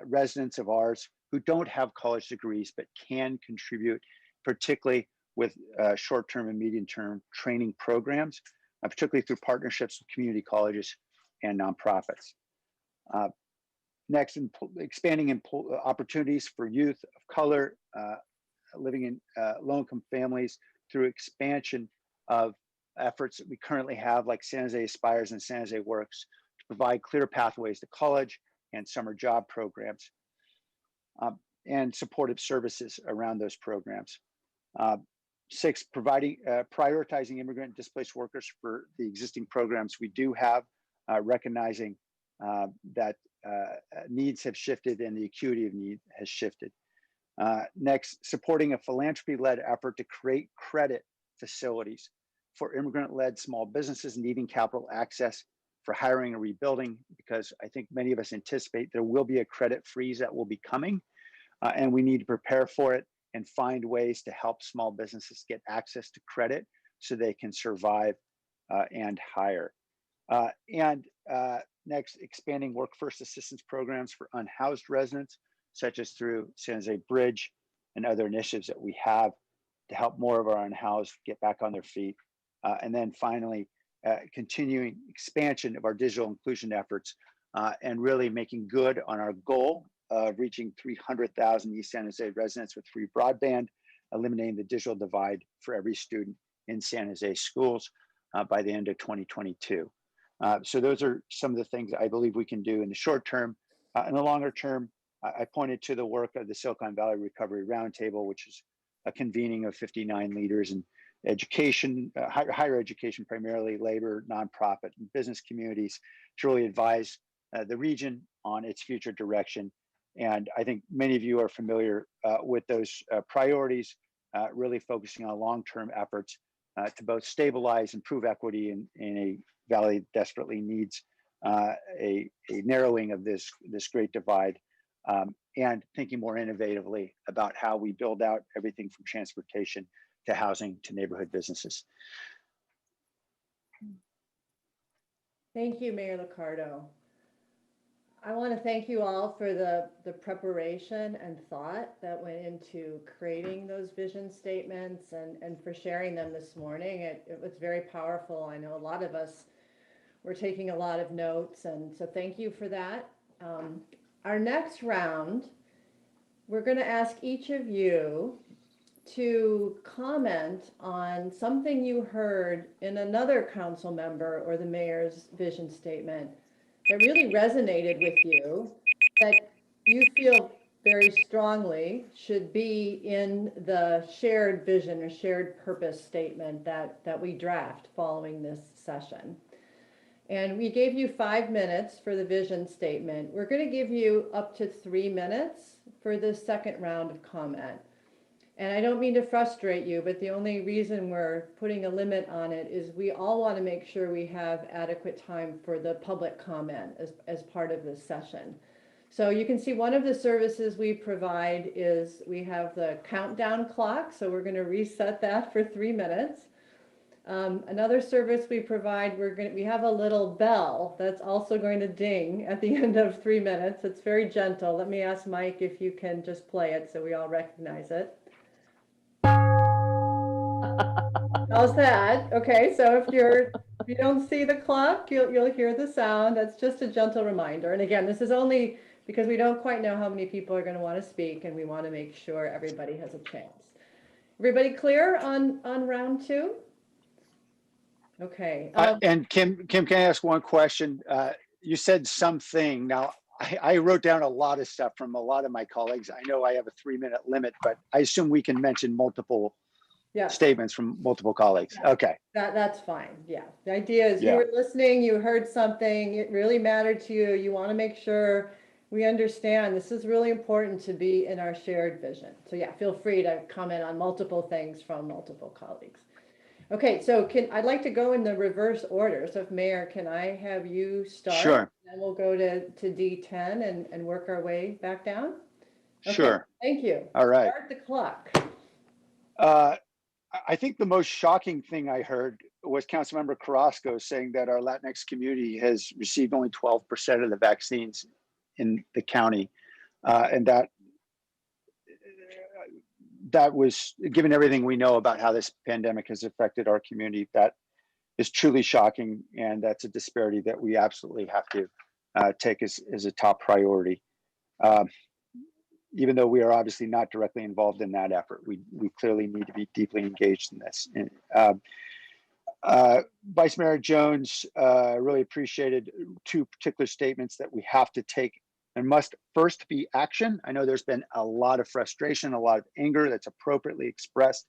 residents of ours who don't have college degrees, but can contribute, particularly with short-term and medium-term training programs, particularly through partnerships with community colleges and nonprofits. Next, expanding opportunities for youth of color living in low-income families through expansion of efforts that we currently have, like San Jose Aspires and San Jose Works, to provide clear pathways to college and summer job programs, and supportive services around those programs. Six, prioritizing immigrant and displaced workers for the existing programs we do have, recognizing that needs have shifted and the acuity of need has shifted. Next, supporting a philanthropy-led effort to create credit facilities for immigrant-led small businesses needing capital access for hiring and rebuilding, because I think many of us anticipate there will be a credit freeze that will be coming, and we need to prepare for it and find ways to help small businesses get access to credit so they can survive and hire. Next, expanding workforce assistance programs for unhoused residents, such as through San Jose Bridge and other initiatives that we have to help more of our unhoused get back on their feet. And then finally, continuing expansion of our digital inclusion efforts and really making good on our goal of reaching 300,000 East San Jose residents with free broadband, eliminating the digital divide for every student in San Jose schools by the end of 2022. So those are some of the things I believe we can do in the short term. In the longer term, I pointed to the work of the Silicon Valley Recovery Roundtable, which is a convening of 59 leaders in education, higher education, primarily labor, nonprofit, and business communities to really advise the region on its future direction. And I think many of you are familiar with those priorities, really focusing on long-term efforts to both stabilize, improve equity in a valley that desperately needs a narrowing of this great divide, and thinking more innovatively about how we build out everything from transportation to housing to neighborhood businesses. Thank you, Mayor Ricardo. I want to thank you all for the preparation and thought that went into creating those vision statements and for sharing them this morning. It was very powerful. I know a lot of us were taking a lot of notes, and so thank you for that. Our next round, we're going to ask each of you to comment on something you heard in another council member or the mayor's vision statement that really resonated with you, that you feel very strongly should be in the shared vision or shared purpose statement that we draft following this session. And we gave you 5 minutes for the vision statement. We're going to give you up to 3 minutes for the second round of comment. And I don't mean to frustrate you, but the only reason we're putting a limit on it is we all want to make sure we have adequate time for the public comment as part of this session. So you can see one of the services we provide is we have the countdown clock. So we're going to reset that for 3 minutes. Another service we provide, we have a little bell that's also going to ding at the end of 3 minutes. It's very gentle. Let me ask Mike if you can just play it so we all recognize it. How's that? Okay, so if you don't see the clock, you'll hear the sound. That's just a gentle reminder. And again, this is only because we don't quite know how many people are going to want to speak, and we want to make sure everybody has a chance. Everybody clear on round 2? Okay. And Kim, can I ask one question? You said something. Now, I wrote down a lot of stuff from a lot of my colleagues. I know I have a 3-minute limit, but I assume we can mention multiple Yeah. statements from multiple colleagues. Okay. That's fine. Yeah. The idea is you Yeah. were listening, you heard something, it really mattered to you. You want to make sure we understand this is really important to be in our shared vision. So yeah, feel free to comment on multiple things from multiple colleagues. Okay, so I'd like to go in the reverse order. So if Mayor, can I have you start? Sure. And we'll go to D10 and work our way back down. Okay, Sure. thank you. All right. Start the clock. I think the most shocking thing I heard was Councilmember Carrasco saying that our Latinx community has received only 12% of the vaccines in the county. And that was, given everything we know about how this pandemic has affected our community, that is truly shocking. And that's a disparity that we absolutely have to take as a top priority. Even though we are obviously not directly involved in that effort, we clearly need to be deeply engaged in this. Vice Mayor Jones really appreciated two particular statements that we have to take and must first be action. I know there's been a lot of frustration, a lot of anger that's appropriately expressed,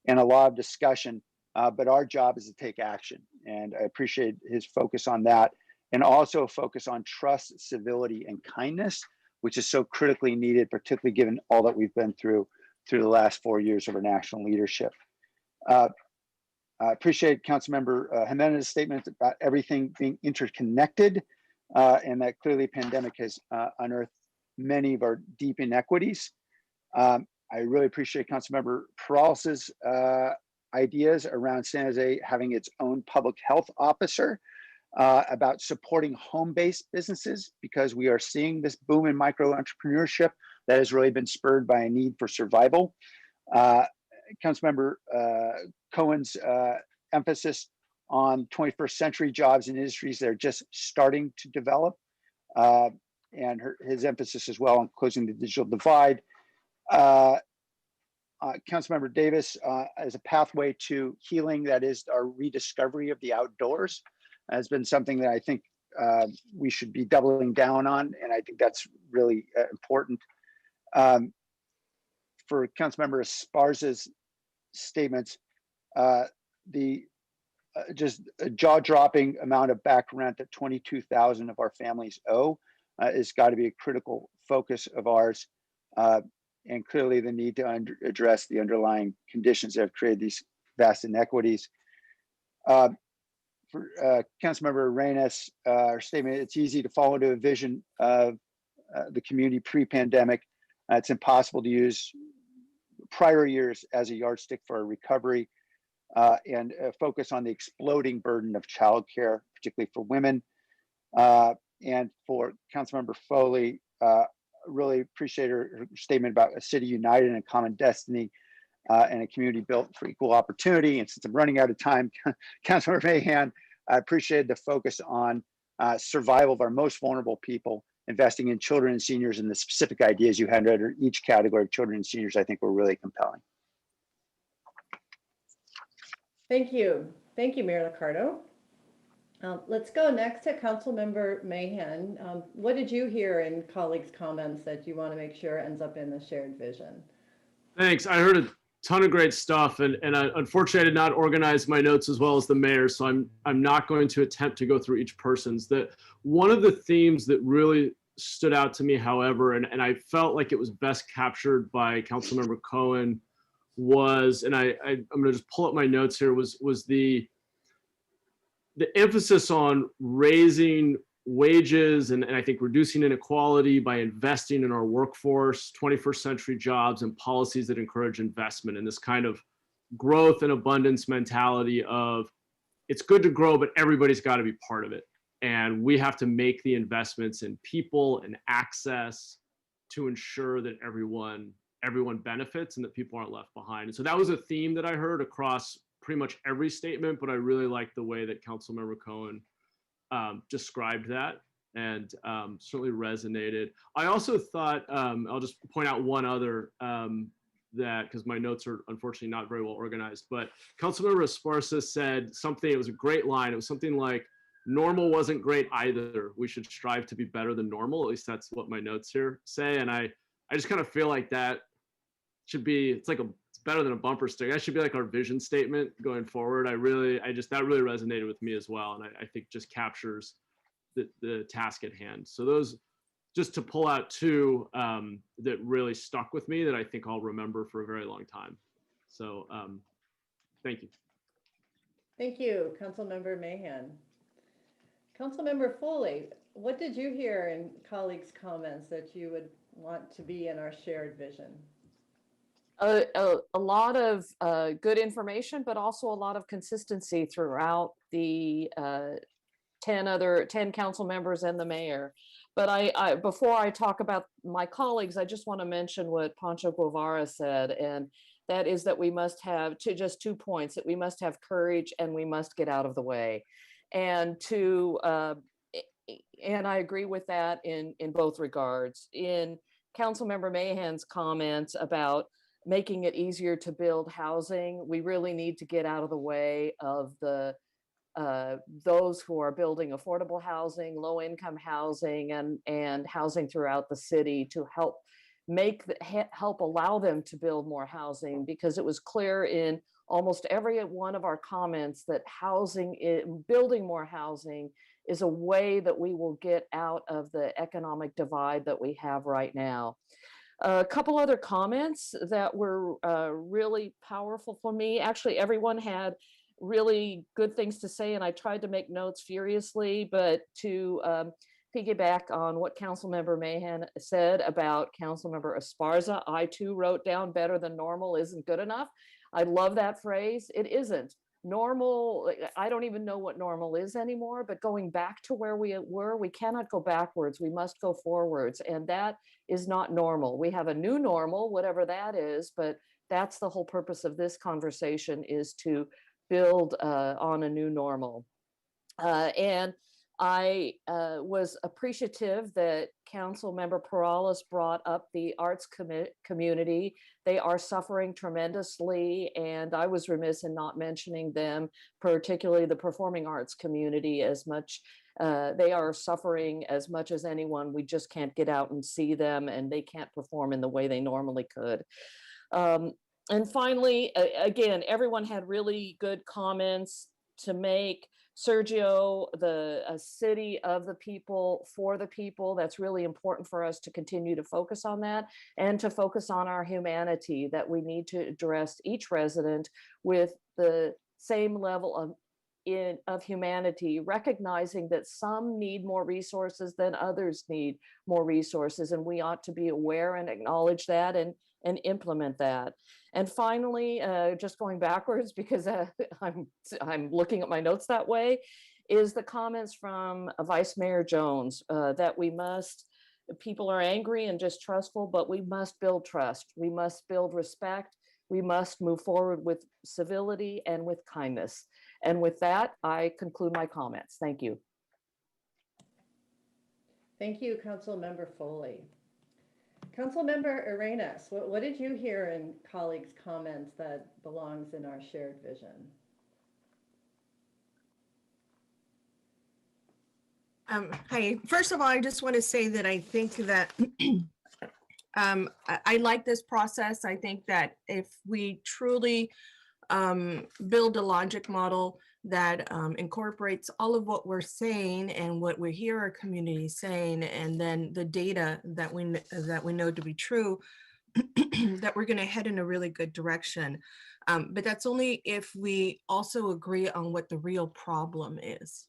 and a lot of discussion, but our job is to take action. And I appreciate his focus on that, and also focus on trust, civility, and kindness, which is so critically needed, particularly given all that we've been through the last 4 years of our national leadership. I appreciate Councilmember Jimenez's statement about everything being interconnected, and that clearly pandemic has unearthed many of our deep inequities. I really appreciate Councilmember Peralta's ideas around San Jose having its own public health officer, about supporting home-based businesses, because we are seeing this boom in micro entrepreneurship that has really been spurred by a need for survival. Councilmember Cohen's emphasis on 21st century jobs and industries that are just starting to develop, and his emphasis as well on closing the digital divide. Councilmember Davis, as a pathway to healing, that is our rediscovery of the outdoors, has been something that I think we should be doubling down on, and I think that's really important. For Councilmember Esparza's statements, the just a jaw-dropping amount of back rent that 22,000 of our families owe has got to be a critical focus of ours, and clearly the need to address the underlying conditions that have created these vast inequities. For Councilmember Reyes, our statement, it's easy to fall into a vision of the community pre-pandemic. It's impossible to use prior years as a yardstick for our recovery, and focus on the exploding burden of childcare, particularly for women. And for Councilmember Foley, really appreciate her statement about a city united in a common destiny, and a community built for equal opportunity. And since I'm running out of time, Councilmember Mahan, I appreciated the focus on survival of our most vulnerable people, investing in children and seniors, and the specific ideas you had under each category of children and seniors, I think were really compelling. Thank you. Thank you, Mayor Ricardo. Let's go next to Councilmember Mahan. What did you hear in colleagues' comments that you want to make sure ends up in the shared vision? Thanks. I heard a ton of great stuff, and I, unfortunately, I did not organize my notes as well as the mayor, so I'm not going to attempt to go through each person's. One of the themes that really stood out to me, however, and I felt like it was best captured by Councilmember Cohen, was, and I'm going to just pull up my notes here, was the emphasis on raising wages and I think reducing inequality by investing in our workforce, 21st century jobs, and policies that encourage investment, and this kind of growth and abundance mentality of it's good to grow, but everybody's got to be part of it. And we have to make the investments in people and access to ensure that everyone benefits and that people aren't left behind. And so that was a theme that I heard across pretty much every statement, but I really liked the way that Councilmember Cohen described that, and certainly resonated. I also thought, I'll just point out one other, that, because my notes are unfortunately not very well organized, but Councilmember Esparza said something, it was a great line, it was something like, normal wasn't great either. We should strive to be better than normal. At least that's what my notes here say. And I just kind of feel like that should be, it's like a better than a bumper sticker. That should be like our vision statement going forward. That really resonated with me as well. And I think just captures the task at hand. So those, just to pull out two that really stuck with me that I think I'll remember for a very long time. So thank you. Thank you, Councilmember Mahan. Councilmember Foley, what did you hear in colleagues' comments that you would want to be in our shared vision? A lot of good information, but also a lot of consistency throughout the 10 council members and the mayor. But I before I talk about my colleagues, I just want to mention what Pancho Guevara said, and that is that we must have just 2 points, that we must have courage and we must get out of the way. And and I agree with that in both regards. In Councilmember Mahan's comments about making it easier to build housing, we really need to get out of the way of those who are building affordable housing, low income housing, and housing throughout the city to help allow them to build more housing, because it was clear in almost every one of our comments that building more housing is a way that we will get out of the economic divide that we have right now. A couple other comments that were really powerful for me. Actually, everyone had really good things to say, and I tried to make notes furiously, but to piggyback on what Councilmember Mahan said about Councilmember Esparza, I too wrote down better than normal isn't good enough. I love that phrase. It isn't. Normal, I don't even know what normal is anymore, but going back to where we were, we cannot go backwards. We must go forwards, and that is not normal. We have a new normal, whatever that is, but that's the whole purpose of this conversation, is to build on a new normal. And I was appreciative that Councilmember Perales brought up the arts community. They are suffering tremendously, and I was remiss in not mentioning them, particularly the performing arts community, as much. They are suffering as much as anyone. We just can't get out and see them, and they can't perform in the way they normally could. And finally, again, everyone had really good comments to make. Sergio, a city of the people, for the people, that's really important for us to continue to focus on that, and to focus on our humanity, that we need to address each resident with the same level of humanity, recognizing that some need more resources than others need more resources, and we ought to be aware and acknowledge that and implement that. And finally, just going backwards, because I'm looking at my notes that way, is the comments from Vice Mayor Jones that people are angry and distrustful, but we must build trust. We must build respect. We must move forward with civility and with kindness. And with that, I conclude my comments. Thank you. Thank you, Councilmember Foley. Councilmember Arenas, what did you hear in colleagues' comments that belongs in our shared vision? Hi, first of all, I just want to say that I think that I like this process. I think that if we truly build a logic model that incorporates all of what we're saying and what we hear our community saying, and then the data that we know to be true, that we're going to head in a really good direction. But that's only if we also agree on what the real problem is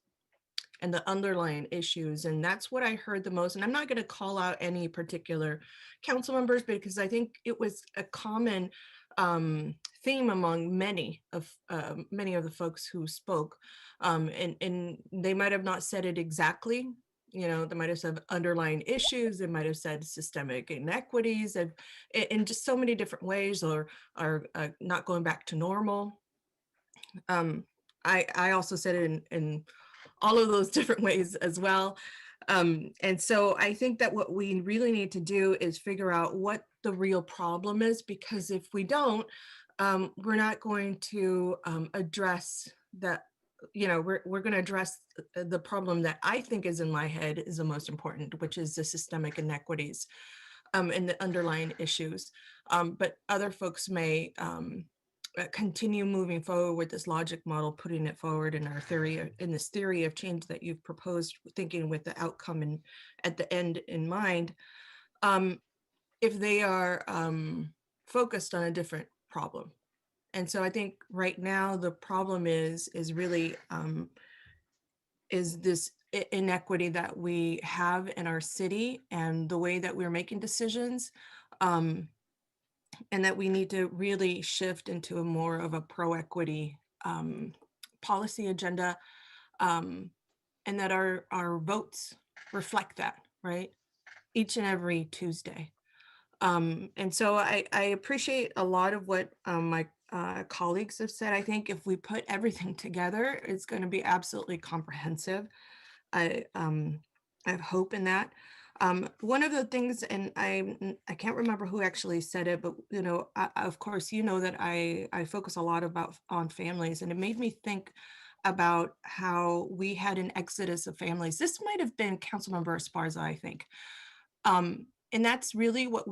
and the underlying issues. And that's what I heard the most. And I'm not going to call out any particular council members, because I think it was a common theme among many of the folks who spoke, and they might have not said it exactly. They might have said underlying issues. They might have said systemic inequities, in just so many different ways, or not going back to normal. I also said it in all of those different ways as well. And so I think that what we really need to do is figure out what the real problem is, because if we don't, we're not going to address that. We're going to address the problem that I think is in my head is the most important, which is the systemic inequities. and the underlying issues. But other folks may continue moving forward with this logic model, putting it forward in our theory, in this theory of change that you've proposed, thinking with the outcome and at the end in mind, if they are focused on a different problem. And so I think right now the problem is really is this inequity that we have in our city and the way that we're making decisions, and that we need to really shift into a more of a pro-equity policy agenda, and that our votes reflect that, right? Each and every Tuesday. And so I appreciate a lot of what my colleagues have said. I think if we put everything together, it's going to be absolutely comprehensive. I have hope in that. One of the things, and I can't remember who actually said it, but you know, of course, you know that I focus a lot on families, and it made me think about how we had an exodus of families. This might have been Councilmember Esparza, I think. And that's really what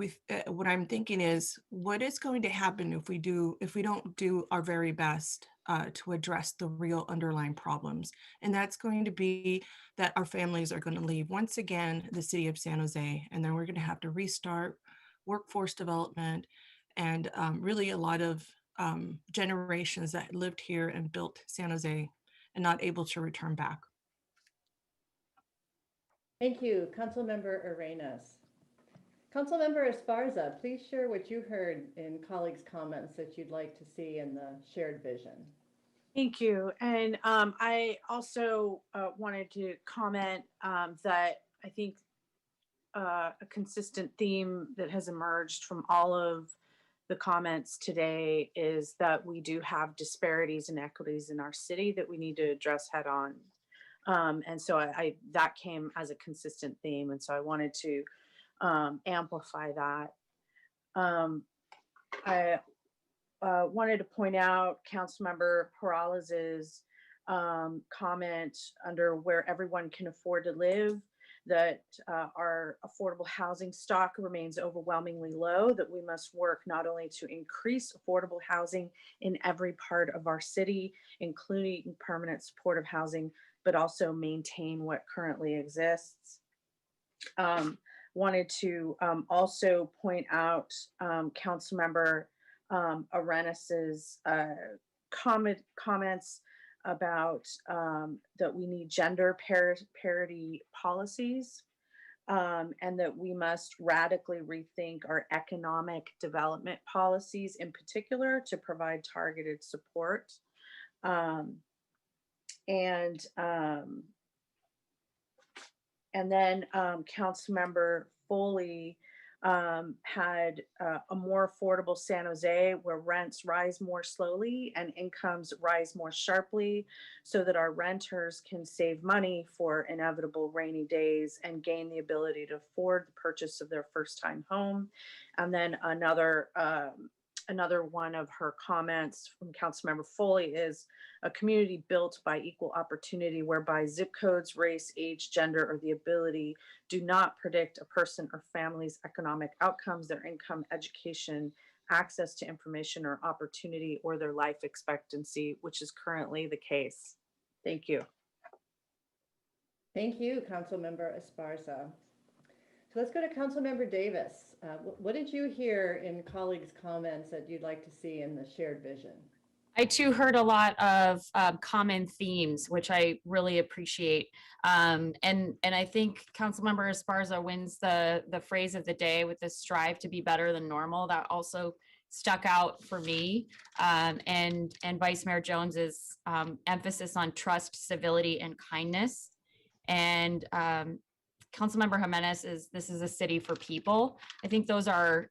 I'm thinking is, what is going to happen if we don't do our very best to address the real underlying problems? And that's going to be that our families are going to leave once again the city of San Jose, and then we're going to have to restart workforce development and really a lot of generations that lived here and built San Jose and not able to return back. Thank you, Councilmember Arenas. Councilmember Esparza, please share what you heard in colleagues' comments that you'd like to see in the shared vision. Thank you. And I also wanted to comment that I think a consistent theme that has emerged from all of the comments today is that we do have disparities and equities in our city that we need to address head on. And so that came as a consistent theme. And so I wanted to amplify that. I wanted to point out Councilmember Peralez's comment under where everyone can afford to live, that our affordable housing stock remains overwhelmingly low, that we must work not only to increase affordable housing in every part of our city, including permanent supportive housing, but also maintain what currently exists. Wanted to also point out Councilmember Arenas' comments about that we need gender parity policies, and that we must radically rethink our economic development policies in particular to provide targeted support. And then Councilmember Foley had a more affordable San Jose where rents rise more slowly and incomes rise more sharply so that our renters can save money for inevitable rainy days and gain the ability to afford the purchase of their first time home. And then another one of her comments from Councilmember Foley is a community built by equal opportunity whereby zip codes, race, age, gender, or the ability do not predict a person or family's economic outcomes, their income, education, access to information or opportunity, or their life expectancy, which is currently the case. Thank you. Thank you, Councilmember Esparza. So let's go to Councilmember Davis. What did you hear in colleagues' comments that you'd like to see in the shared vision? I too heard a lot of common themes, which I really appreciate. And I think Councilmember Esparza wins the phrase of the day with the strive to be better than normal. That also stuck out for me. And Vice Mayor Jones's emphasis on trust, civility, and kindness. And Councilmember Jimenez this is a city for people. I think those are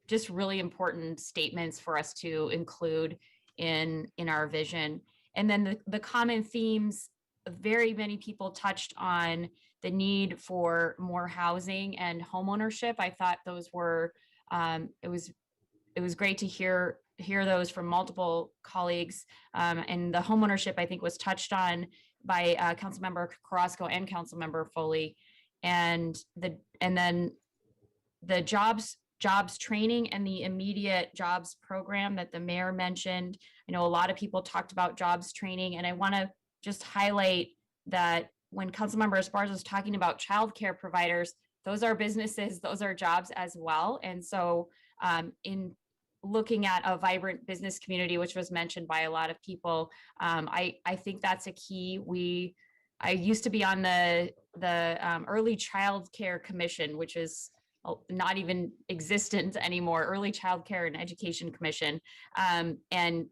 just really important statements for us to include in our vision. And then the common themes, very many people touched on the need for more housing and homeownership. I thought those were, it was great to hear those from multiple colleagues. And the homeownership, I think, was touched on by Councilmember Carrasco and Councilmember Foley. And then the jobs training and the immediate jobs program that the mayor mentioned. I know a lot of people talked about jobs training, and I want to just highlight that when Councilmember Esparza is talking about childcare providers, those are businesses, those are jobs as well. And so in looking at a vibrant business community, which was mentioned by a lot of people, I think that's a key. I used to be on the Early Child Care Commission, which is not even existent anymore, Early Child Care and Education Commission. And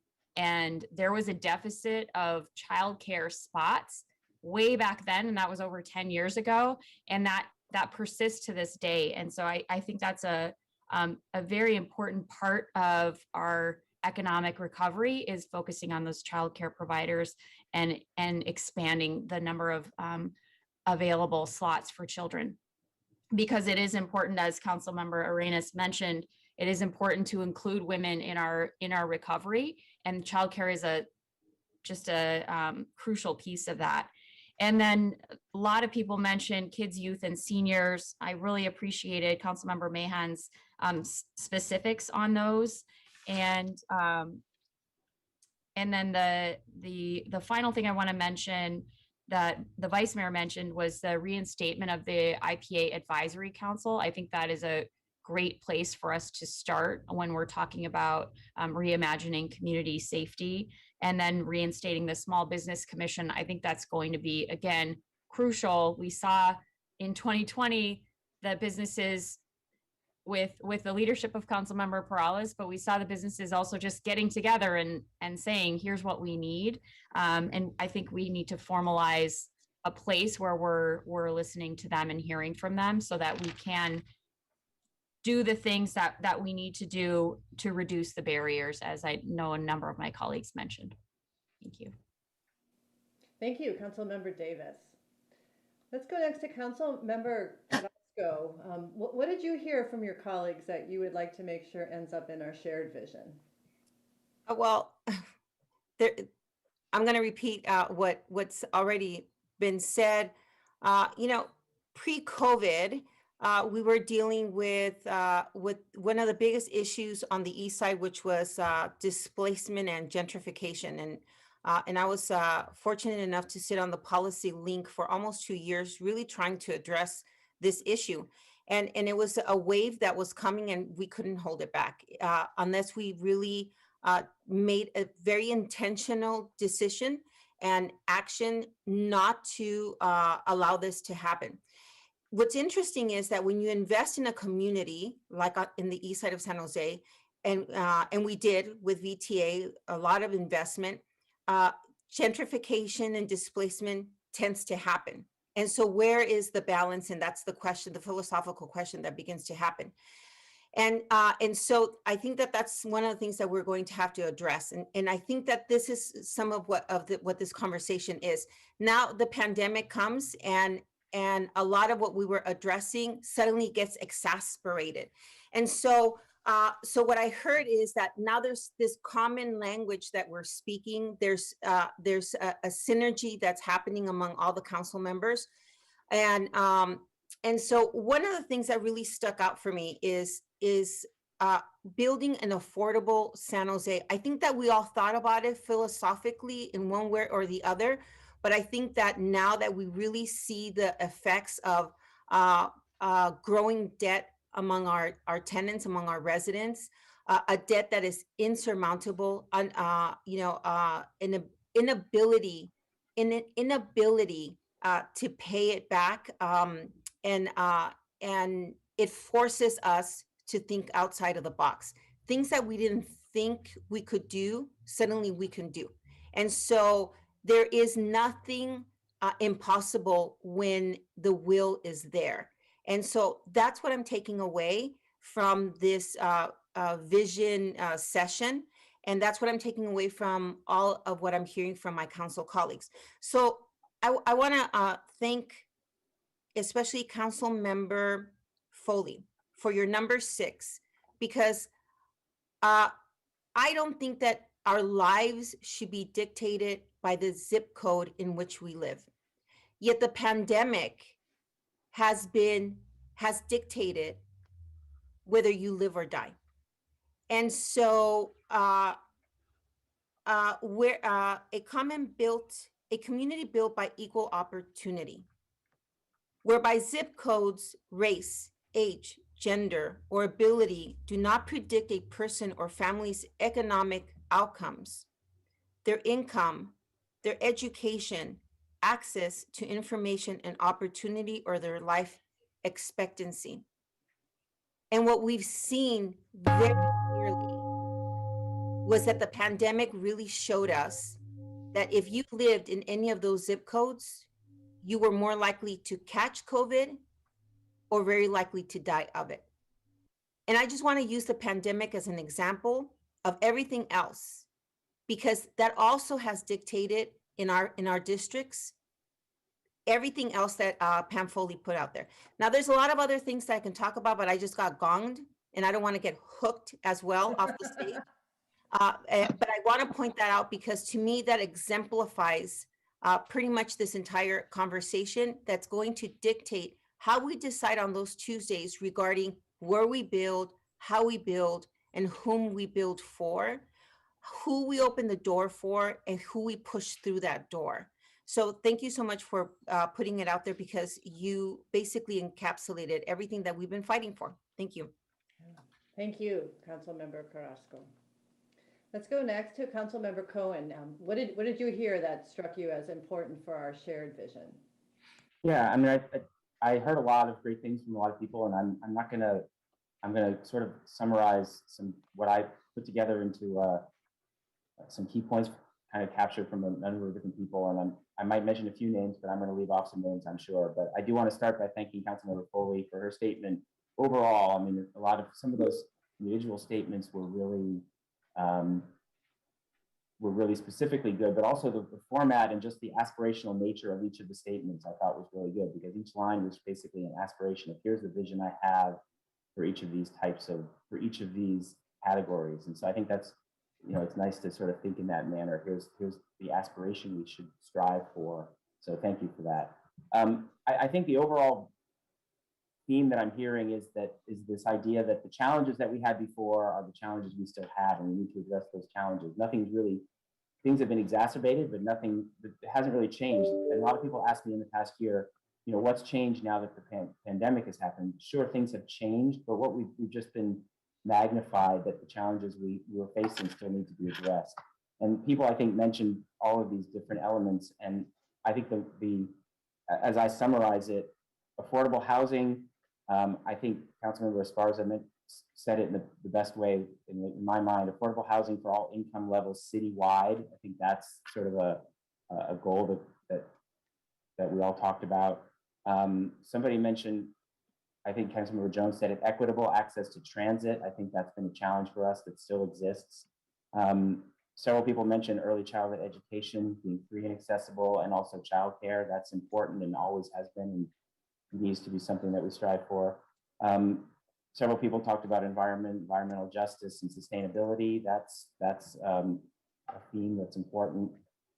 there was a deficit of childcare spots way back then, and that was over 10 years ago. And that persists to this day. And so I think that's a very important part of our economic recovery, is focusing on those childcare providers and expanding the number of available slots for children. Because it is important, as Councilmember Arenas mentioned, it is important to include women in our recovery, and childcare is just a crucial piece of that. And then a lot of people mentioned kids, youth, and seniors. I really appreciated Councilmember Mahan's specifics on those. And then the final thing I want to mention that the Vice Mayor mentioned was the reinstatement of the IPA Advisory Council. I think that is a great place for us to start when we're talking about reimagining community safety, and then reinstating the Small Business Commission. I think that's going to be, again, crucial. We saw in 2020 the businesses with the leadership of Councilmember Perales, but we saw the businesses also just getting together and saying, here's what we need. And I think we need to formalize a place where we're listening to them and hearing from them, so that we can do the things that we need to do to reduce the barriers, as I know a number of my colleagues mentioned. Thank you. Thank you, Councilmember Davis. Let's go next to Councilmember Carrasco. What did you hear from your colleagues that you would like to make sure ends up in our shared vision? Well, I'm going to repeat what's already been said. Pre-COVID, we were dealing with one of the biggest issues on the east side, which was displacement and gentrification. And I was fortunate enough to sit on the policy link for almost 2 years, really trying to address this issue. And it was a wave that was coming, and we couldn't hold it back unless we really made a very intentional decision and action not to allow this to happen. What's interesting is that when you invest in a community like in the east side of San Jose, and we did with VTA, a lot of investment, gentrification and displacement tends to happen. And so where is the balance? And that's the question, the philosophical question that begins to happen. And so I think that that's one of the things that we're going to have to address. And I think that this is some of what this conversation is. Now the pandemic comes, and a lot of what we were addressing suddenly gets exasperated. And so what I heard is that now there's this common language that we're speaking. There's a synergy that's happening among all the council members. And so one of the things that really stuck out for me is building an affordable San Jose. I think that we all thought about it philosophically in one way or the other, but I think that now that we really see the effects of growing debt among our tenants, among our residents, a debt that is insurmountable, an inability to pay it back, and it forces us to think outside of the box. Things that we didn't think we could do, suddenly we can do. And so there is nothing impossible when the will is there. And so that's what I'm taking away from this vision session. And that's what I'm taking away from all of what I'm hearing from my council colleagues. So I want to thank especially Council Member Foley for your number 6, because I don't think that our lives should be dictated by the zip code in which we live. Yet the pandemic has dictated whether you live or die. And so we're a community built by equal opportunity, whereby zip codes, race, age, gender, or ability do not predict a person or family's economic outcomes, their income, their education, access to information and opportunity, or their life expectancy. And what we've seen very clearly was that the pandemic really showed us that if you lived in any of those zip codes, you were more likely to catch COVID or very likely to die of it. And I just want to use the pandemic as an example of everything else, because that also has dictated in our districts everything else that Pam Foley put out there. Now, there's a lot of other things that I can talk about, but I just got gonged, and I don't want to get hooked as well off the stage. But I want to point that out because to me, that exemplifies pretty much this entire conversation that's going to dictate how we decide on those Tuesdays regarding where we build, how we build, and whom we build for, who we open the door for, and who we push through that door. So thank you so much for putting it out there, because you basically encapsulated everything that we've been fighting for. Thank you. Thank you, Councilmember Carrasco. Let's go next to Councilmember Cohen. What did you hear that struck you as important for our shared vision? Yeah, I mean, I heard a lot of great things from a lot of people, and I'm gonna sort of summarize what I put together into some key points kind of captured from a number of different people. And I might mention a few names, but I'm going to leave off some names, I'm sure. But I do want to start by thanking Councilmember Foley for her statement. Overall, I mean, some of those individual statements were really specifically good, but also the format and just the aspirational nature of each of the statements I thought was really good, because each line was basically an aspiration of, here's the vision I have for each of these categories. And so I think that's, it's nice to sort of think in that manner. Here's the aspiration we should strive for. So thank you for that. I think the overall theme that I'm hearing is this idea that the challenges that we had before are the challenges we still have, and we need to address those challenges. Things have been exacerbated, but it hasn't really changed. And a lot of people ask me in the past year, what's changed now that the pandemic has happened? Sure, things have changed, but what we've just been magnified, that the challenges we were facing still need to be addressed. And people, I think, mentioned all of these different elements. And I think as I summarize it, affordable housing, I think Councilmember Esparza said it in the best way in my mind. Affordable housing for all income levels citywide. I think that's sort of a goal that we all talked about. Somebody mentioned, I think Councilmember Jones said it, equitable access to transit. I think that's been a challenge for us that still exists. Several people mentioned early childhood education being free and accessible, and also childcare. That's important and always has been, and needs to be something that we strive for. Several people talked about environmental justice and sustainability. That's a theme that's important.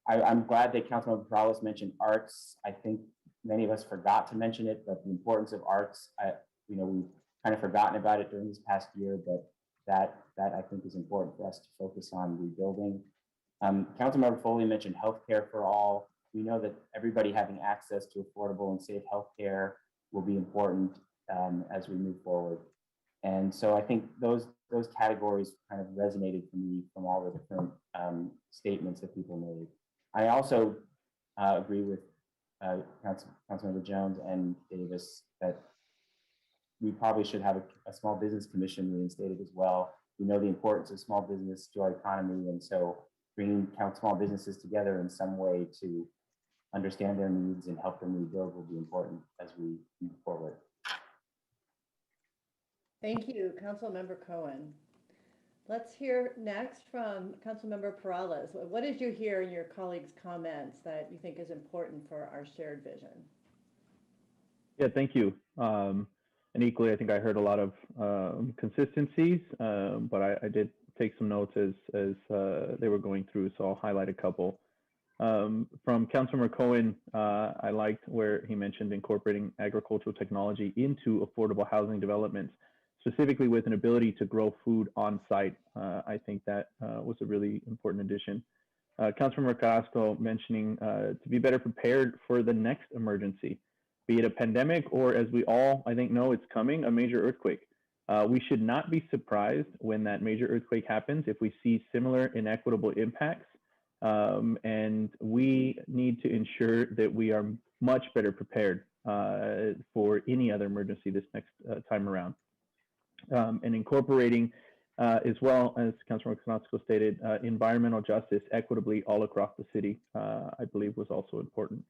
I'm glad that Councilmember Perales mentioned arts. I think many of us forgot to mention it, but the importance of arts, we've kind of forgotten about it during this past year, but that I think is important for us to focus on rebuilding. Councilmember Foley mentioned healthcare for all. We know that everybody having access to affordable and safe healthcare will be important as we move forward. And so I think those categories kind of resonated for me from all the different statements that people made. I also agree with Councilmember Jones and Davis that we probably should have a small business commission reinstated as well. We know the importance of small business to our economy, and so bringing small businesses together in some way to understand their needs and help them rebuild will be important as we move forward. Thank you, Councilmember Cohen. Let's hear next from Councilmember Perales. What did you hear in your colleagues' comments that you think is important for our shared vision? Yeah, thank you. And equally, I think I heard a lot of consistencies, but I did take some notes as they were going through, so I'll highlight a couple. From Councilmember Cohen, I liked where he mentioned incorporating agricultural technology into affordable housing developments. specifically with an ability to grow food on site. I think that was a really important addition. Councilmember Carrasco mentioning to be better prepared for the next emergency, be it a pandemic or, as we all, I think, know it's coming, a major earthquake. We should not be surprised when that major earthquake happens if we see similar inequitable impacts. And we need to ensure that we are much better prepared for any other emergency this next time around. And incorporating, as well as Councilor Carrasco stated, environmental justice equitably all across the city, I believe was also important.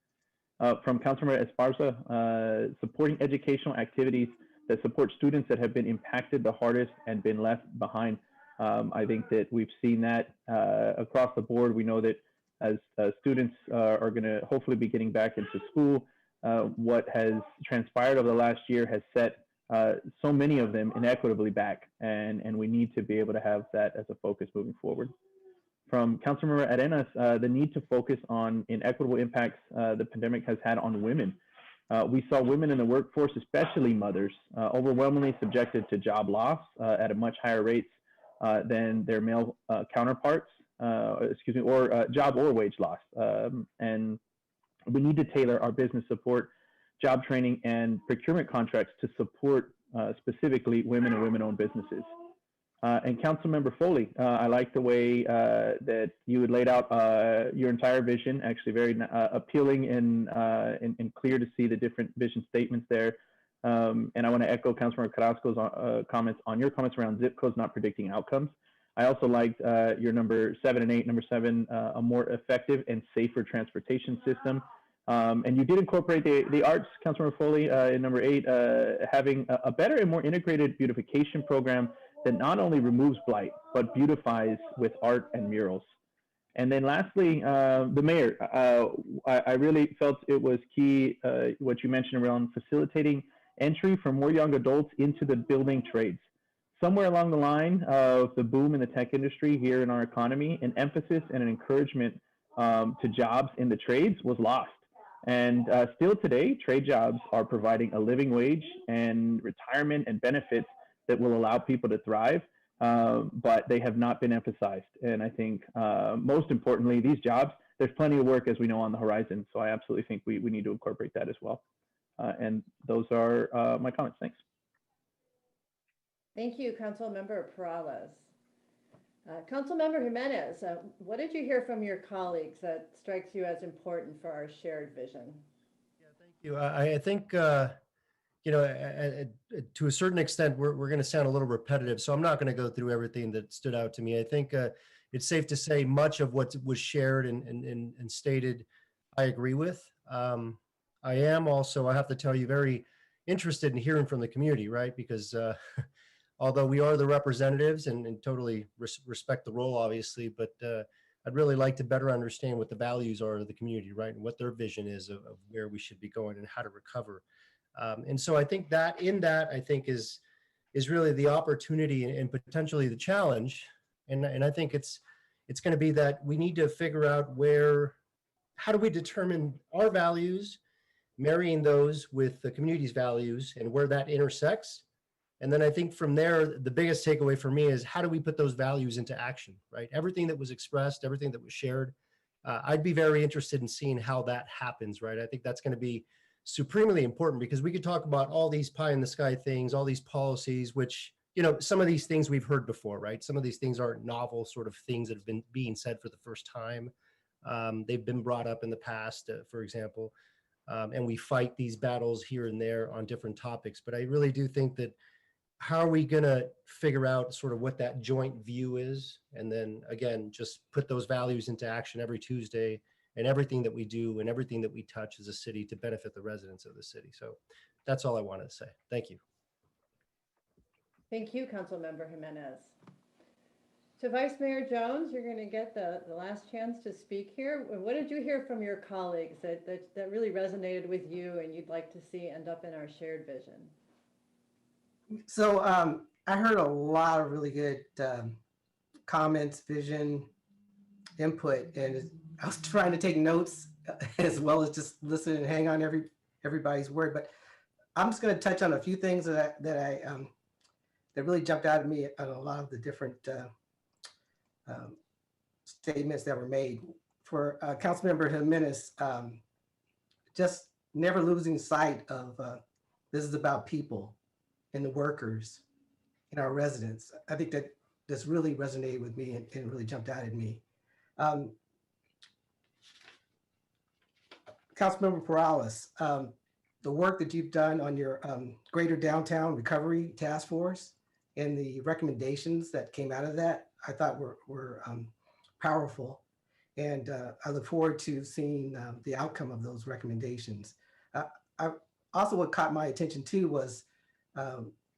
From Councilor Esparza, supporting educational activities that support students that have been impacted the hardest and been left behind. I think that we've seen that across the board. We know that as students are going to hopefully be getting back into school, what has transpired over the last year has set so many of them inequitably back, and we need to be able to have that as a focus moving forward. From Councilmember Arenas, the need to focus on inequitable impacts the pandemic has had on women. We saw women in the workforce, especially mothers, overwhelmingly subjected to job loss at a much higher rates than their male counterparts, or job or wage loss. And we need to tailor our business support, job training, and procurement contracts to support specifically women and women-owned businesses. And Councilmember Foley, I like the way that you had laid out your entire vision, actually very appealing and clear to see the different vision statements there. And I want to echo Councilmember Carrasco's comments on your comments around zip codes not predicting outcomes. I also liked your number 7 and 8. Number 7, a more effective and safer transportation system. And you did incorporate the arts, Councilmember Foley, in number 8, having a better and more integrated beautification program that not only removes blight, but beautifies with art and murals. And then lastly, the mayor, I really felt it was key, what you mentioned around facilitating entry for more young adults into the building trades. Somewhere along the line of the boom in the tech industry here in our economy, an emphasis and an encouragement to jobs in the trades was lost. And still today, trade jobs are providing a living wage and retirement and benefits that will allow people to thrive, but they have not been emphasized. And I think most importantly, these jobs, there's plenty of work, as we know, on the horizon. So I absolutely think we need to incorporate that as well. And those are my comments. Thanks. Thank you, Councilmember Perales. Councilmember Jimenez, what did you hear from your colleagues that strikes you as important for our shared vision? Thank you. I think, you know, to a certain extent, we're going to sound a little repetitive, so I'm not going to go through everything that stood out to me. I think it's safe to say much of what was shared and stated, I agree with. I am also, I have to tell you, very interested in hearing from the community, right? Because although we are the representatives and totally respect the role, obviously, but I'd really like to better understand what the values are of the community, right? And what their vision is of where we should be going and how to recover. And so I think that I think is really the opportunity and potentially the challenge. And I think it's going to be that we need to figure out how do we determine our values, marrying those with the community's values and where that intersects. And then I think from there, the biggest takeaway for me is how do we put those values into action, right? Everything that was expressed, everything that was shared, I'd be very interested in seeing how that happens, right? I think that's going to be supremely important because we could talk about all these pie in the sky things, all these policies, which, you know, some of these things we've heard before, right? Some of these things aren't novel sort of things that have been being said for the first time. They've been brought up in the past, for example, and we fight these battles here and there on different topics. But I really do think that how are we going to figure out sort of what that joint view is? And then again, just put those values into action every Tuesday and everything that we do and everything that we touch as a city to benefit the residents of the city. So that's all I wanted to say. Thank you. Thank you, Councilmember Jimenez. So Vice Mayor Jones, you're going to get the last chance to speak here. What did you hear from your colleagues that really resonated with you and you'd like to see end up in our shared vision? So I heard a lot of really good comments, vision, input, and I was trying to take notes as well as just listen and hang on everybody's word. But I'm just going to touch on a few things that that really jumped out at me on a lot of the different statements that were made. For Councilmember Jimenez, just never losing sight of this is about people and the workers and our residents. I think that this really resonated with me and really jumped out at me. Councilmember Perales, the work that you've done on your Greater Downtown Recovery Task Force and the recommendations that came out of that, I thought were powerful. And I look forward to seeing the outcome of those recommendations. Also, what caught my attention too was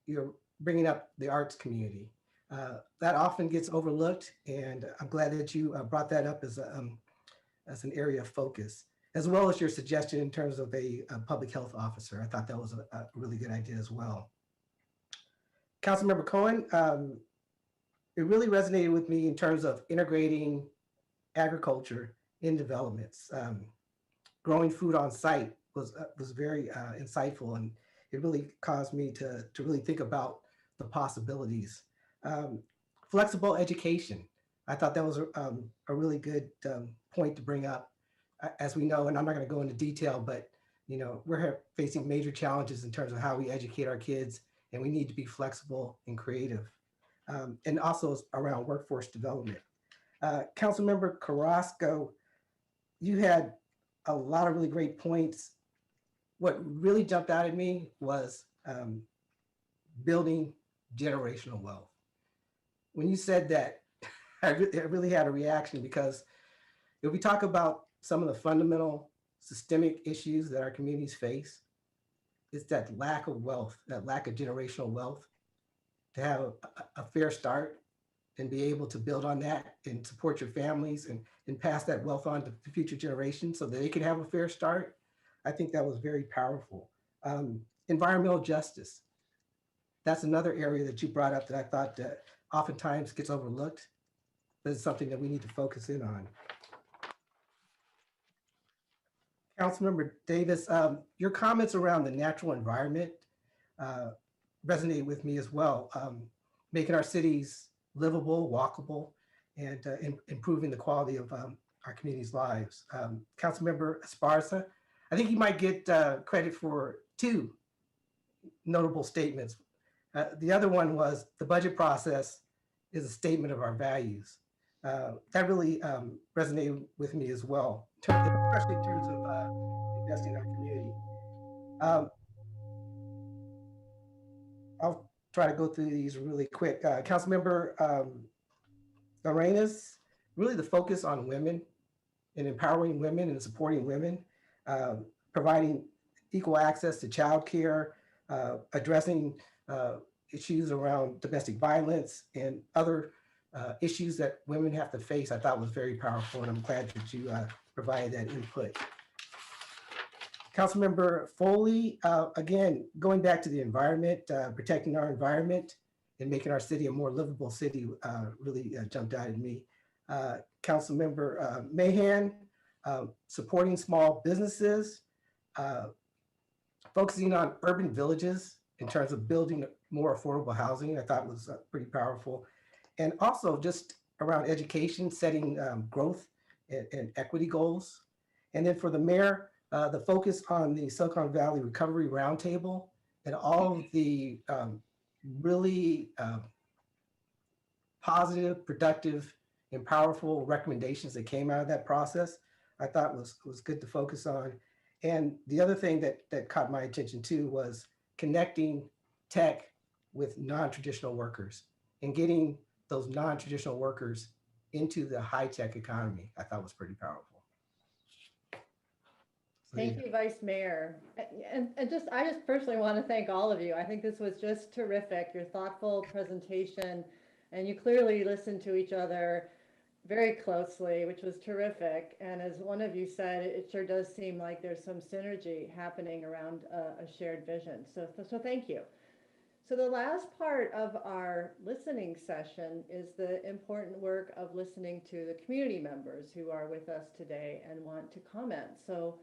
you're bringing up the arts community. That often gets overlooked, and I'm glad that you brought that up as an area of focus, as well as your suggestion in terms of a public health officer. I thought that was a really good idea as well. Councilmember Cohen, it really resonated with me in terms of integrating agriculture in developments. Growing food on site was very insightful, and it really caused me to really think about the possibilities. Flexible education. I thought that was a really good point to bring up. As we know, and I'm not going to go into detail, but we're facing major challenges in terms of how we educate our kids, and we need to be flexible and creative, and also around workforce development. Councilmember Carrasco, you had a lot of really great points. What really jumped out at me was building generational wealth. When you said that, I really had a reaction, because if we talk about some of the fundamental systemic issues that our communities face, it's that lack of wealth, that lack of generational wealth. To have a fair start and be able to build on that and support your families and pass that wealth on to future generations so that they can have a fair start, I think that was very powerful. Environmental justice. That's another area that you brought up that I thought that oftentimes gets overlooked, but it's something that we need to focus in on. Councilmember Davis, your comments around the natural environment resonated with me as well. Making our cities livable, walkable, and improving the quality of our community's lives. Councilmember Esparza, I think you might get credit for two notable statements. The other one was the budget process is a statement of our values. That really resonated with me as well, especially in terms of investing in our community. I'll try to go through these really quick. Councilmember Arenas, really the focus on women and empowering women and supporting women, providing equal access to childcare, addressing issues around domestic violence and other issues that women have to face, I thought was very powerful, and I'm glad that you provided that input. Councilmember Foley, again, going back to the environment, protecting our environment and making our city a more livable city really jumped out at me. Councilmember Mahan, supporting small businesses, focusing on urban villages in terms of building more affordable housing, I thought was pretty powerful. And also just around education, setting growth and equity goals. And then for the mayor, the focus on the Silicon Valley Recovery Roundtable and all of the really positive, productive, and powerful recommendations that came out of that process, I thought was good to focus on. And the other thing that caught my attention too was connecting tech with non-traditional workers and getting those non-traditional workers into the high-tech economy, I thought was pretty powerful. Thank you, Vice Mayor. And I just personally want to thank all of you. I think this was just terrific, your thoughtful presentation, and you clearly listened to each other very closely, which was terrific. And as one of you said, it sure does seem like there's some synergy happening around a shared vision. So thank you. So the last part of our listening session is the important work of listening to the community members who are with us today and want to comment. So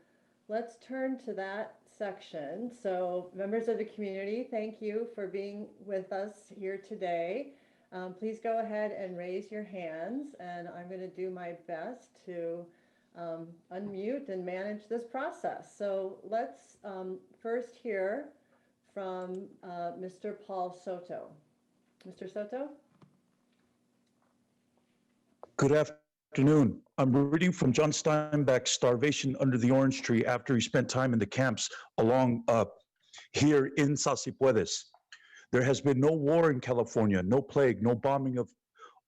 let's turn to that section. So members of the community, thank you for being with us here today. Please go ahead and raise your hands, and I'm going to do my best to unmute and manage this process. So let's first hear from Mr. Paul Soto. Mr. Soto? Good afternoon. I'm reading from John Steinbeck's Starvation Under the Orange Tree after he spent time in the camps along here in Salsipuedes. There has been no war in California, no plague, no bombing of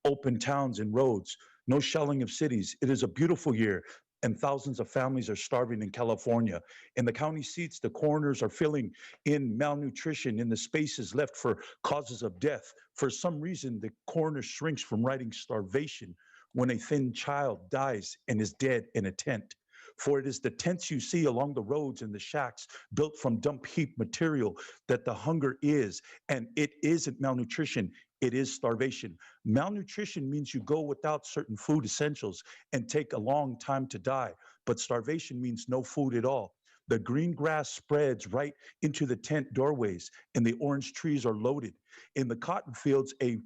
open towns and roads, no shelling of cities. It is a beautiful year, and thousands of families are starving in California. In the county seats, the coroners are filling in malnutrition in the spaces left for causes of death. For some reason, the coroner shrinks from writing starvation when a thin child dies and is dead in a tent. For it is the tents you see along the roads and the shacks built from dump heap material that the hunger is, and it isn't malnutrition, it is starvation. Malnutrition means you go without certain food essentials and take a long time to die, but starvation means no food at all. The green grass spreads right into the tent doorways, and the orange trees are loaded. In the cotton fields, a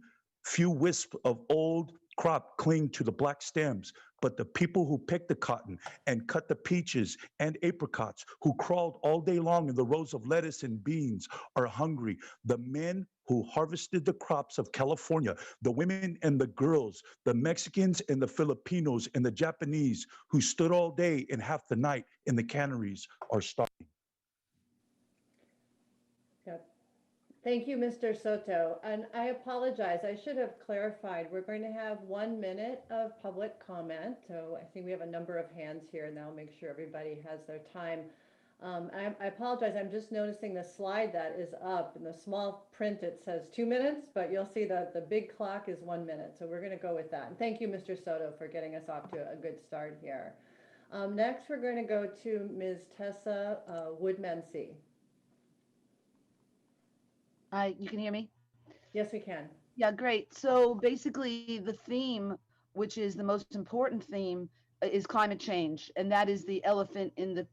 few wisps of old crop cling to the black stems, but the people who pick the cotton and cut the peaches and apricots, who crawled all day long in the rows of lettuce and beans, are hungry. The men who harvested the crops of California, the women and the girls, the Mexicans and the Filipinos and the Japanese who stood all day and half the night in the canneries are starving. Yep. Thank you, Mr. Soto. And I apologize, I should have clarified. We're going to have 1 minute of public comment. So I think we have a number of hands here, and that'll make sure everybody has their time. I apologize, I'm just noticing the slide that is up. In the small print, it says 2 minutes, but you'll see that the big clock is 1 minute. So we're going to go with that. And thank you, Mr. Soto, for getting us off to a good start here. Next, we're going to go to Ms. Tessa Woodmansey. You can hear me? Yes, we can. Yeah, great. So basically the theme, which is the most important theme, is climate change. And that is the elephant in the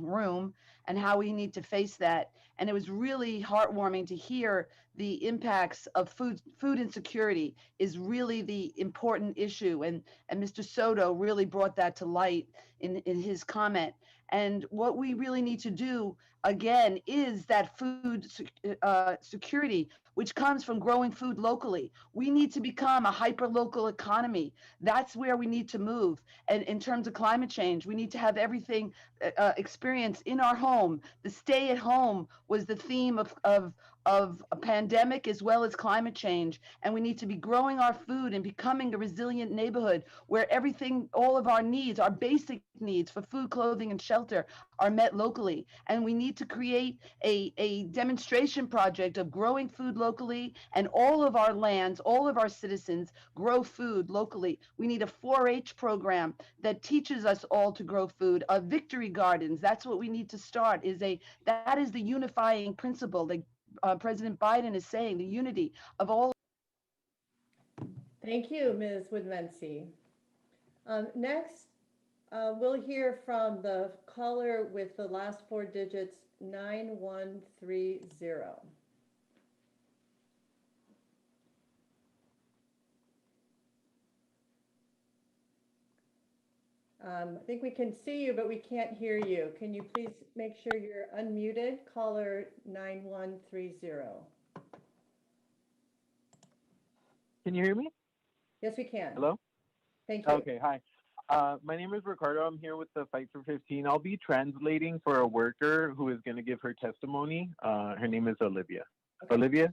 room and how we need to face that. And it was really heartwarming to hear the impacts of food insecurity is really the important issue. And Mr. Soto really brought that to light in his comment. And what we really need to do, again, is that food security, which comes from growing food locally. We need to become a hyper-local economy. That's where we need to move. And in terms of climate change, we need to have everything experienced in our home. The stay at home was the theme of a pandemic as well as climate change. And we need to be growing our food and becoming a resilient neighborhood where everything, all of our needs, our basic needs for food, clothing, and shelter are met locally. And we need to create a demonstration project of growing food locally, and all of our lands, all of our citizens grow food locally. We need a 4-H program that teaches us all to grow food, victory gardens. That's what we need to start, that is the unifying principle that President Biden is saying, the unity of all. Thank you, Ms. Woodmansey. Next, we'll hear from the caller with the last 4 digits, 9130. I think we can see you, but we can't hear you. Can you please make sure you're unmuted? Caller 9130. Can you hear me? Yes, we can. Hello? Thank you. Okay, hi. My name is Ricardo. I'm here with the Fight for 15. I'll be translating for a worker who is going to give her testimony. Her name is Olivia. Okay. Olivia?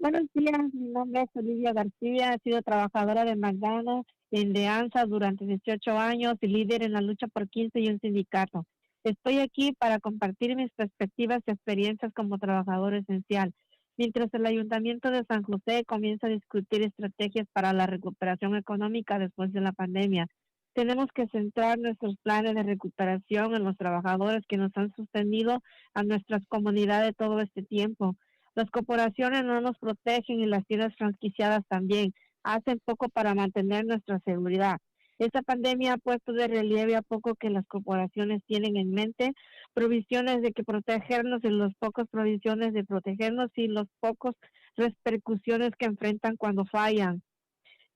Buenos días, mi nombre es Olivia García, he sido trabajadora de McDonald's en De ANSA durante 18 años y líder en la lucha por 15 y un sindicato. Estoy aquí para compartir mis perspectivas y experiencias como trabajador esencial. Mientras el Ayuntamiento de San José comienza a discutir estrategias para la recuperación económica después de la pandemia, tenemos que centrar nuestros planes de recuperación en los trabajadores que nos han sostenido a nuestras comunidades todo este tiempo. Las corporaciones no nos protegen y las tiendas franquiciadas también hacen poco para mantener nuestra seguridad. Esta pandemia ha puesto de relieve a poco que las corporaciones tienen en mente, provisiones de que protegernos y las pocas provisiones de protegernos y los pocos repercusiones que enfrentan cuando fallan.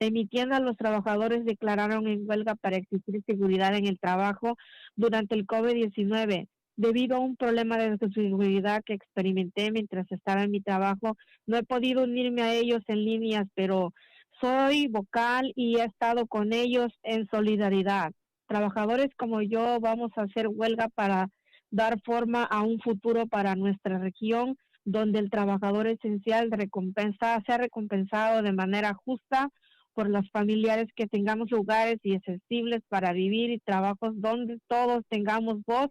En mi tienda, los trabajadores declararon en huelga para exigir seguridad en el trabajo durante el COVID-19. Debido a un problema de seguridad que experimenté mientras estaba en mi trabajo, no he podido unirme a ellos en líneas, pero soy vocal y he estado con ellos en solidaridad. Trabajadores como yo vamos a hacer huelga para dar forma a un futuro para nuestra región, donde el trabajador esencial sea recompensado de manera justa por los familiares, que tengamos lugares y accesibles para vivir y trabajos donde todos tengamos voz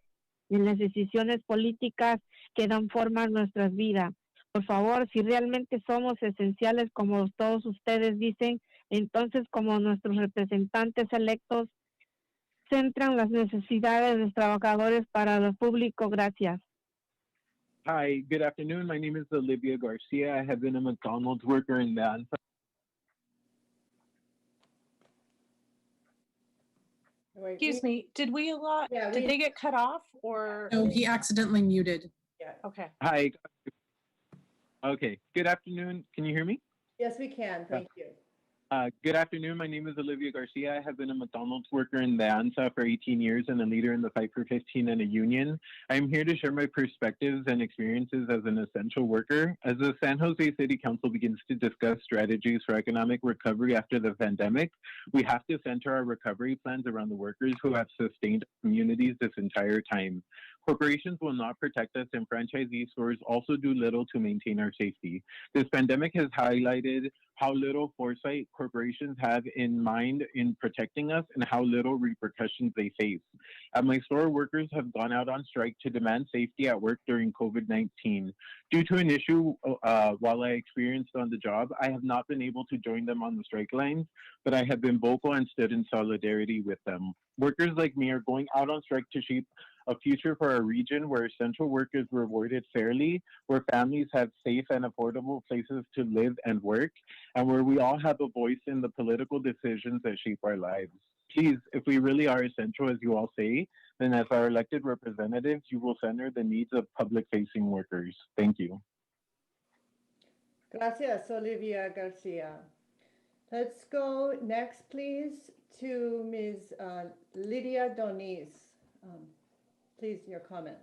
en las decisiones políticas que dan forma a nuestras vidas. Por favor, si realmente somos esenciales como todos ustedes dicen, entonces como nuestros representantes electos centran las necesidades de los trabajadores para el público. Gracias. Hi, good afternoon. My name is Olivia Garcia. I have been a McDonald's worker in the Excuse me, did we allow, Yeah, did we- they get cut off or? No, he accidentally muted. Yeah. Okay. Hi. Okay, good afternoon. Can you hear me? Yes, we can. Thank you. Good afternoon. My name is Olivia Garcia. I have been a McDonald's worker in the ANSA for 18 years and a leader in the Fight for 15 and a union. I am here to share my perspectives and experiences as an essential worker. As the San Jose City Council begins to discuss strategies for economic recovery after the pandemic, we have to center our recovery plans around the workers who have sustained communities this entire time. Corporations will not protect us, and franchisee stores also do little to maintain our safety. This pandemic has highlighted how little foresight corporations have in mind in protecting us and how little repercussions they face. At my store, workers have gone out on strike to demand safety at work during COVID-19. Due to an issue while I experienced on the job, I have not been able to join them on the strike lines, but I have been vocal and stood in solidarity with them. Workers like me are going out on strike to shape a future for our region where essential work is rewarded fairly, where families have safe and affordable places to live and work, and where we all have a voice in the political decisions that shape our lives. Please, if we really are essential, as you all say, then as our elected representatives, you will center the needs of public-facing workers. Thank you. Gracias, Olivia Garcia. Let's go next, please, to Ms. Lydia Doniz. Please, your comment.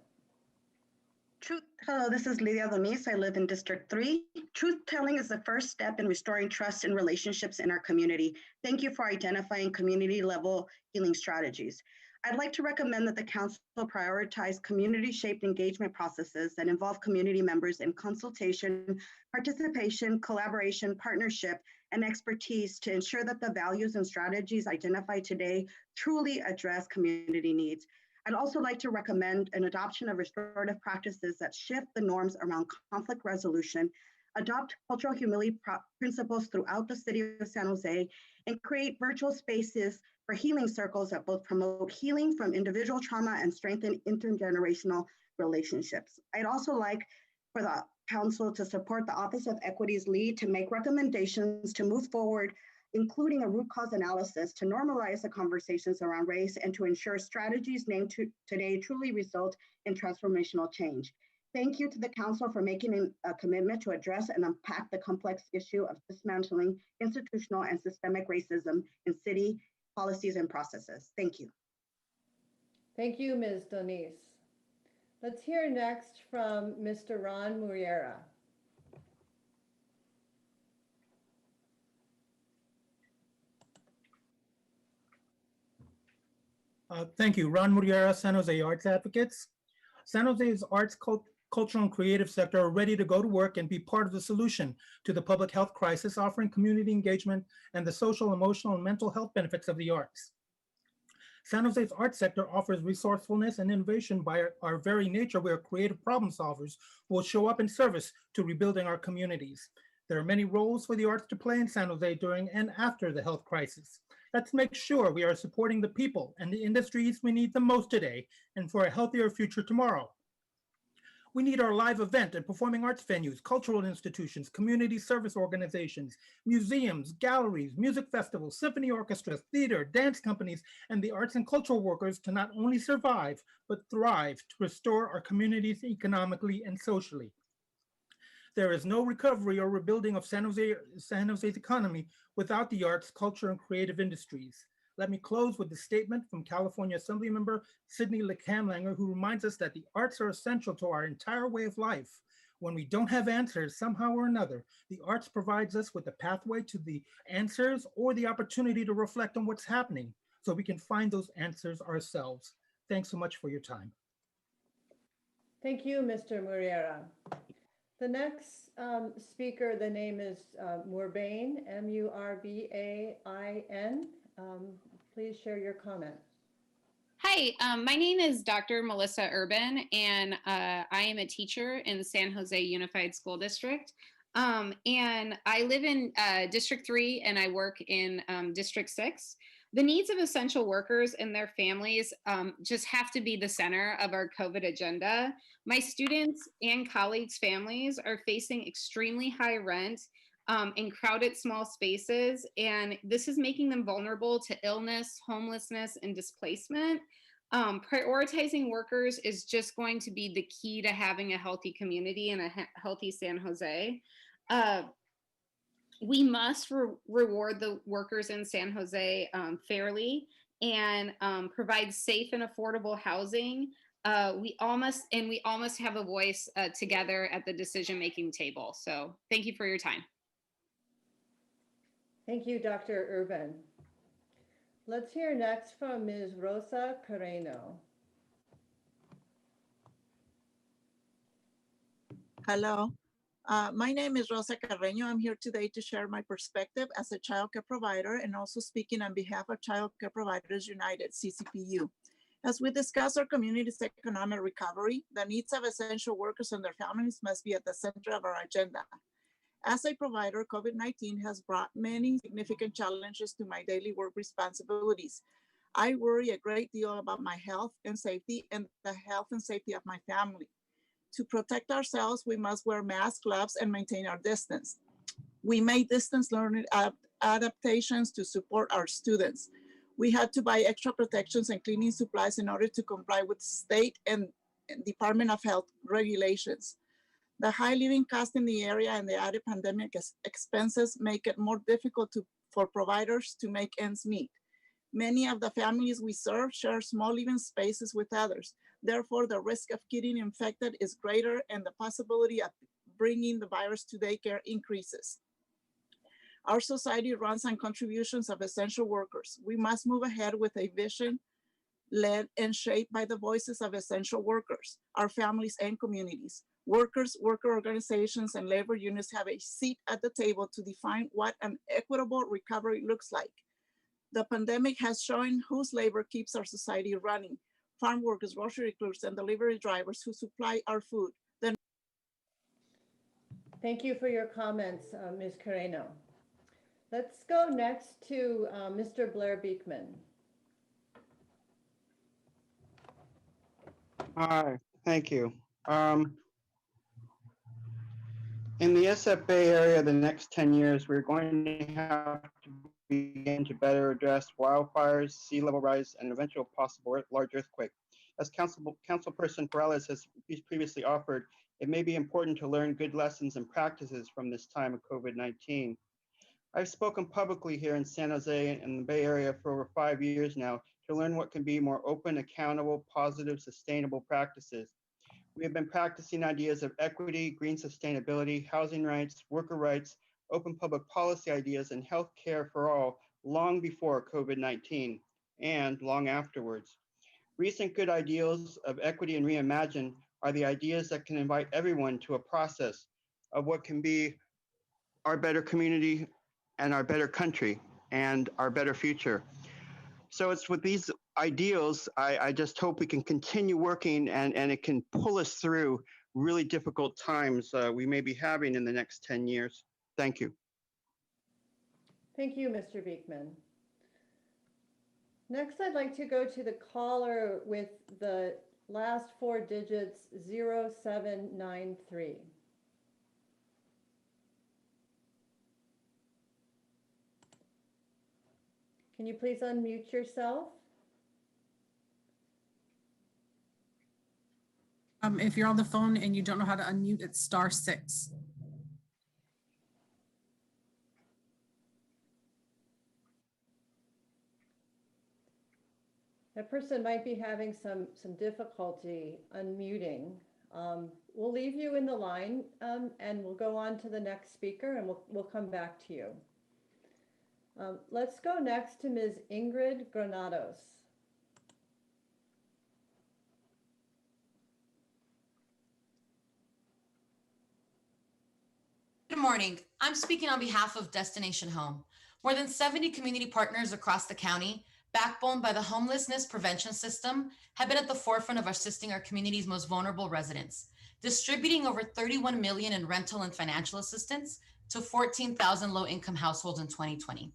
Hello, this is Lydia Doniz. I live in District 3. Truth telling is the first step in restoring trust and relationships in our community. Thank you for identifying community level healing strategies. I'd like to recommend that the council prioritize community-shaped engagement processes that involve community members in consultation, participation, collaboration, partnership, and expertise to ensure that the values and strategies identified today truly address community needs. I'd also like to recommend an adoption of restorative practices that shift the norms around conflict resolution, adopt cultural humility principles throughout the city of San Jose, and create virtual spaces for healing circles that both promote healing from individual trauma and strengthen intergenerational relationships. I'd also like for the council to support the Office of Equity's lead to make recommendations to move forward, including a root cause analysis to normalize the conversations around race and to ensure strategies named today truly result in transformational change. Thank you to the council for making a commitment to address and unpack the complex issue of dismantling institutional and systemic racism in city policies and processes. Thank you. Thank you, Ms. Doniz. Let's hear next from Mr. Ron Muriera. Thank you. Ron Muriera, San Jose Arts Advocates. San Jose's arts, cultural and creative sector are ready to go to work and be part of the solution to the public health crisis, offering community engagement and the social, emotional, and mental health benefits of the arts. San Jose's arts sector offers resourcefulness and innovation by our very nature. We are creative problem solvers who will show up in service to rebuilding our communities. There are many roles for the arts to play in San Jose during and after the health crisis. Let's make sure we are supporting the people and the industries we need the most today and for a healthier future tomorrow. We need our live event and performing arts venues, cultural institutions, community service organizations, museums, galleries, music festivals, symphony orchestras, theater, dance companies, and the arts and cultural workers to not only survive, but thrive to restore our communities economically and socially. There is no recovery or rebuilding of San Jose's economy without the arts, culture, and creative industries. Let me close with a statement from California Assemblymember Sidney Kamlanger, who reminds us that the arts are essential to our entire way of life. When we don't have answers somehow or another, the arts provides us with a pathway to the answers or the opportunity to reflect on what's happening so we can find those answers ourselves. Thanks so much for your time. Thank you, Mr. Murriera. The next speaker, the name is Murbain, M-U-R-B-A-I-N. Please share your comment. Hi, my name is Dr. Melissa Urban, and I am a teacher in the San Jose Unified School District. And I live in District 3 and I work in District 6. The needs of essential workers and their families just have to be the center of our COVID agenda. My students and colleagues' families are facing extremely high rent in crowded small spaces, and this is making them vulnerable to illness, homelessness, and displacement. Prioritizing workers is just going to be the key to having a healthy community and a healthy San Jose. We must reward the workers in San Jose fairly and provide safe and affordable housing. We all must have a voice together at the decision-making table. So thank you for your time. Thank you, Dr. Urban. Let's hear next from Ms. Rosa Carreno. Hello, my name is Rosa Carreño. I'm here today to share my perspective as a child care provider and also speaking on behalf of Child Care Providers United, CCPU. As we discuss our community's economic recovery, the needs of essential workers and their families must be at the center of our agenda. As a provider, COVID-19 has brought many significant challenges to my daily work responsibilities. I worry a great deal about my health and safety and the health and safety of my family. To protect ourselves, we must wear masks, gloves, and maintain our distance. We made distance learning adaptations to support our students. We had to buy extra protections and cleaning supplies in order to comply with state and Department of Health regulations. The high living cost in the area and the added pandemic expenses make it more difficult for providers to make ends meet. Many of the families we serve share small living spaces with others. Therefore, the risk of getting infected is greater and the possibility of bringing the virus to daycare increases. Our society runs on contributions of essential workers. We must move ahead with a vision led and shaped by the voices of essential workers, our families and communities. Workers, worker organizations, and labor unions have a seat at the table to define what an equitable recovery looks like. The pandemic has shown whose labor keeps our society running. Farm workers, grocery clerks, and delivery drivers who supply our food. Thank you for your comments, Ms. Carreno. Let's go next to Mr. Blair Beekman. Hi, thank you. In the SF Bay Area, the next 10 years, we're going to have to begin to better address wildfires, sea level rise, and eventual possible large earthquake. As Councilperson Perales has previously offered, it may be important to learn good lessons and practices from this time of COVID-19. I've spoken publicly here in San Jose and the Bay Area for over 5 years now to learn what can be more open, accountable, positive, sustainable practices. We have been practicing ideas of equity, green sustainability, housing rights, worker rights, open public policy ideas, and health care for all long before COVID-19 and long afterwards. Recent good ideals of equity and Reimagine are the ideas that can invite everyone to a process of what can be our better community and our better country and our better future. So it's with these ideals, I just hope we can continue working and it can pull us through really difficult times we may be having in the next 10 years. Thank you. Thank you, Mr. Beekman. Next, I'd like to go to the caller with the Last four digits 0793. Can you please unmute yourself? If you're on the phone and you don't know how to unmute, it's *6. That person might be having some difficulty unmuting. We'll leave you in the line and we'll go on to the next speaker and we'll come back to you. Let's go next to Ms. Ingrid Granados. Good morning. I'm speaking on behalf of Destination Home. More than 70 community partners across the county, backboned by the homelessness prevention system, have been at the forefront of assisting our community's most vulnerable residents, distributing over $31 million in rental and financial assistance to 14,000 low-income households in 2020.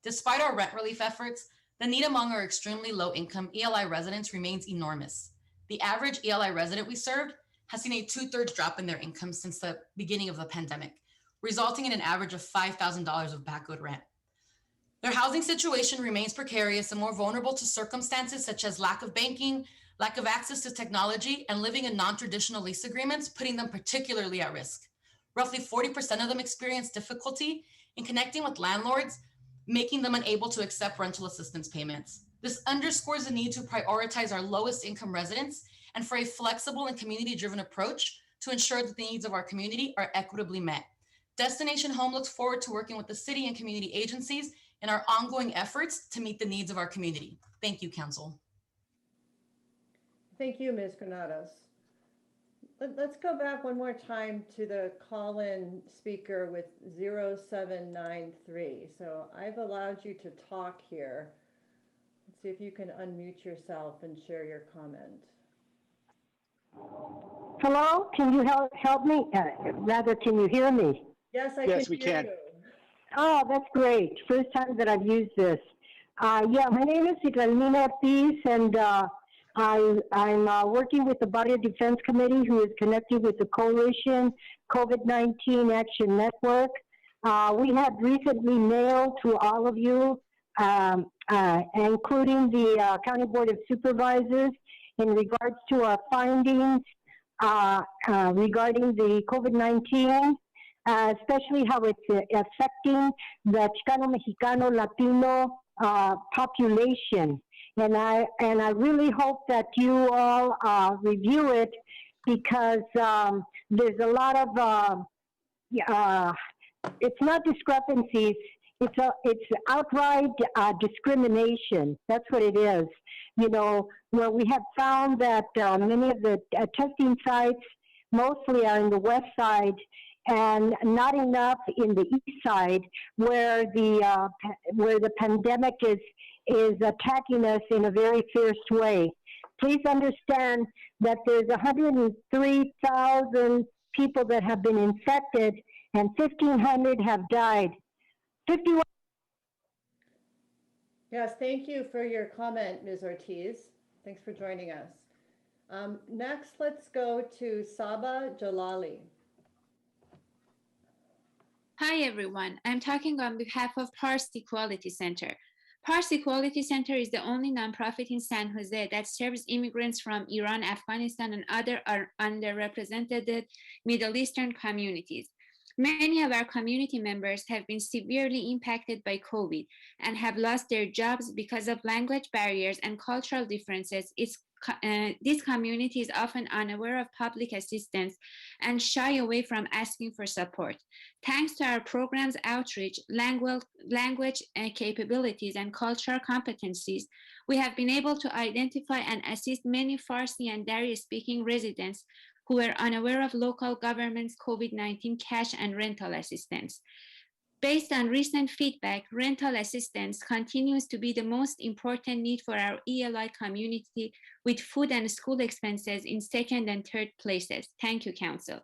Despite our rent relief efforts, the need among our extremely low-income ELI residents remains enormous. The average ELI resident we served has seen a 2/3 drop in their income since the beginning of the pandemic, resulting in an average of $5,000 of back owed rent. Their housing situation remains precarious and more vulnerable to circumstances such as lack of banking, lack of access to technology, and living in non-traditional lease agreements, putting them particularly at risk. Roughly 40% of them experience difficulty in connecting with landlords, making them unable to accept rental assistance payments. This underscores the need to prioritize our lowest income residents and for a flexible and community-driven approach to ensure that the needs of our community are equitably met. Destination Home looks forward to working with the city and community agencies in our ongoing efforts to meet the needs of our community. Thank you, Council. Thank you, Ms. Granados. Let's go back one more time to the call-in speaker with 0793. So I've allowed you to talk here. Let's see if you can unmute yourself and share your comment. Hello, can you help me? Rather, can you hear me? Yes, I Yes, can we hear can. you. Oh, that's great. First time that I've used this. Yeah, my name is Italina Ortiz, and I'm working with the Barrio Defense Committee, who is connected with the Coalition COVID-19 Action Network. We had recently mailed to all of you, including the County Board of Supervisors, in regards to our findings regarding the COVID-19, especially how it's affecting the Chicano, Mexicano, Latino population. And I really hope that you all review it, because there's a lot of it's not discrepancies. It's outright discrimination. That's what it is. You know, where we have found that many of the testing sites mostly are in the west side and not enough in the east side, where the pandemic is attacking us in a very fierce way. Please understand that there's 103,000 people that have been infected and 1,500 have died. 51. Yes, thank you for your comment, Ms. Ortiz. Thanks for joining us. Next, let's go to Saba Jalali. Hi, everyone. I'm talking on behalf of Parity Equality Center. Parity Equality Center is the only nonprofit in San Jose that serves immigrants from Iran, Afghanistan, and other underrepresented Middle Eastern communities. Many of our community members have been severely impacted by COVID and have lost their jobs because of language barriers and cultural differences. This community is often unaware of public assistance and shy away from asking for support. Thanks to our program's outreach, language capabilities, and cultural competencies, we have been able to identify and assist many Farsi and Dari-speaking residents who were unaware of local government's COVID-19 cash and rental assistance. Based on recent feedback, rental assistance continues to be the most important need for our ELI community, with food and school expenses in second and third places. Thank you, Council.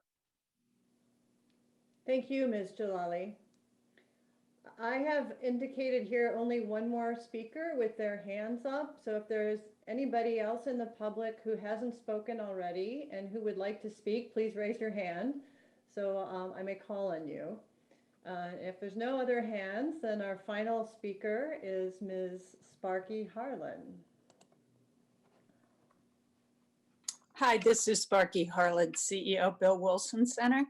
Thank you, Ms. Jalali. I have indicated here only one more speaker with their hands up. So if there's anybody else in the public who hasn't spoken already and who would like to speak, please raise your hand so I may call on you. If there's no other hands, then our final speaker is Ms. Sparky Harlan. Hi, this is Sparky Harlan, CEO, Bill Wilson Center.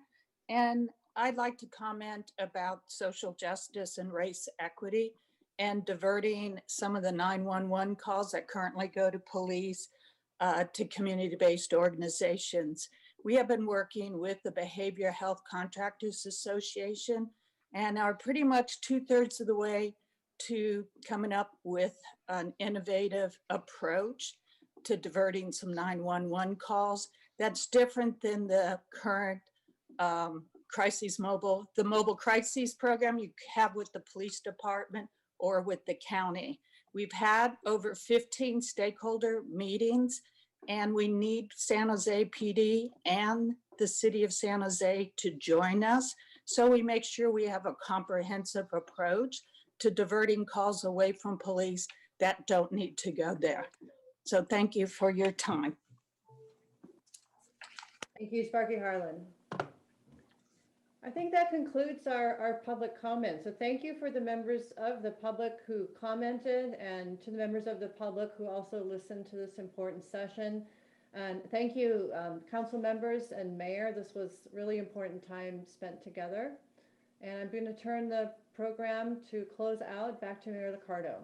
And I'd like to comment about social justice and race equity and diverting some of the 911 calls that currently go to police to community-based organizations. We have been working with the Behavioral Health Contractors Association and are pretty much 2/3 of the way to coming up with an innovative approach to diverting some 911 calls. That's different than the current the mobile crises program you have with the police department or with the county. We've had over 15 stakeholder meetings, and we need San Jose PD and the city of San Jose to join us, so we make sure we have a comprehensive approach to diverting calls away from police that don't need to go there. So thank you for your time. Thank you, Sparky Harlan. I think that concludes our public comment. So thank you for the members of the public who commented and to the members of the public who also listened to this important session. And thank you, council members and mayor. This was really important time spent together. And I'm going to turn the program to close out back to Mayor Ricardo.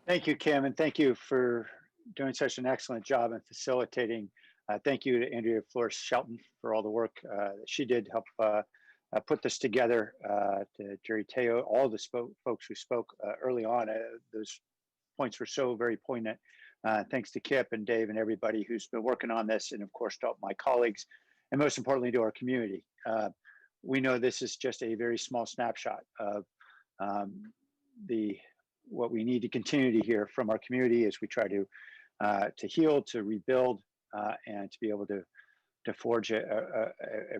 Thank you, Kim, and thank you for doing such an excellent job in facilitating. Thank you to Andrea Flores Shelton for all the work that she did to help put this together, to Jerry Teo, all the folks who spoke early on. Those points were so very poignant. Thanks to Kip and Dave and everybody who's been working on this, and of course to my colleagues, and most importantly to our community. We know this is just a very small snapshot of what we need to continue to hear from our community as we try to heal, to rebuild, and to be able to forge a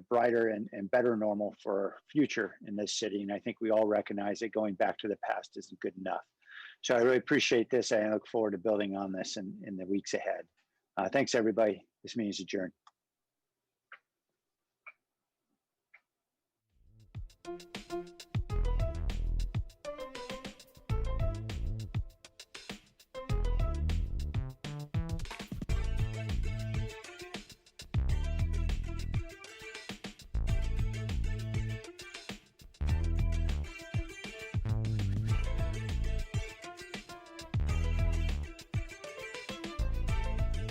brighter and better normal for our future in this city. And I think we all recognize that going back to the past isn't good enough. So I really appreciate this. I look forward to building on this in the weeks ahead. Thanks, everybody. This meeting is adjourned.